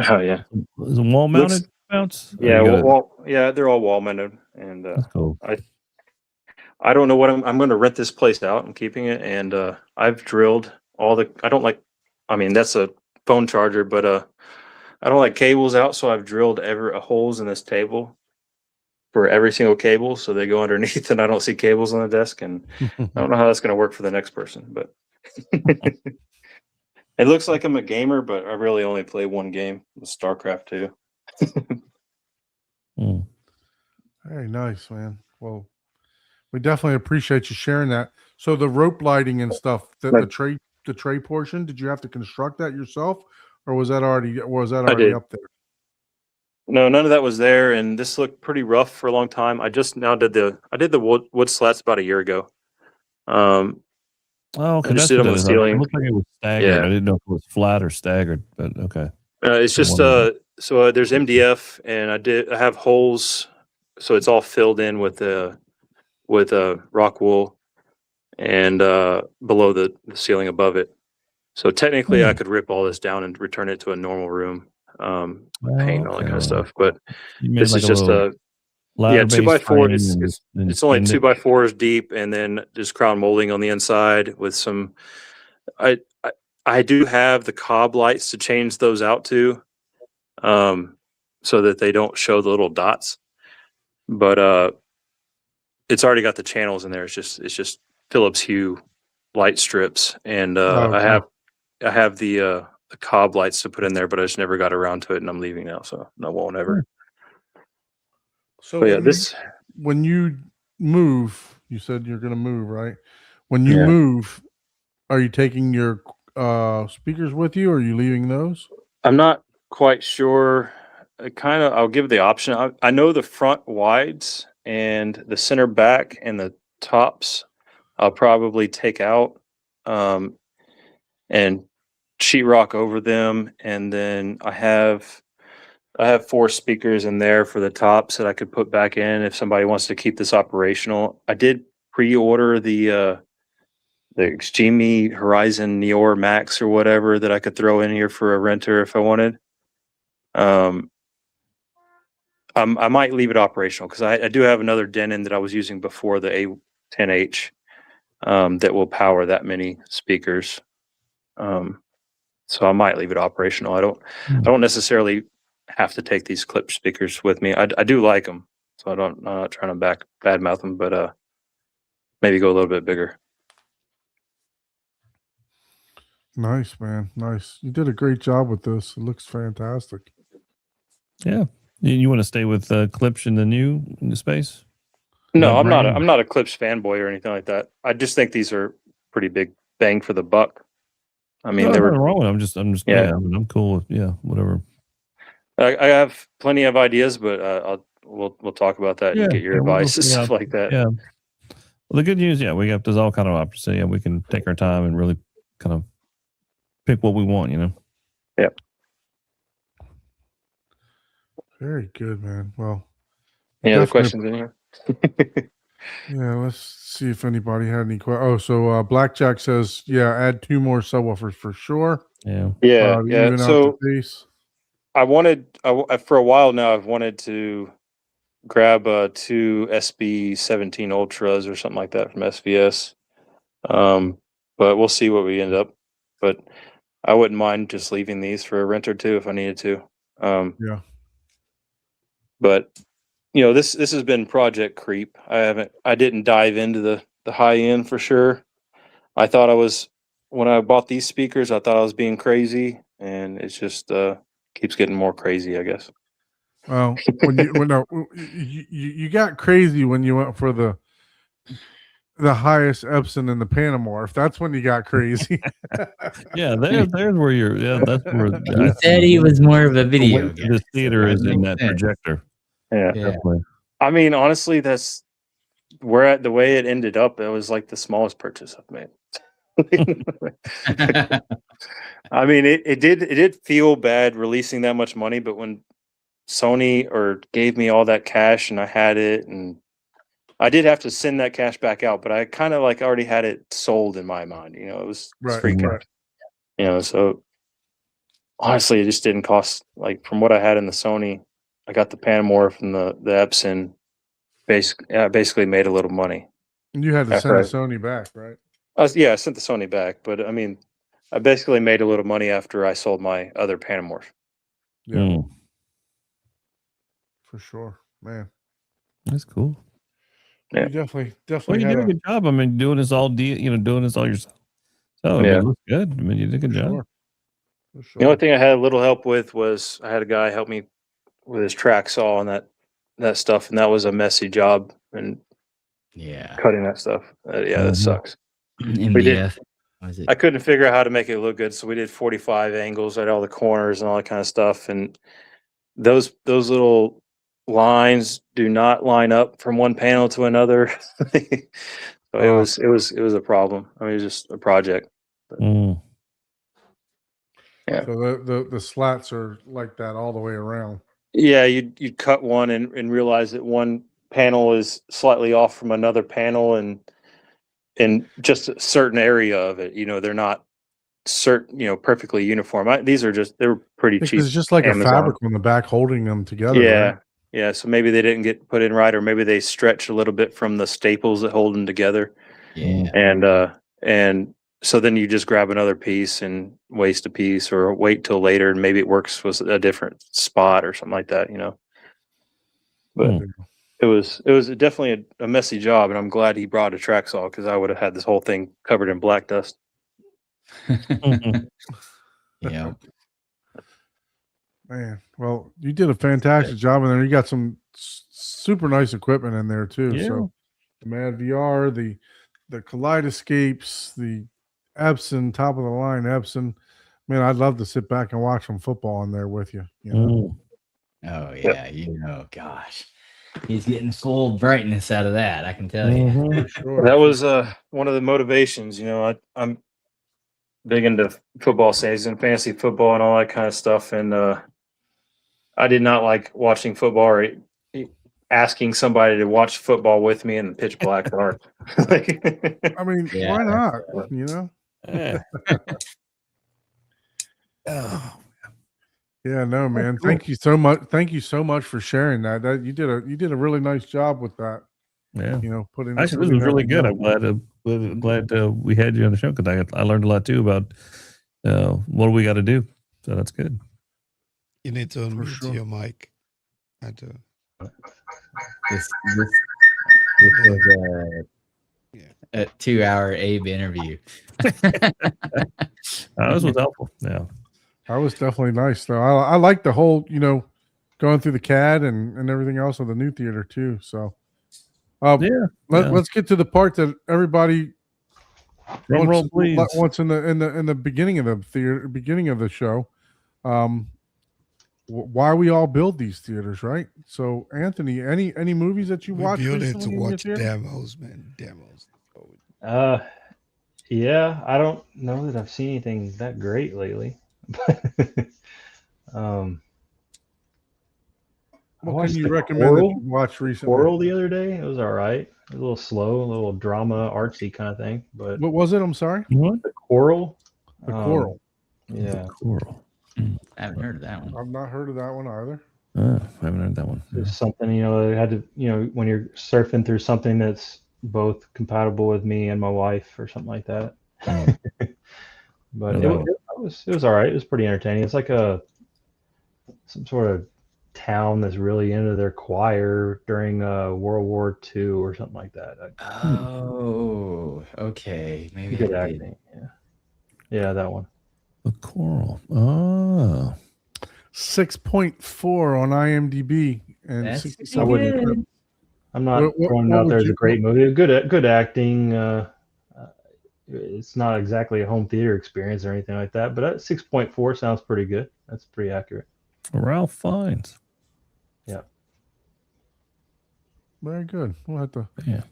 Oh yeah, Is it wall mounted mounts? Or yeah. you got it- Yeah, they're all wall mounted, and That's cool. I don't know what I'm going to rent this place out. I'm keeping it, and I've drilled all the. I don't like. I mean, that's a phone charger, but I don't like cables out, so I've drilled holes in this table for every single cable, so they go underneath, and I don't see cables on the desk, and I don't know how that's going to work for the next person, but it looks like I'm a gamer, but I really only play one game, StarCraft 2. Hmm. Very nice, man. Well, we definitely appreciate you sharing that. So the rope lighting and stuff, the tray portion, did you have to construct that yourself, or was that already did. up there? No, none of that was there, and this looked pretty rough for a long time. I just now did the wood slats about a year ago. Oh, okay. I just That's did what them that with is. ceiling. It looked like it was staggered. Yeah. I didn't know if it was flat or staggered, but okay. It's just wonderful. so there's MDF, and I have holes, so it's all filled in with rock wool, and below the ceiling above it. So technically, I could rip all this down and return it to a normal room, paint and all that kind of stuff. But You made this like is a just little a ladder-based 2x4. frame It's and it's, then it's only pinned it. 2x4s deep, and then just crown molding on the inside with some. I do have the cob lights to change those out to, so that they don't show the little dots. But it's already got the channels in there. It's just Philips Hue light strips, and Okay. I have the cob lights to put in there, but I just never got around to it, and I'm leaving now, so I won't ever. So But yeah, when you move, you said you're going to move, right? When you Yeah. move, are you taking your speakers with you, or are you leaving those? I'm not quite sure. I'll give the option. I know the front wides and the center back and the tops I'll probably take out, and sheetrock over them, and then I have 4 speakers in there for the tops that I could put back in if somebody wants to keep this operational. I did pre-order the Extreme Horizon Neor Max or whatever that I could throw in here for a renter if I wanted. I might leave it operational because I do have another Denon that I was using before, the A10H, that will power that many speakers. So I might leave it operational. I don't necessarily have to take these clip speakers with me. I do like them, so I'm not trying to badmouth them, but maybe go a little bit bigger. Nice, man. Nice. You did a great job with this. It looks fantastic. Yeah. You want to stay with Klipsch in the new space? No, That brand? I'm not a Klipsch fanboy or anything like that. I just think these are pretty big bang for the buck. I mean, No, they nothing were. wrong with it. I'm just Yeah. I mean, I'm cool with whatever. I have plenty of ideas, but we'll talk about that and get your we'll advice and figure stuff out- like that. Yeah. Well, the good news, there's all kind of options. So yeah, we can take our time and really kind of pick what we want, Yep. Very good, man. Well, Any other definitely- questions in here? Yeah, let's see if anybody had any questions. Oh, so Blackjack says, yeah, add 2 more subwoofers for sure. Yeah. Yeah, To yeah. even out So the bass. for a while now, I've wanted to grab 2 SB17 Ultras or something like that from SVS. But we'll see what we end up. But I wouldn't mind just leaving these for a rent or two if I needed to. Yeah. But this has been project creep. I didn't dive into the high end for sure. I thought when I bought these speakers, I thought I was being crazy, and it's just keeps getting more crazy, I guess. Well, you got crazy when you went for the highest Epson and the Panamorph. That's when you got crazy. Yeah, there's where you're. Yeah, that's where. He said he was more of a video The guy. this theater is in that Yeah. projector. Yeah. Yeah. Definitely. I mean, honestly, that's where the way it ended up. It was like the smallest purchase I've made. I mean, it did feel bad releasing that much money, but when Sony gave me all that cash and I had it, and I did have to send that cash back out, but I kind of like already had it sold in my mind. It was free cash. So honestly, it just didn't cost, like, from what I had in the Sony. I got the Panamorph and the Epson. Basically made a little money. And you had to send the Sony back, right? I sent the Sony back, but I mean, I basically made a little money after I sold my other Panamorph. Yeah, Mm, for sure, man. that's cool. Yeah. You definitely Well, you had did a good job. I mean, doing this all doing this all yourself. So I mean, it looks good. I mean, you did a good job. sure. For sure. The only thing I had a little help with was I had a guy help me with his track saw and that stuff, and that was a messy job and Yeah. cutting that stuff. That sucks. MDF. Was it? I couldn't figure out how to make it look good, so we did 45 angles at all the corners and all that kind of stuff, and those little lines do not line up from one panel to another. So it was a problem. I mean, it was just a project. Mm. Yeah. So the slats are like that all the way around. Yeah, you'd cut one and realize that one panel is slightly off from another panel, and in just a certain area of it. They're not perfectly uniform. They're pretty cheap. It's just like Amazon. a fabric on the back holding them together. Yeah. Right? Yeah. So maybe they didn't get put in right, or maybe they stretch a little bit from the staples that hold them together. Yeah. And so then you just grab another piece and waste a piece, or wait till later and maybe it works with a different spot or something like that, But it was definitely a messy job, and I'm glad he brought a track saw, because I would have had this whole thing covered in black dust. Yeah. Man, well, you did a fantastic job in there. You got some super nice equipment in there too. Yeah. So the Mad VR, the Kaleidoscapes, the Epson, top of the line Epson. Man, I'd love to sit back and watch some football in there with you. Mm. Oh yeah. Gosh, he's getting full brightness out of that. I can tell you. Mhm. Sure. That was one of the motivations. I'm big into football season, fantasy football, and all that kind of stuff. And I did not like watching football or asking somebody to watch football with me in the pitch black dark. I mean, Yeah. why not? Yeah. Yeah, no, man. Thank you so much. Thank you so much for sharing that. That you did a really nice job with that. Yeah. Putting Actually, this putting was that really good. together. I'm glad we had you on the show, because I learned a lot too about what we got to do. So that's good. You need to unmute sure. your mic. I do. This was a 2-hour Abe interview. This was helpful. Yeah. That was definitely nice, though. I like the whole, going through the CAD and everything else of the new theater too. So, let's get to the part that everybody Drum roll, please. wants in the beginning of the theater, beginning of the show. Why we all build these theaters, right? So, Anthony, any movies that you We watched built it to recently in your watch theater? demos, man. Demos. Yeah, I don't know that I've seen anything that great lately. I What watched can you The recommend that Coral. you watched recently? Coral the other day. It was all right. A little slow, a little drama, artsy kind of thing. But What was it? I'm sorry. What? The Coral. The Coral. Yeah. Coral. I haven't heard of that one. I've not heard of that one either. I haven't heard that one. There's something, it had to, when you're surfing through something that's both compatible with me and my wife or something like that. But No. it was all right. It was pretty entertaining. It's like some sort of town that's really into their choir during World War II or something like that. Oh, okay. Maybe Good I did. acting. Yeah, that one. The Coral. Oh. 6.4 on IMDb and That's 67. pretty good. I'm not What throwing it out would there as you- a great movie. Good acting. It's not exactly a home theater experience or anything like that, but 6.4 sounds pretty good. That's pretty accurate. Ralph Fiennes. Very good. We'll have to. Yeah.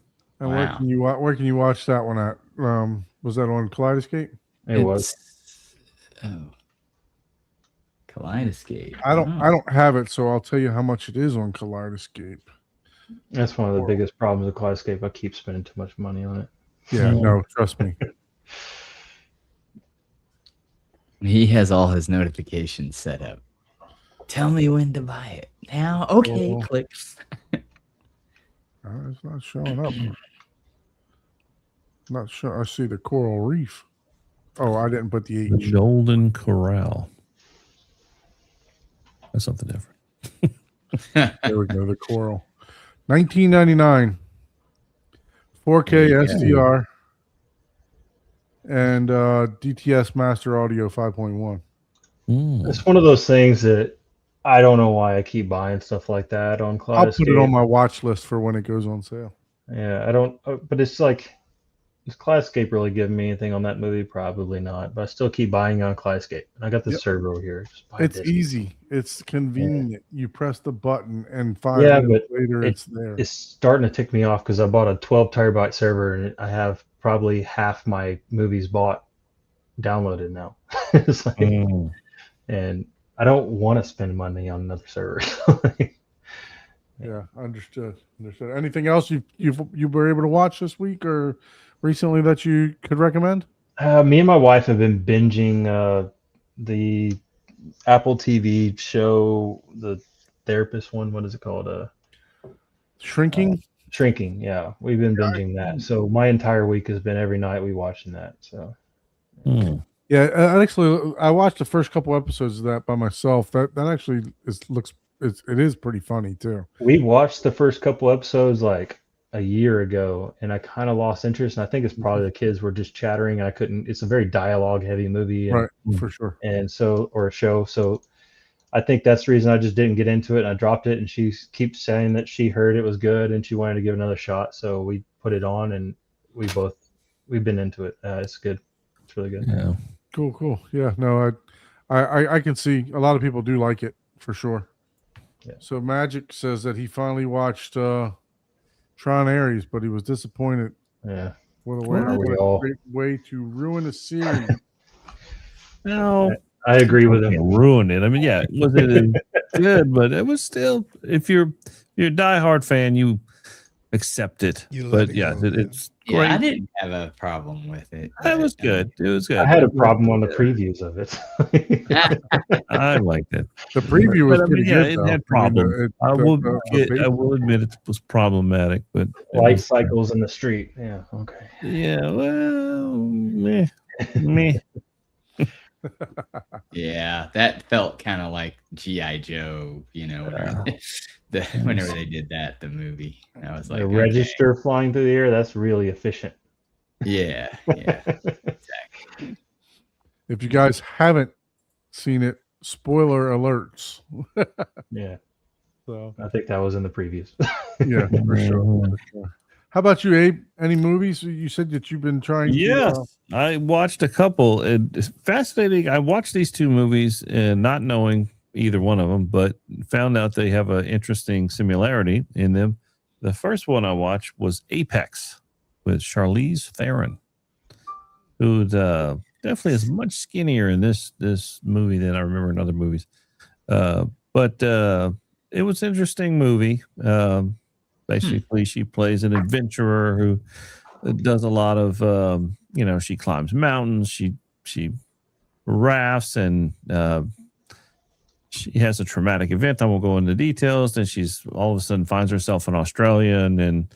And Wow. where can you watch that one at? Was that on Kaleidoscape? It was. Oh. Kaleidoscape. I Oh. don't have it, so I'll tell you how much it is on Kaleidoscape. That's one of the biggest problems with Kaleidoscape. I keep spending too much money on it. Yeah, no, trust me. He has all his notifications set up. Tell me when to buy it. Now, okay, Well, click. It's not showing up. Not sure. I see the Coral Reef. Oh, I didn't put the The H. Golden Corral. That's something different. There we go. The Coral. 1999. 4K There you go. SDR and DTS Master Audio 5.1. Mm. It's one of those things that I don't know why I keep buying stuff like that on I'll Kaleidoscape. put it on my watch list for when it goes on sale. Yeah, I don't. But it's like, does Kaleidoscape really give me anything on that movie? Probably not. But I still keep buying on Kaleidoscape. And I got this Yep. server over here. Just buy It's this. easy. It's convenient. You press the button, and 5 Yeah, minutes but later, it's there. It's starting to tick me off because I bought a 12 terabyte server and I have probably half my movies bought downloaded now. It's like, Mm. and I don't want to spend money on another server. Yeah, understood. Understood. Anything else you were able to watch this week or recently that you could recommend? Me and my wife have been binging the Apple TV show, the therapist one. What is it called? Shrinking. Shrinking. Yeah, we've been binging that. So my entire week has been every night we watching that. So Mm. Yeah, I watched the first couple episodes of that by myself. That actually it is pretty funny too. we watched the first couple episodes like a year ago, and I kind of lost interest. And I think it's probably the kids were just chattering, and I couldn't. It's a very dialogue heavy movie, and, Right, for sure. and so or a show. So I think that's the reason I just didn't get into it, and I dropped it. And she keeps saying that she heard it was good and she wanted to give it another shot. So we put it on, and we've been into it. It's good. It's really good. Yeah. Cool. Yeah, no, I can see a lot of people do like it for sure. Yeah. So Magic says that he finally watched Tron Ares, but he was disappointed. Yeah. What a Aren't we all? great way to ruin a series. No, I agree with him. ruined it. I mean, yeah, it wasn't good, but it was still. If you're a diehard fan, you accept it. You let But it yeah, go, yeah. it's Yeah, great. I didn't have a problem with it. That was but, good. It was good. I had a problem on the previews of it. I liked it. The preview was But I mean, pretty yeah, good. it though. had problems. I the will admit it was problematic, but it Light was- cycles in the street. Yeah. Okay. Yeah, well, meh. Yeah, that felt kind of like G.I. Joe, whenever they did that, the movie. I was like, The okay. register flying through the air, that's really efficient. Yeah, exactly. If you guys haven't seen it, spoiler alerts. Yeah. So I think that was in the previews. yeah, for sure. How about you, Abe? Any movies you said that you've been trying? Yes, to, I watched a couple. It's fascinating. I watched these two movies not knowing either one of them, but found out they have an interesting similarity in them. The first one I watched was Apex with Charlize Theron, who's definitely is much skinnier in this movie than I remember in other movies. But it was an interesting movie. Basically, she plays an adventurer who does a lot of, she climbs mountains, she rafts, and she has a traumatic event. I won't go into details. Then she's all of a sudden finds herself in Australia, and then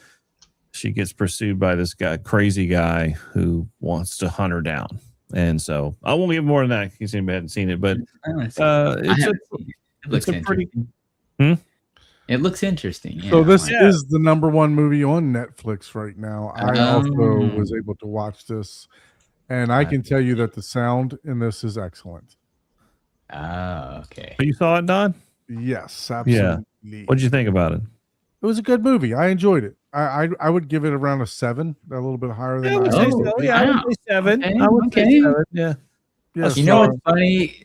she gets pursued by this crazy guy who wants to hunt her down. And so I won't give more than that in case anybody hasn't seen it, but I haven't seen it. it's It looks a pretty interesting. It looks interesting. Yeah, So this like- is the #1 movie on Netflix right now. I also was able to watch this, and I can tell you that the sound in this is excellent. Oh, okay. But you saw it, Don? Yes, absolutely. What'd you think about it? It was a good movie. I enjoyed it. I would give it around a 7, a little bit higher than I would I say would so. be. Yeah, I would say 7. I would say Okay. 7. Yeah. Yes, You know what's funny?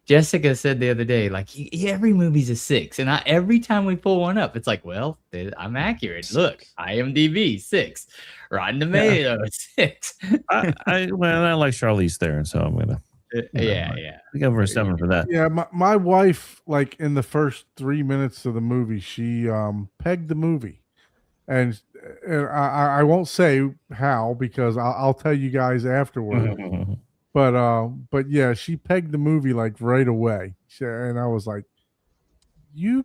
Jessica said the other day, like every movie's a 6, and every time we pull one up, it's like, well, I'm accurate. Look, IMDb 6, Rotten Tomatoes 6. I like Charlize Theron, so I'm gonna Yeah. give her a 7 for that. Yeah, my wife, like in the first 3 minutes of the movie, she pegged the movie, and I won't say how because I'll tell you guys afterward. But yeah, she pegged the movie like right away, and I was like, "You."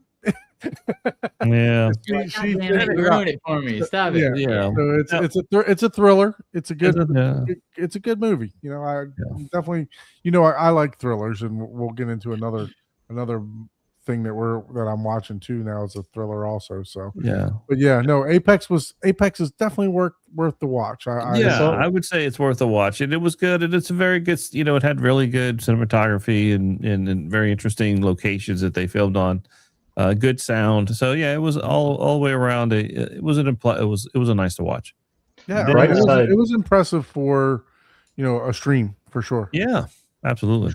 Yeah. She Damn it, you ruined it for me. Stop it. Yeah. So it's a thriller. It's a good Yeah. it's a good movie. You know, I definitely, you know, I like thrillers, and we'll get into another thing that I'm watching too now. It's a thriller also. So Yeah. but yeah, no, Apex is definitely worth the watch. I would say it's worth a watch. And it was good. And it's a very good, you know, it had really good cinematography and very interesting locations that they filmed on. Good sound. So yeah, it was all the way around. It was a nice to watch. Yeah, Bright it side. was impressive for, you know, a stream for sure. Yeah, absolutely.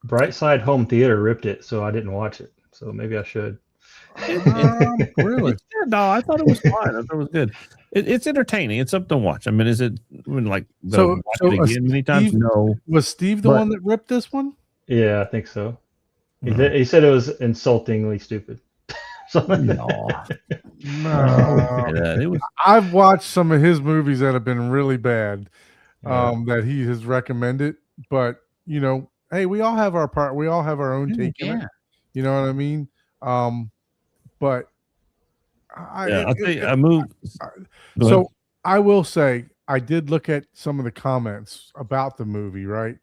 Brightside Home Theater ripped it, so I didn't watch it. So maybe I should. Really? No, I thought it was fine. I thought it was good. It's entertaining. It's something to watch. I mean, is it like So- watch so, it again many times? Steve- No. Was Steve the But- one that ripped this one? Yeah, I think so. He said it was insultingly stupid. Something like No. that. No. Yeah, it was. I've watched some of his movies that have been really bad, Yeah. that he has recommended. But you know, hey, we all have our part. We all have our own take in it. Yeah. You know what I mean? But I'll tell you, I moved. Go ahead. So I will say I did look at some of the comments about the movie, right?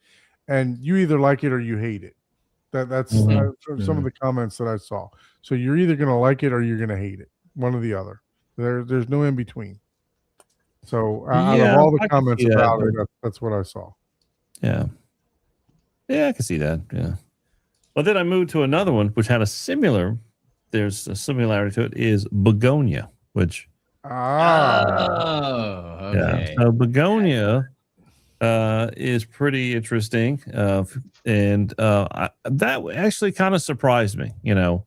And you either like it or you hate it. That's from some of the comments that I saw. So you're either gonna like it or you're gonna hate it. One or the other. There's no in between. So out Yeah, of all I the can comments see that, about it, but- that's what I saw. Yeah. Yeah, I can see that. Yeah. But then I moved to another one, which had there's a similarity to it, is Begonia, which, Oh, okay. yeah. So Begonia is pretty interesting. That actually kind of surprised me, you know.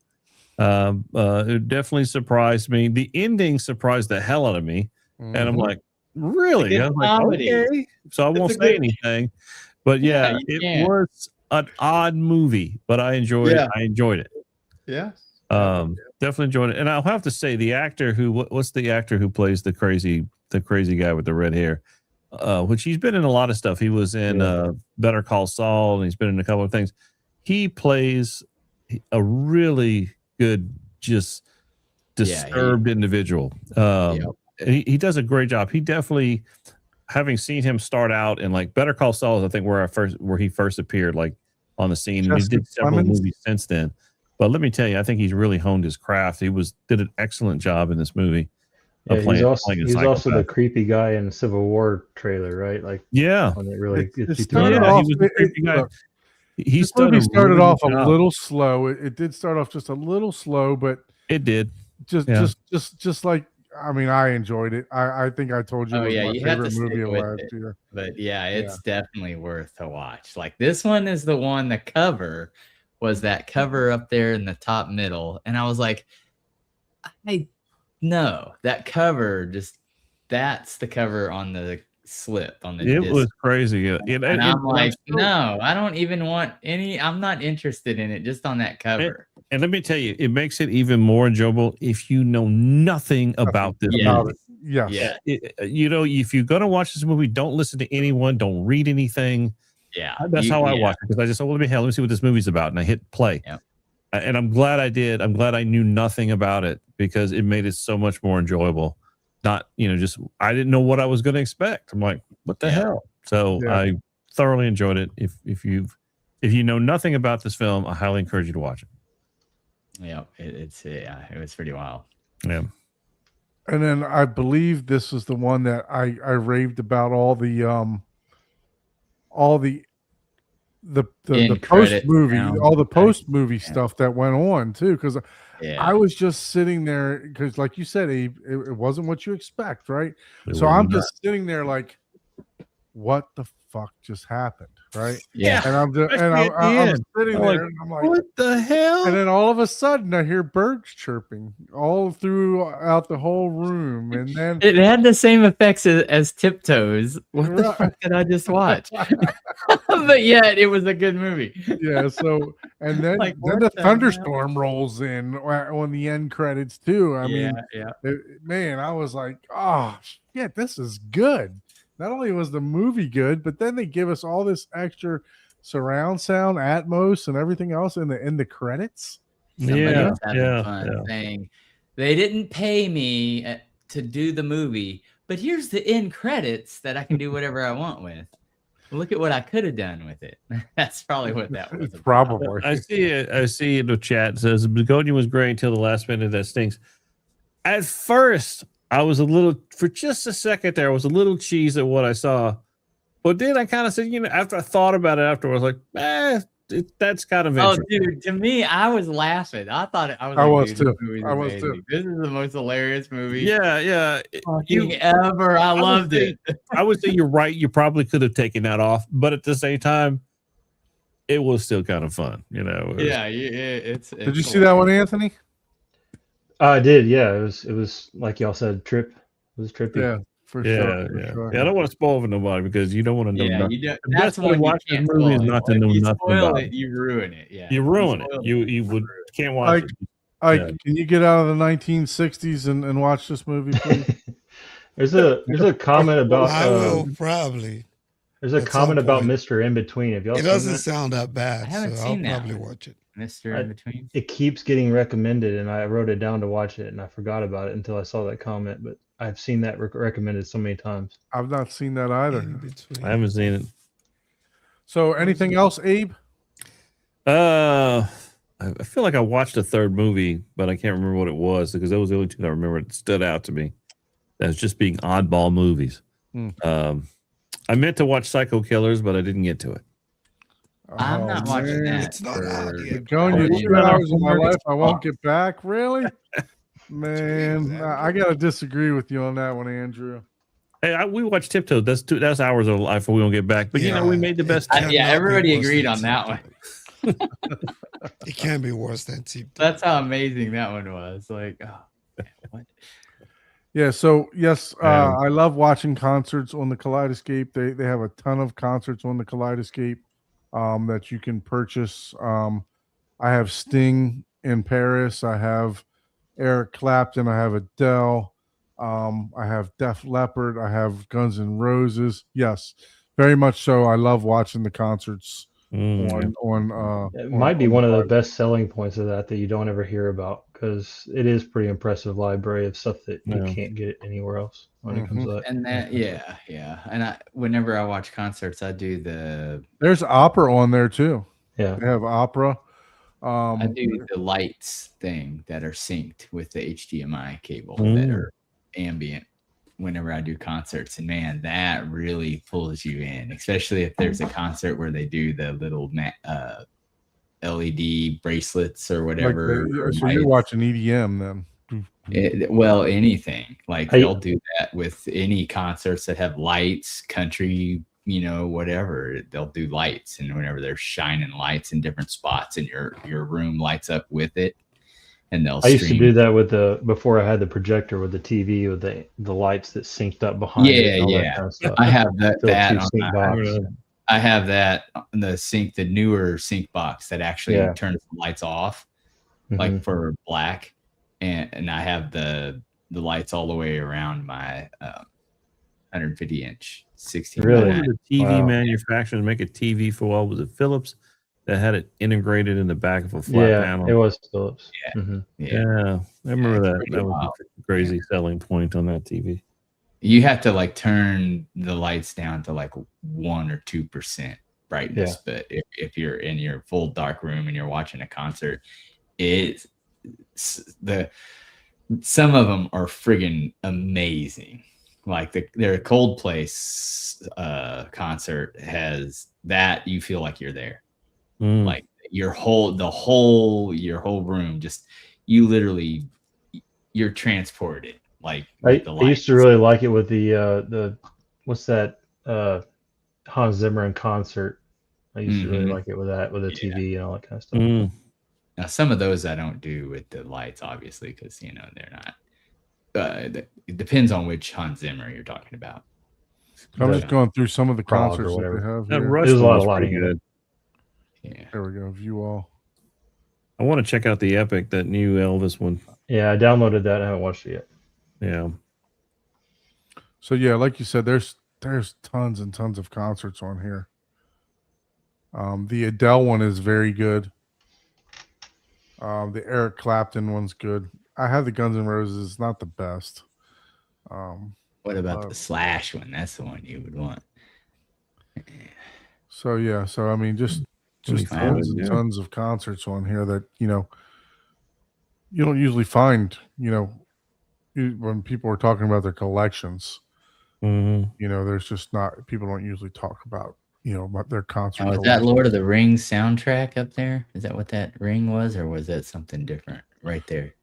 It definitely surprised me. The ending surprised the hell out of me. And I'm like, really? good I was like, comedy. okay. So I won't a say good- anything. But yeah, you it can't. was an odd movie, but I enjoyed it. I enjoyed it. Yeah. Definitely enjoyed it. And I'll have to say the actor what's the actor who plays the crazy guy with the red hair? Which he's been in a lot of stuff. He was in Better Call Saul, and he's been in a couple of things. He plays a really good, just disturbed individual. He does a great job. He definitely, having seen him start out in like Better Call Saul, is I think where he first appeared, like on the scene. And he Jesse did several Plemons? movies since then. But let me tell you, I think he's really honed his craft. He did an excellent job in this movie. Yeah, playing he's also a the creepy guy in the Civil War trailer, right? Like yeah. when it really It gets you started through. Yeah, off- he was the it- creepy guy. look, He This movie started really off good a job. little slow. It did start off just a little slow, but It did. just Yeah. just like, I mean, I enjoyed it. I think I told you Oh, it was yeah, my you have to favorite stick movie of with last it. year. But yeah, it's definitely worth to watch. Like this one is the one, the cover was that cover up there in the top middle. And I was like, no, that cover that's the cover on the slip on the It disc. was crazy. And I'm like, no, I don't even want any. I'm not interested in it just on that cover. And let me tell you, it makes it even more enjoyable if you know nothing about this Yeah. movie. Yes. Yeah. You know, if you're going to watch this movie, don't listen to anyone, don't read anything. Yeah. That's how I yeah. watch it, because I just, let me see what this movie's about. And I hit play. Yep. And I'm glad I did. I'm glad I knew nothing about it, because it made it so much more enjoyable. Not, you know, just, I didn't know what I was going to expect. I'm like, what the Yeah. hell? So Yeah. I thoroughly enjoyed it. If you know nothing about this film, I highly encourage you to watch it. Yeah, it was pretty wild. Yeah. And then I believe this is the one that I raved about all the End post credits movie, sound all the effects. post movie Yeah. stuff that went on too, because Yeah. I was just sitting there because, like you said, Abe, it wasn't what you expect, right? It So was I'm not. just sitting there like, what the fuck just happened, right? Yeah. And I'm just, and Especially at the I'm end. sitting I'm there like, and I'm like, what the hell? and then all of a sudden I hear birds chirping all throughout the whole room, and then It had the same effects as Tiptoes. What the Right. fuck did I just watch? But yet, it was a good movie. yeah, so and then Like, then what the the hell? thunderstorm rolls in on the end credits too. I mean, yeah. man, I was like, oh shit, this is good. Not only was the movie good, but then they give us all this extra surround sound, Atmos, and everything else in the credits. Somebody Yeah, was having yeah, fun yeah. saying they didn't pay me to do the movie, but here's the end credits that I can do whatever I want with. Look at what I could have done with it. That's probably what that was. about. Probably. I see in the chat it says Begonia was great until the last minute. That stinks. At first, I was a little, for just a second there, I was a little cheesed at what I saw. But then I kind of said, after I thought about it afterwards, like, that's kind of Oh, interesting. dude, to me, I was laughing. I thought I was. I like, was dude, too. This movie's I was amazing. too. This is the most hilarious movie Yeah. fucking ever. I would loved say- it. I would say you're right. You probably could have taken that off, but at the same time, it was still kind of fun. It was- Yeah, it's. Did you see that one, Anthony? I did. Yeah, it was like y'all said, trip. It was trippy. Yeah, for Yeah, sure. For yeah. sure. Yeah, I don't want to spoil for nobody because you don't want to know. Yeah, nothing. you don't. The That's best way to one you watch can't the movie is spoil. not to If know you nothing spoil about it, you ruin it. Yeah, You ruin it. spoil You would can't watch Like, it. Ike, Yeah. can you get out of the 1960s and watch this movie, please? There's a comment about I will probably. there's a at comment some about point. Mr. In Between. Have y'all It seen doesn't that? sound that bad, I haven't so I'll seen that probably one. watch it. Mister I- in between. It keeps getting recommended, and I wrote it down to watch it, and I forgot about it until I saw that comment. But I've seen that recommended so many times. I've not seen that either. In between. I haven't seen it. So, anything else, Abe? I feel like I watched a third movie, but I can't remember what it was because those were the only two I remember that stood out to me. As just being oddball movies. I meant to watch Psycho Killers, but I didn't get to it. I'm not watching man. that. It's not out for- yet. Going Oh, to you 2 know, hours of my it's life, I won't fun. get back. Really, man? Jeez, I gotta disagree with you on that one, Andrew. Hey, we watched Tiptoe. That's hours of life we don't get back. But Yeah. we made the best. It Yeah, cannot be everybody worse agreed than on that one. It can't be worse than Tip. That's how amazing that one was. Like, oh, man, what? Yeah. So yes, Yeah. I love watching concerts on the Kaleidoscape. They have a ton of concerts on the Kaleidoscape that you can purchase. I have Sting in Paris. I have Eric Clapton. I have Adele. I have Def Leppard. I have Guns N' Roses. Yes, very much so. I love watching the concerts on It might be one of the best selling points of that you don't ever hear about because it is pretty impressive library of stuff that you Yeah. can't get anywhere else when it comes up. And that, yeah. And whenever I watch concerts, I do There's opera on there too. Yeah. They have opera. I do the lights thing that are synced with the HDMI cable that Mm. are ambient whenever I do concerts. And man, that really pulls you in, especially if there's a concert where they do the little LED bracelets or whatever. or So you're lights. watching EDM then. Well, anything like Hey. they'll do that with any concerts that have lights, country, whatever. They'll do lights, and whenever they're shining lights in different spots, and your room lights up with it, and they'll. I used to stream. do that with before I had the projector with the TV with the lights that synced up behind it. and all that Yeah. kind of stuff. I have that. Philips That Hue on sync my- box. I have that on the sync, the newer sync box that actually Yeah. turns the lights off, Mhm. like for black, and I have the lights all the way around my 150 inch 16. by Really? 9. The TV Wow. manufacturers make a TV for all. Was it Philips that had it integrated in the back of a flat Yeah, panel? it was Phillips. Yeah. Mhm. Yeah, I remember that. pretty That was wild. a crazy selling point on that TV. You have to like turn the lights down to like 1 or 2% brightness. But if you're in your full dark room and you're watching a concert, it's some of them are friggin' amazing. Like their Coldplay concert has that you feel like you're there. Like your whole room, just you're transported. Like I used to really like it with the what's that Hans Zimmer in concert. I used to really like it with that, with the TV and all that kind of stuff. Now some of those I don't do with the lights, obviously, because they're not. It depends on which Hans Zimmer you're talking about. I'm just going through some of the Prague or concerts that whatever. they have That here. Rush There's a one lot was of pretty lighting. good. Yeah. There we go. View all. I want to check out the Epic, that new Elvis one. Yeah, I downloaded that. I haven't watched it yet. Yeah. So yeah, like you said, there's tons and tons of concerts on here. The Adele one is very good. The Eric Clapton one's good. I have the Guns N' Roses. It's not the best. What about the Slash one? That's the one you would want. So yeah, so I mean, just tons and yeah. tons of concerts on here that you don't usually find. When people are talking about their collections, there's just not, people don't usually talk about about their concert. Now, was that Lord of the Rings soundtrack up there? Is that what that ring was, or was that something different right there?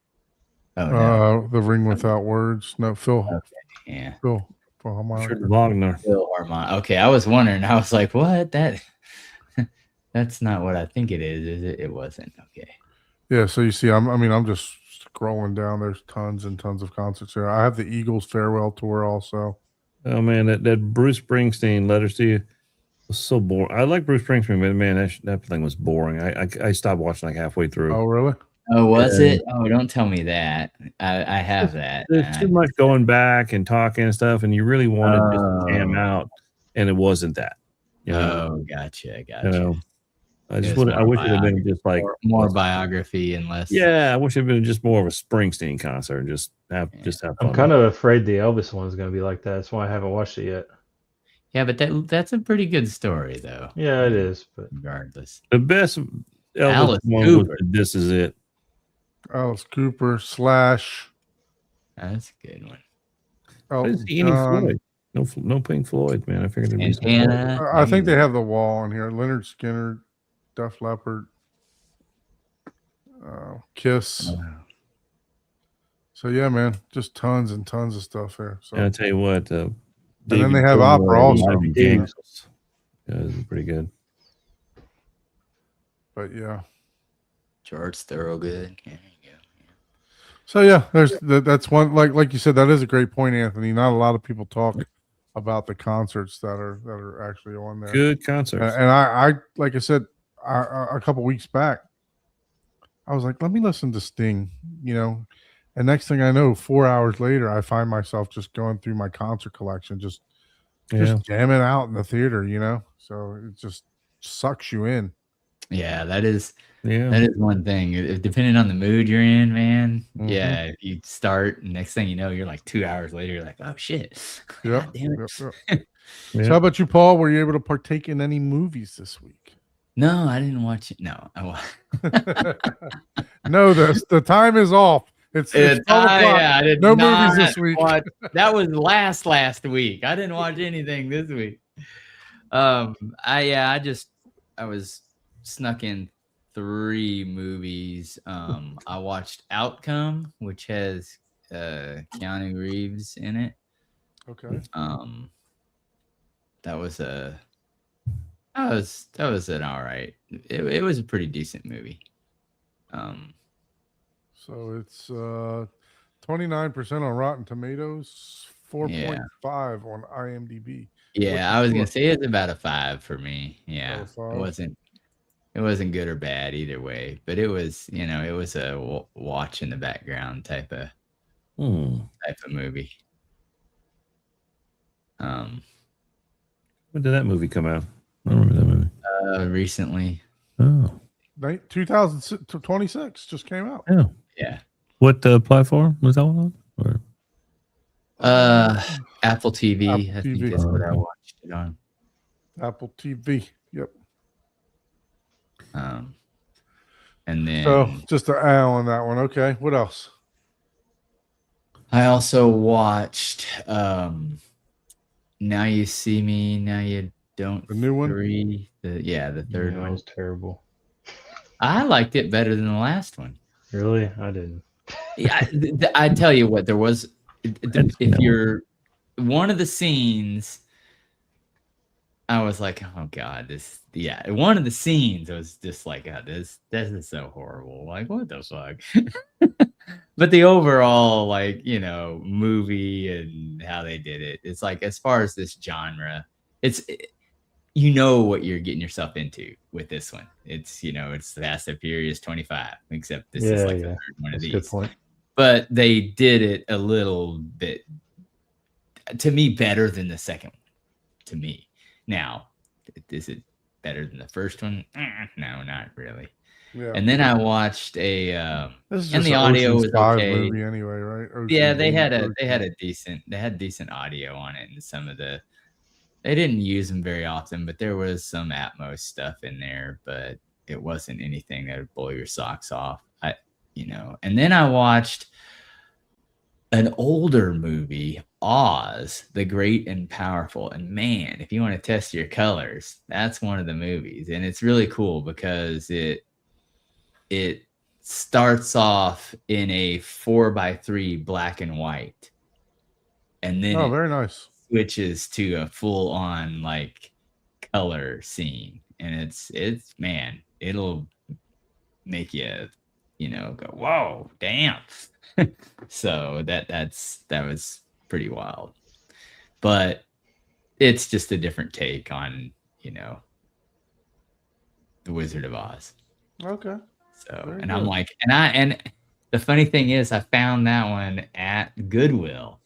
Oh no, The Ring Without Words. No, Phil. okay. Yeah, Phil Harmonic. Wagner. Phil Harmon. Okay, I was wondering. I was like, what? That's not what I think it is it? It wasn't. Okay. Yeah, so you see, I'm just scrolling down. There's tons and tons of concerts here. I have the Eagles farewell tour also. Oh man, that Bruce Springsteen Letters to You was so boring. I like Bruce Springsteen, but man, that thing was boring. I stopped watching like halfway through. Oh, really? Oh, was it? Oh, don't tell me that. I have that. There's too much going back and talking and stuff, and you really wanted just to jam out, and it wasn't that. Oh, gotcha. I just I wish it had been just like more biography and less. Yeah, I wish it had been just more of a Springsteen concert and just have fun. I'm kind of afraid the Elvis one is going to be like that. That's why I haven't watched it yet. Yeah, but that's a pretty good story, though. Yeah, it is. But regardless, the best Elvis Alice one Cooper. was This Is It. Alice Cooper, Slash. That's a good one. Oh, It's any Floyd. No Pink Floyd, man. I figured it'd be Santana. I think they have the Wall on here. Leonard Skinner, Def Leppard, Kiss. So yeah, man, just tons and tons of stuff here. So And I tell you what, and then they have opera also. Yeah, it's pretty good. But yeah. George Thorogood. There you go. So yeah, that's one, like you said, that is a great point, Anthony. Not a lot of people talk about the concerts that are actually on there. Good concerts. And I like I said a couple weeks back, I was like, let me listen to Sting, and next thing I know, 4 hours later, I find myself just going through my concert collection, just jamming out in the theater, So it just sucks you in. Yeah, that is one thing. Depending on the mood you're in, man. Mhm. Yeah, if you start, next thing you know, you're like 2 hours later, you're like, oh shit. Yeah. God damn it. So how about you, Paul? Were you able to partake in any movies this week? No, I didn't watch it. No, No, the time is off. It's 12 o'clock. yeah, I did No not movies this week. that was last week. I didn't watch anything this week. I was snuck in 3 movies. I watched Outcome, which has Keanu Reeves in it. Okay. That was an all right. It was a pretty decent movie. So it's 29% on Rotten Tomatoes, 4.5 on IMDb. Yeah, I was gonna say it's about a 5 for me. Yeah, Oh, 5. it wasn't good or bad either way, but it was it was a watch in the background type of movie. When did that movie come out? I don't remember that movie. Recently. Oh, 2026 just came out. yeah. Yeah. What platform was that one on? Or Apple TV. Apple I think TV. that's what I watched it on. Apple TV. Yep. And then So just an owl on that one. Okay. What else? I also watched Now You See Me, Now You Don't. The new one? 3, the third That one. was terrible. I liked it better than the last one. Really? I didn't. Yeah, I tell you what, there was if you're one of the scenes, I was like, oh god, one of the scenes was just like, oh, this is so horrible. Like, what the fuck? But the overall, like, movie and how they did it, it's like, as far as this genre, you know what you're getting yourself into with this one. It's it's Fast and Furious 25, except this is like the third one of That's a these. good point. But they did it a little bit, to me, better than the second one. To me, now, is it better than the first one? No, not really. Yeah. And then I watched a, This is and just the an audio Ocean's was 5 okay. movie anyway, right? Yeah, Ocean's they had 8, decent audio on it, and some of they didn't use them very often, but there was some Atmos stuff in there, but it wasn't anything that would blow your socks off. And then I watched an older movie, Oz, the Great and Powerful. And man, if you want to test your colors, that's one of the movies. And it's really cool because it starts off in a 4:3 black and white. And then Oh, very nice. switches to a full on like color scene. And it's man, it'll make you go, whoa, damn. So that was pretty wild, but it's just a different take on the Wizard of Oz. Okay. So Very and I'm good. like, and the funny thing is, I found that one at Goodwill,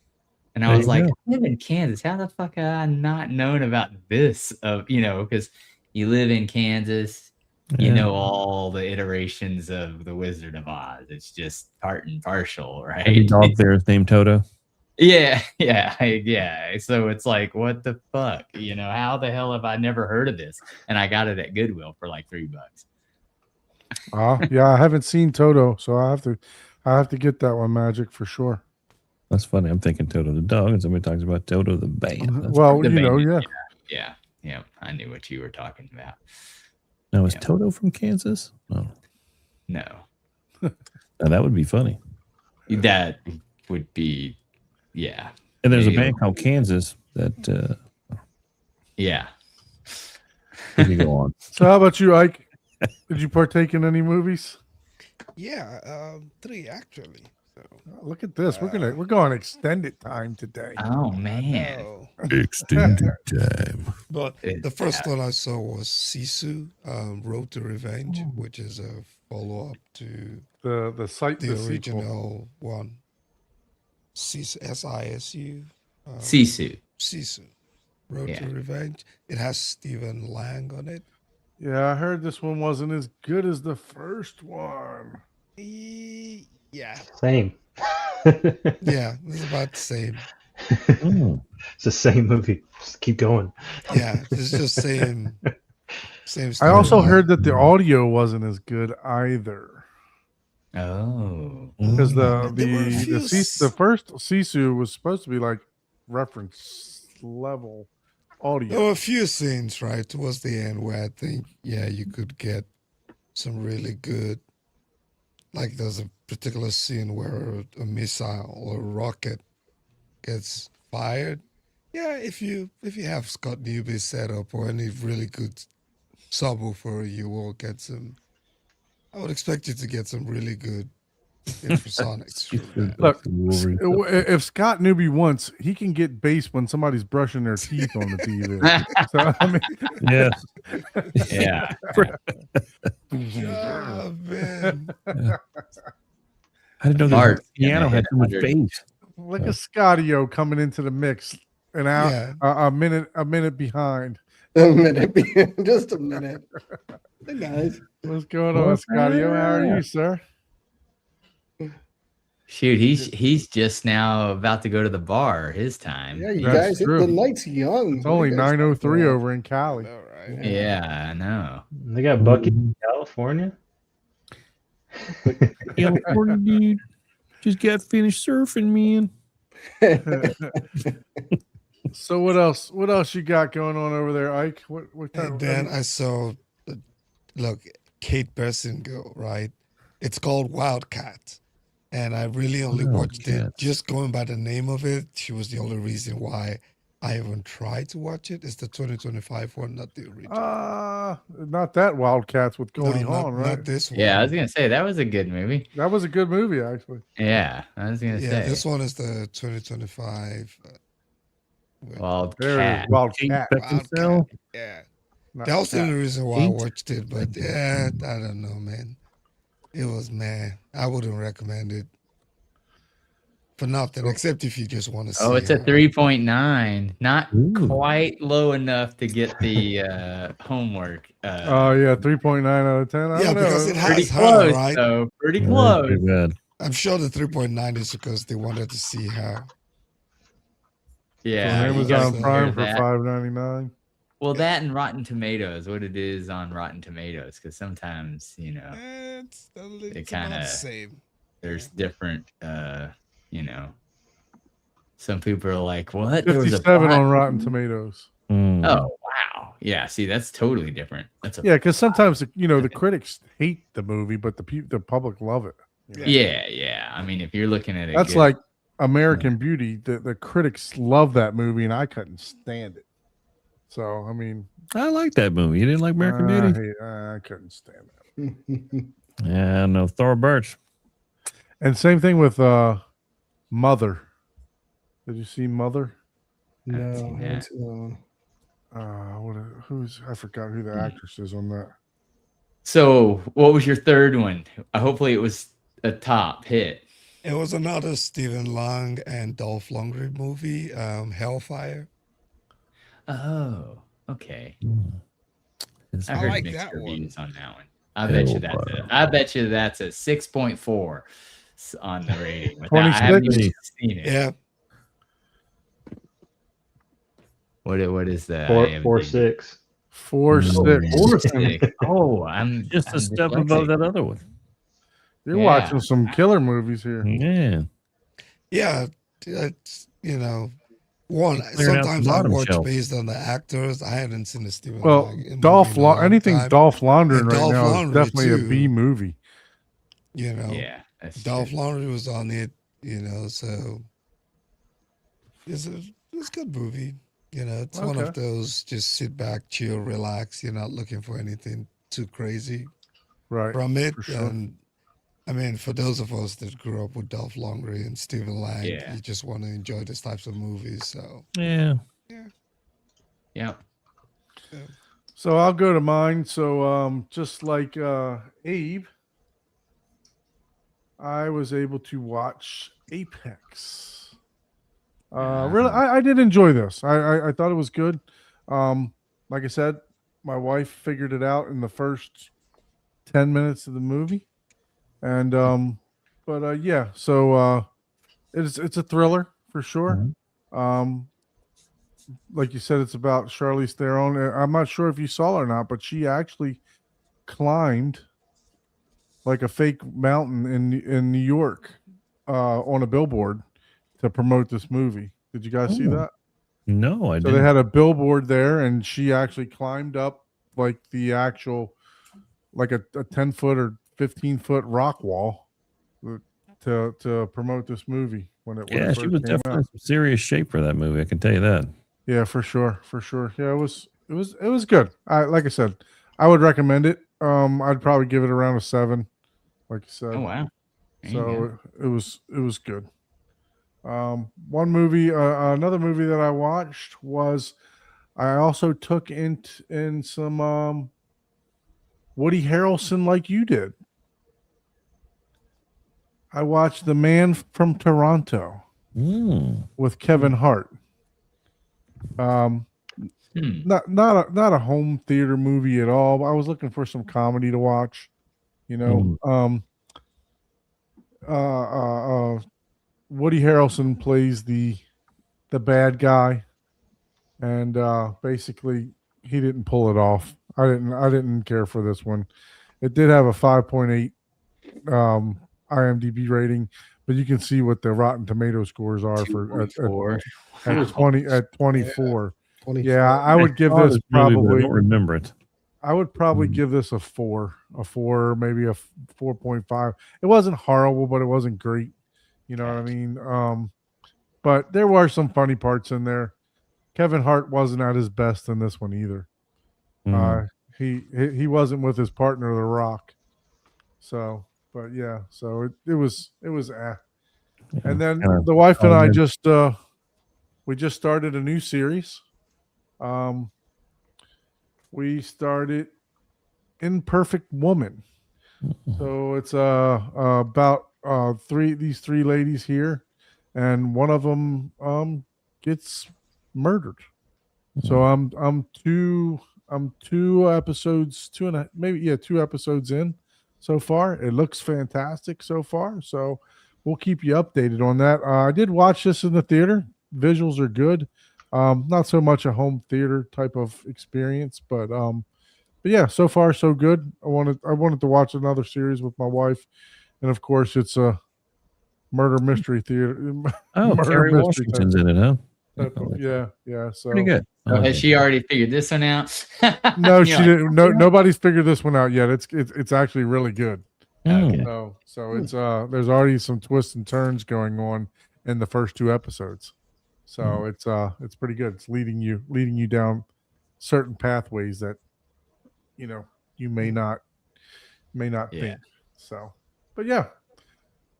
and I There was you like, go. I live in Kansas. How the fuck have I not known about this? Because you live in Kansas. You Yeah. know all the iterations of the Wizard of Oz. It's just part and partial, right? Every dog there is named Toto. Yeah. So it's like, what the fuck? How the hell have I never heard of this? And I got it at Goodwill for like $3. Yeah, I haven't seen Toto, so I have to get that one, Magic, for sure. That's funny. I'm thinking Toto the dog, and somebody talks about Toto the band. That's Well, The band, yeah. Yeah. I knew what you were talking about. Now, is Yeah. Toto from Kansas? No. No, Now, that would be funny. that would be, yeah. And there's a Yeah. band called Kansas that Yeah. we can go on. So how about you, Ike? Did you partake in any movies? Yeah, 3 actually. So, Oh, look at this. We're going extended time today. Oh, man. no. Extended time. But It- the first one I saw was Sisu, Road to Revenge, which is a follow up to The site, the the sequel. original one. Sisu, Sisu. Sisu. Sisu, Road Yeah. to Revenge. It has Stephen Lang on it. Yeah, I heard this one wasn't as good as the first one. Yeah, Same. yeah, it's about the same. Oh, It's the same movie. Just keep going. Yeah, it's just same. I also storyline. heard that the audio wasn't as good either. Oh. Because There were a few the first Sisu was supposed to be like reference level There audio. were a few scenes right towards the end where I think, yeah, you could get some really good. Like there's a particular scene where a missile or a rocket gets fired. Yeah, if you have Scott Newby set up or any really good subwoofer, you will get some. I would expect you to get some really good infrasonics. from that. Look, Wolverine. If Scott Newby wants, he can get bass when somebody's brushing their teeth on the TV. So I mean, Yes. Yeah. Oh, man. I didn't know Art, the piano had so much 100. bass. like a Scottio coming into the mix an hour, Yeah. a minute behind. A minute, just a minute. Hey guys, What's going on, Scottio? How are you, sir? Shoot, he's just now about to go to the bar. His time. yeah, you That's guys, true. the night's young. It's What are only you guys 9:03 talking about? over in Cali. All right. Yeah, I know. They got Bucky in California. California dude just got finished surfing, man. So what else? What else you got going on over there, Ike? What kind And of? then I saw, look, Kate Basinger, right? It's called Wildcat. And I really only watched it Wildcats. just going by the name of it. She was the only reason why I even tried to watch it. It's the 2025 one, not the original. Not that Wildcats with Goldie No, Hawn, right? not this one. Yeah, I was gonna say that was a good movie. That was a good movie, actually. Yeah, I was gonna Yeah, say this one is the 2025. There it is, Wildcat. Wildcat. Beckinsale. Yeah. Not That was the cat. only reason why I Kate watched it, but yeah, I don't know, man. It was I wouldn't recommend it for nothing, except if you just want to see. Oh, it's a her. 3.9. Not Ooh. quite low enough to get the homework. Oh yeah, 3.9 out of 10. I Yeah, don't know. because it pretty has her, close, right? though. Pretty Yeah, close. pretty bad. I'm sure the 3.9 is because they wanted to see her. Yeah, on you Amazon gotta Prime for compare that. $5.99. Well, that and Rotten Tomatoes, what it is on Rotten Tomatoes, because sometimes It's It about kinda- the same. there's different. Some people are like, "What?" There was a 57 bot- on Rotten Tomatoes. Mm. Oh wow, yeah. See, that's totally different. That's a Yeah, because sometimes the critics hate the movie, but the public love it. yeah. I mean, if you're looking at it, That's like American Beauty. The critics love that movie, and I couldn't stand it. So I mean, I like that movie. You didn't like American Beauty? I couldn't stand that. Yeah, no, Thor Birch. And same thing with Mother. Did you see Mother? No, haven't seen I haven't seen that one. I forgot who the actress is on that. So, what was your third one? Hopefully, it was a top hit. It was another Stephen Lang and Dolph Lundgren movie, Hellfire. Oh, okay. It's I I heard like mixed that one. reviews on that one. I bet you that's a 6.4 on the rating. Without- I haven't even 26? seen it. Yeah, What is the 4.6. 4.6. Oh, I'm just I'm a step dyslexic. above that other one. You're Yeah. watching some killer movies here. Yeah. yeah. It's, one. Clearing out the Sometimes I bottom watch shelf. based on the actors. I haven't seen a Stephen Well, Lang movie Dolph in a long anything's time, Dolph Lundgren And right Dolph now is Lundgren, definitely a too. B movie. Yeah, that's Dolph true. Lundgren was on it. So it's a good movie. It's one of Okay. those just sit back, chill, relax. You're not looking for anything too crazy Right. from it. for sure. And I mean, for those of us that grew up with Dolph Lundgren and Stephen Lang, Yeah. you just want to enjoy these types of movies. So Yeah. Yeah. So I'll go to mine. So just like Abe, I was able to watch Apex. Really, I did enjoy this. I thought it was good. Like I said, my wife figured it out in the first 10 minutes of the movie, and yeah. So it's a thriller for sure. Like you said, it's about Charlize Theron. I'm not sure if you saw her or not, but she actually climbed like a fake mountain in New York on a billboard to promote this movie. Did you guys see Oh, that? No, I So didn't. they had a billboard there, and she actually climbed up like the actual, like a 10-foot or 15-foot rock wall to promote this movie when it Yeah, she was definitely in some serious shape for that movie. I can tell you that. Yeah, for sure. Yeah, it was good. Like I said, I would recommend it. I'd probably give it around a 7, like you said. Oh wow. There you go. So it was good. One movie, another movie that I watched was I also took in some Woody Harrelson like you did. I watched The Man from Toronto with Kevin Hart. Not a home theater movie at all. I was looking for some comedy to watch. Woody Harrelson plays the bad guy, and basically he didn't pull it off. I didn't care for this one. It did have a 5.8 IMDb rating, but you can see what the Rotten Tomato scores are for at 24. 24. Yeah, I would give Saw this movie, but I probably. don't remember it. I would probably give this a 4, maybe a 4.5. It wasn't horrible, but it wasn't great. You know what I mean? But there were some funny parts in there. Kevin Hart wasn't at his best in this one either. He wasn't with his partner, The Rock. So, but yeah, so it was. And then the wife and I just we just started a new series. We started Imperfect Woman. So it's about these three ladies here, and one of them gets murdered. So I'm two episodes, 2 episodes in so far. It looks fantastic so far. So we'll keep you updated on that. I did watch this in the theater. Visuals are good. Not so much a home theater type of experience, but yeah, so far so good. I wanted to watch another series with my wife, and of course it's a murder mystery theater. Oh, murder Kerry mystery Washington's in it, huh? Yeah. So Pretty good. Has she already figured this one out? No, You're she like, didn't. No, nobody's figured this one out yet. It's actually really good. Okay. So it's there's already some twists and turns going on in the first 2 episodes. So it's pretty good. It's leading you down certain pathways that you may not think. So, but yeah.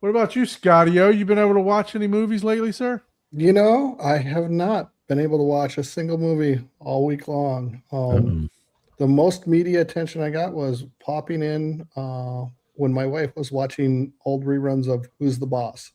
What about you, Scotty? You been able to watch any movies lately, sir? I have not been able to watch a single movie all week long. The most media attention I got was popping in when my wife was watching old reruns of Who's the Boss.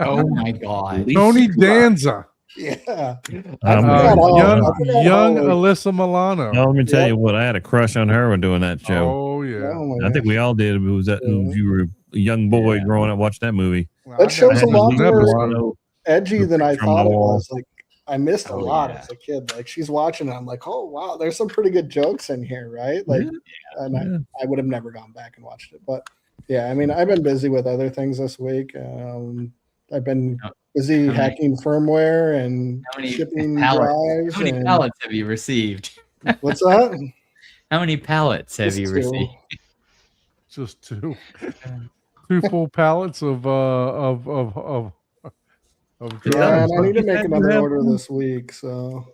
Oh my God. Tony Danza. Yeah. Young Young Alyssa Milano. Now, let me tell you what, I had a crush on her when doing that show. Oh yeah. I think we all did. It was that you were a young boy growing up watching that movie. That show's a lot more episode. edgy than I From thought the it wall. was. Like I missed a Oh, lot yeah. as a kid. Like she's watching it, I'm like, oh wow, there's some pretty good jokes in here, right? Like, and I would have never gone back and watched it, but yeah, I mean, I've been busy with other things this week. I've been busy hacking firmware and shipping drives. How many and pallets have you received? what's that? How many pallets have Just you 2. received? Just 2 full pallets of Yeah, drives. and I need to make Buc-ee's hat another you have order on? this week. So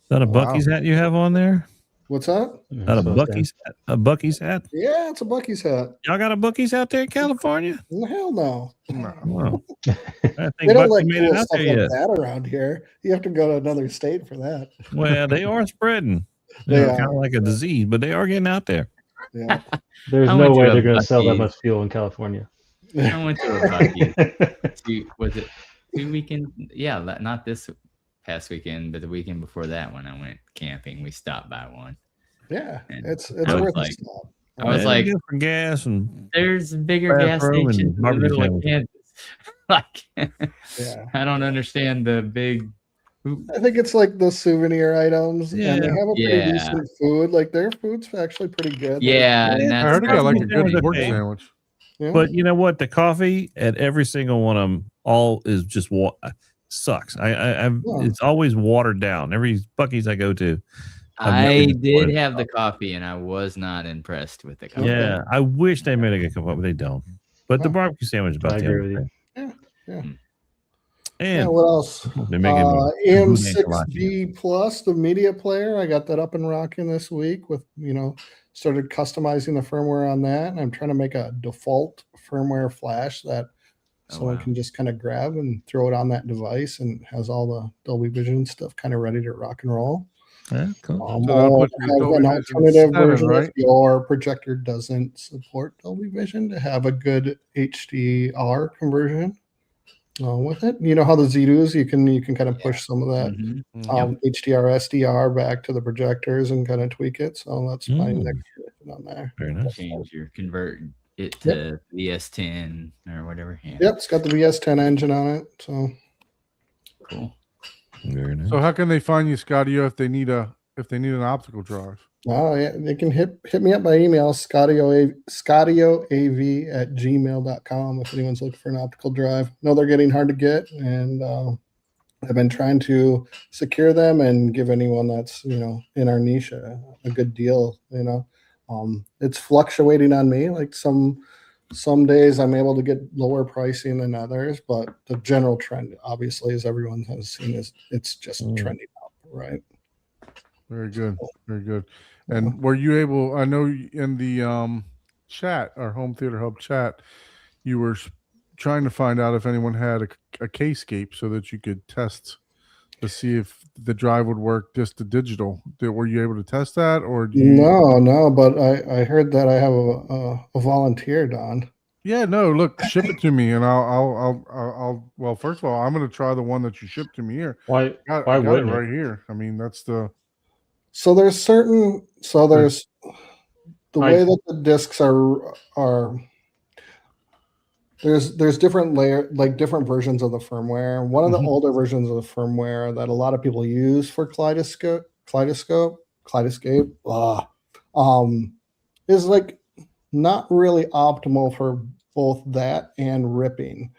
Is that a Bucky's hat you have on there? what's that? Is that a Bucky's hat? A Bucky's hat? Yeah, it's a Bucky's hat. Y'all got a Bucky's out there in California? Hell no. Wow. I They think don't Bucky like made it cool out stuff there like yet. that around here. You have to go to another state for that. Well, they are spreading. They They're are. kind of like a disease, but they are getting out there. Yeah. There's I no went to way a they're going to sell that Buc-ee's. much fuel in California. I went to a Buc-ee's. Was it 2 weekends? Yeah, not this past weekend, but the weekend before that when I went camping, we stopped by one. Yeah, And it's I was worth like- a stop. I was Yeah, like, good for gas and there's bigger gas Bathroom and stations in the barbecue middle of sandwich. Kansas. Yeah. I don't understand the big. I think it's like the souvenir items, and they Yeah. have a pretty Yeah. decent food. Like their food's actually pretty good. Yeah, and I that's heard he got like a good That's pork okay. sandwich. Yeah. But you know what? The coffee at every single one of them all is just sucks. It's always watered down. Every Bucky's I go to. I did disappointed. have the coffee, and I was not impressed with the coffee. Yeah, I wish they made a good cup, but they don't. But the Oh. barbecue sandwich is about I the agree with other you. thing. Yeah. And What else? they're making AM6B Plus, the media player. I got that up and rocking this week with, started customizing the firmware on that. And I'm trying to make a default firmware flash that someone wow. can just kind of grab and throw it on that device and has all the Dolby Vision stuff kind of ready to rock and roll. Yeah, cool. So that'll Or put you at have Dolby an Vision alternative 7, version right? if your projector doesn't support Dolby Vision to have a good HDR conversion with it. You know how the Z2s, you can kind of push some of that Mhm. HDR, SDR back to the projectors and kind of tweak it. So that's my Mm. next version on there. Very nice. Change your convert it to VS10 or whatever. Yeah. Yep, it's got the VS10 engine on it. So Cool. Very nice. So how can they find you, Scotty, if they need an optical drive? Oh yeah, they can hit me up by email, scottioav@gmail.com if anyone's looking for an optical drive. No, they're getting hard to get, and I've been trying to secure them and give anyone that's in our niche a good deal. It's fluctuating on me. Like some days I'm able to get lower pricing than others, but the general trend, obviously, as everyone has seen, is it's just trending up, right? Very good. Very good. And were you able, I know in the chat, our Home Theater Hub chat, you were trying to find out if anyone had a K-scape so that you could test to see if the drive would work just the digital. Were you able to test that, or do you? No, but I heard that I have a volunteer, Don. Yeah, no, look, ship it to me and I'll well, first of all, I'm going to try the one that you shipped to me here. Why I got it wouldn't right here. I mean, that's the There's the way that the discs are there's different different versions of the firmware. One of the older versions of the firmware that a lot of people use for Kaleidoscape is like not really optimal for both that and ripping.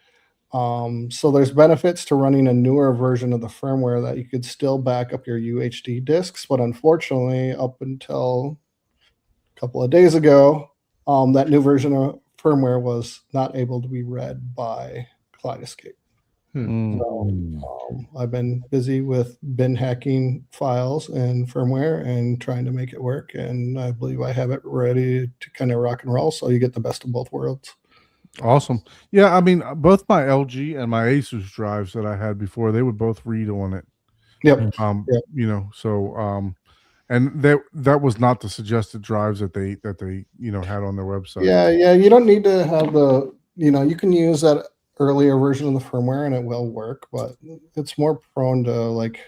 So there's benefits to running a newer version of the firmware that you could still back up your UHD discs, but unfortunately, up until a couple of days ago, that new version of firmware was not able to be read by Kaleidoscape. So I've been busy with bin hacking files and firmware and trying to make it work, and I believe I have it ready to kind of rock and roll, so you get the best of both worlds. awesome. Yeah, I mean, both my LG and my Asus drives that I had before, they would both read on it. Yep. And that was not the suggested drives that they had on their website. Yeah, you don't need to have you can use that earlier version of the firmware and it will work, but it's more prone to like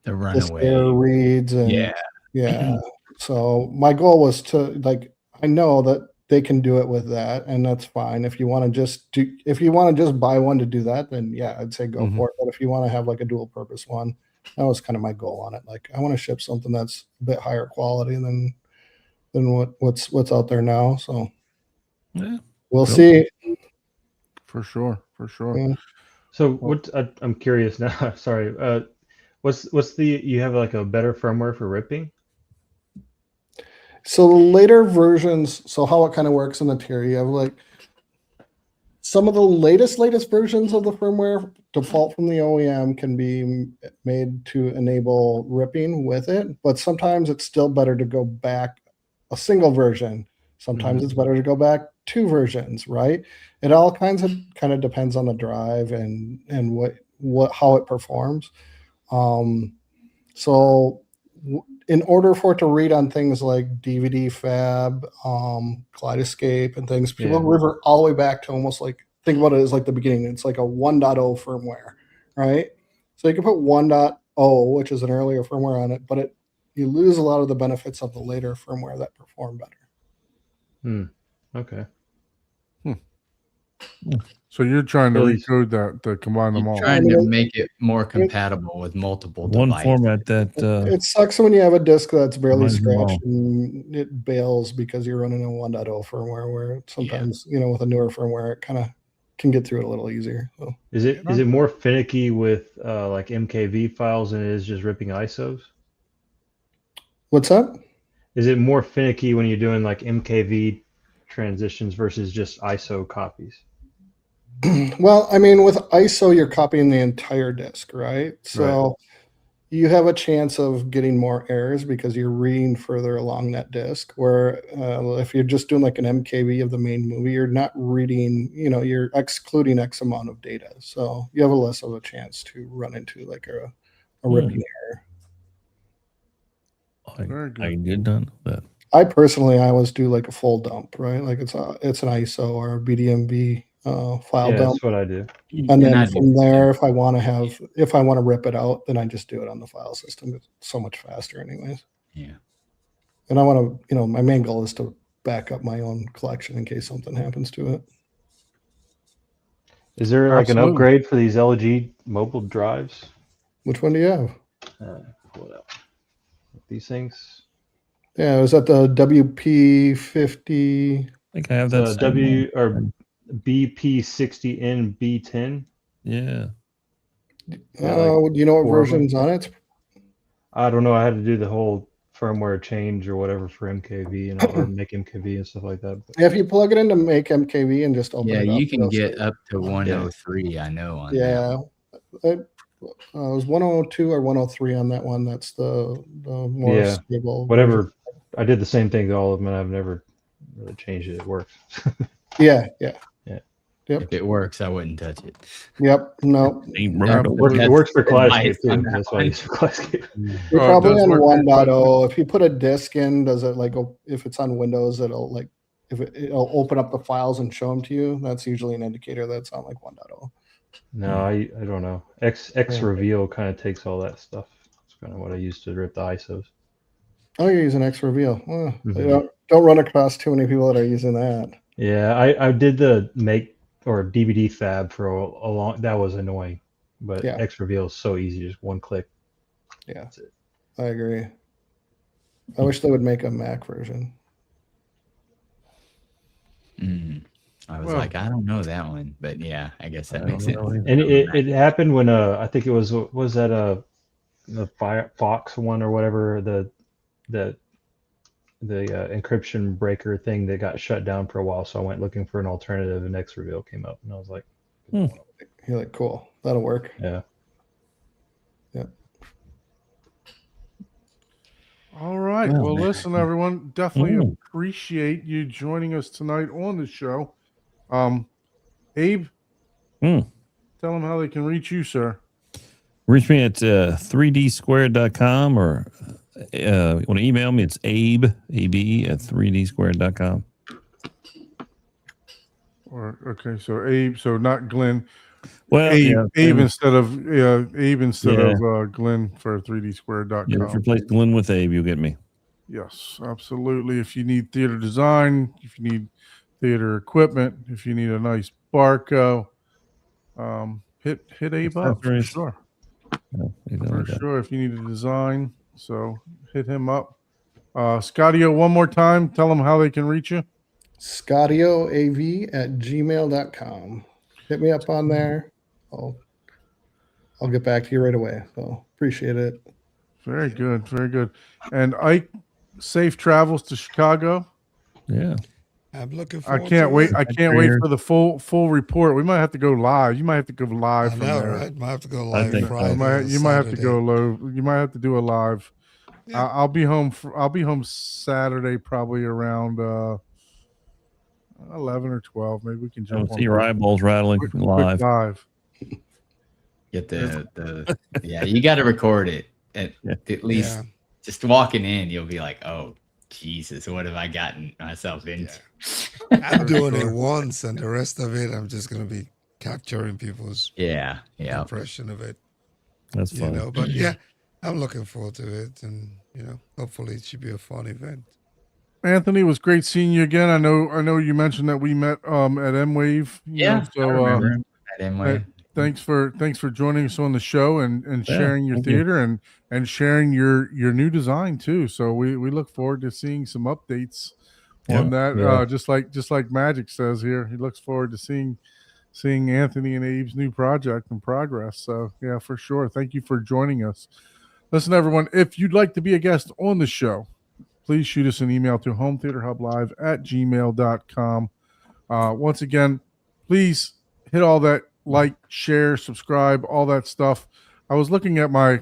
The error runaway. reads and yeah. So my goal was to I know that they can do it with that, and that's fine. If you want to just buy one to do that, then yeah, I'd say go for it. But if you want to have like a dual purpose one, that was kind of my goal on it. Like I want to ship something that's a bit higher quality than what's out there now. So Yeah. we'll see. For sure. Yeah. So what I'm curious now. Sorry. What's you have like a better firmware for ripping? So the later versions, so how it kind of works in the tier, you have like some of the latest versions of the firmware default from the OEM can be made to enable ripping with it, but sometimes it's still better to go back a single version. Sometimes it's better to go back 2 versions, right? It all kind of depends on the drive and how it performs. In order for it to read on things like DVD Fab, Kaleidoscape, and things, people revert all the way back to almost like, think about it as like the beginning. It's like a 1.0 firmware, right? So you can put 1.0, which is an earlier firmware on it, but you lose a lot of the benefits of the later firmware that perform better. Okay. So you're trying to recode that to combine them all. Trying to make it more compatible with multiple One devices. format that It sucks when you have a disk that's barely Combines them all. scratched and it bails because you're running a 1.0 firmware, where sometimes, with a newer firmware, it kind of can get through it a little easier. So. Is it more finicky with like MKV files than it is just ripping ISOs? What's that? Is it more finicky when you're doing like MKV transitions versus just ISO copies? Well, I mean, with ISO, you're copying the entire disk, right? So you have a chance of getting more errors because you're reading further along that disk. Where if you're just doing like an MKV of the main movie, you're not reading, you're excluding X amount of data. So you have a less of a chance to run into like a ripping error. I did not know that. I personally, I always do like a full dump, right? Like it's an ISO or a BDMV file dump. That's what I do. And then from there, if I want to rip it out, then I just do it on the file system. It's so much faster anyways. Yeah. And I want to, my main goal is to back up my own collection in case something happens to it. Is there like an upgrade for these LG mobile drives? Which one do you have? Pull it up. These things. Yeah, it was at the WP50. I think I have that. The same W one. or BP60N B10. Yeah. Yeah, like Do you know what 4 of 'em. version's on it? I don't know. I had to do the whole firmware change or whatever for MKV and or make MKV and stuff like that. But If you plug it in to make MKV and just open Yeah, it up, you can it'll get say- up to 103. I know on that. Yeah, it was 102 or 103 on that one. That's the more Yeah, stable. whatever. I did the same thing to all of them, and I've never really changed it. It works. Yeah. If it works, I wouldn't touch it. Yep. No. Ain't Yeah, broke. It works, it works for That's Classscape too. on that That's why I one. use for Classscape. You're Oh, it probably does on work. 1.0. If you put a disk in, does it like if it's on Windows, it'll like if it'll open up the files and show them to you? That's usually an indicator that's on like 1.0. No, I don't know. X Reveal kind of takes all that stuff. It's kind of what I use to rip the ISOs. Oh, you're using X Reveal. Mhm. Don't run across too many people that are using that. Yeah, I did the make or DVD fab for a long. That was annoying, but Yeah. X Reveal is so easy, just one click. Yeah, That's it. I agree. I wish they would make a Mac version. I was Well- like, I don't know that one, but yeah, I guess that I makes don't sense. know either. And it happened when I think it was that the Firefox one or whatever the encryption breaker thing that got shut down for a while. So I went looking for an alternative, and X Reveal came up, and I was like, You're like, cool, that'll work. yeah. All right. Well, Well, man. listen, everyone. Definitely Mm. appreciate you joining us tonight on the show. Abe, Mm. tell them how they can reach you, sir. Reach me at 3dsquared.com or you want to email me? It's Abe, A-B, at 3dsquared.com. Or okay, so Abe, so not Glenn. Well, Abe, yeah, Abe and, instead of Abe instead Yeah. of Glenn for 3dsquared.com. yeah, if you replace Glenn with Abe, you'll get me. Yes, absolutely. If you need theater design, if you need theater equipment, if you need a nice Barco, hit Abe up for Accessories. sure. Yeah, anything For like that. sure. If you need a design, so hit him up. Scottio, one more time. Tell them how they can reach you. ScottioAV@gmail.com. Hit me up on there. I'll get back to you right away. So appreciate it. Very good. Very good. And Ike, safe travels to Chicago. Yeah. I'm looking I forward can't to wait. it. I can't wait for the full report. We might have to go live. You might have to go live I from know, there. right? Might have to go I live think so. Friday. You might have to Saturday. go low. You might have to do a live. Yeah. I'll be home. I'll be home Saturday, probably around 11 or 12. Maybe we can I jump see your quick- eyeballs rattling quick live. live. Get the yeah, you got to record it at least. Yeah. Just walking in, you'll be like, oh Jesus, what have I gotten myself into? I'm doing it once, and the rest of it, I'm just gonna be capturing people's Yeah, yeah. impression of it. That's You fun. know, but yeah, I'm looking forward to it, and hopefully it should be a fun event. Anthony, it was great seeing you again. I know you mentioned that we met at M Wave. Yeah, I So remember him at Emway. thanks for joining us on the show and Yeah, sharing your thank you. theater and sharing your new design too. So we look forward to seeing some updates on that. Yeah. Just like Magic says here, he looks forward to seeing Anthony and Abe's new project in progress. So yeah, for sure. Thank you for joining us. Listen, everyone, if you'd like to be a guest on the show, please shoot us an email to hometheaterhublive@gmail.com. Once again, please hit all that like, share, subscribe, all that stuff. I was looking at my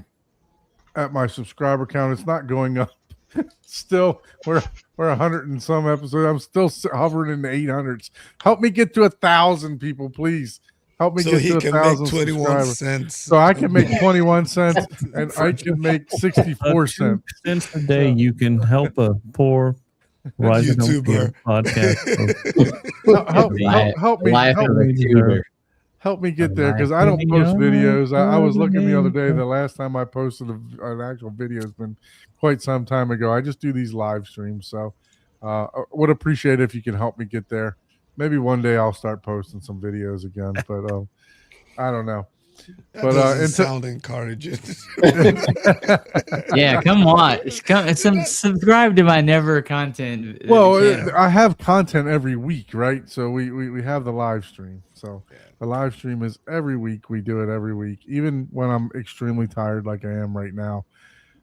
subscriber count. It's not going up. Still, we're 100 and some episodes. I'm still hovering in the 800s. Help me get to 1,000 people, please. Help me So get he to can 1,000 make 21 subscribers. cents. So I can make 21 cents and I can make 64 cents. Since a day you can help a poor rising YouTuber. podcast. Help me. Life Help of a me. tuber. Help me get there because I don't post videos. I was looking the other day. The last time I posted an actual video has been quite some time ago. I just do these live streams, so would appreciate it if you can help me get there. Maybe one day I'll start posting some videos again, but I don't know. That But, doesn't until- sound encouraging. Yeah, come watch. Subscribe to my Never content. Well, channel. I have content every week, right? So we have the live stream. So the live stream is every week. We do it every week, even when I'm extremely tired, like I am right now.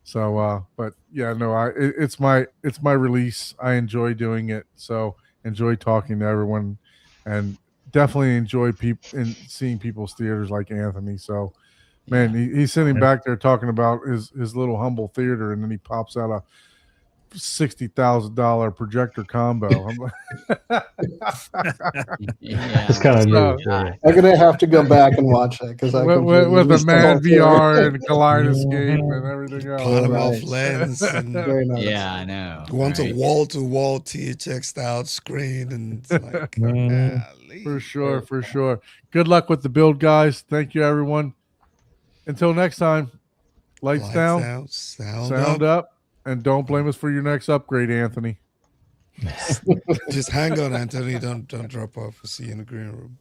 So, but yeah, no, it's my release. I enjoy doing it. So enjoy talking to everyone, and definitely enjoy people and seeing people's theaters like Anthony. So, man, he's sitting back there talking about his little humble theater, and then he pops out a $60,000 projector combo. I'm like, Yeah. It's kind of So- new. So. I'm gonna have to go back and watch it because I with the missed the Mad whole thing. VR and Kaleidoscape and everything else. Bottom-off Right. lens and Very nice. Yeah, I know. wants a right? wall-to-wall THX style screen, and it's like, Mm. golly. For sure, for sure. Good luck with the build, guys. Thank you, everyone. Until next time, lights down, sound up, and don't blame us for your next upgrade, Anthony. Just hang on, Anthony. Don't drop off. We'll see you in the green room.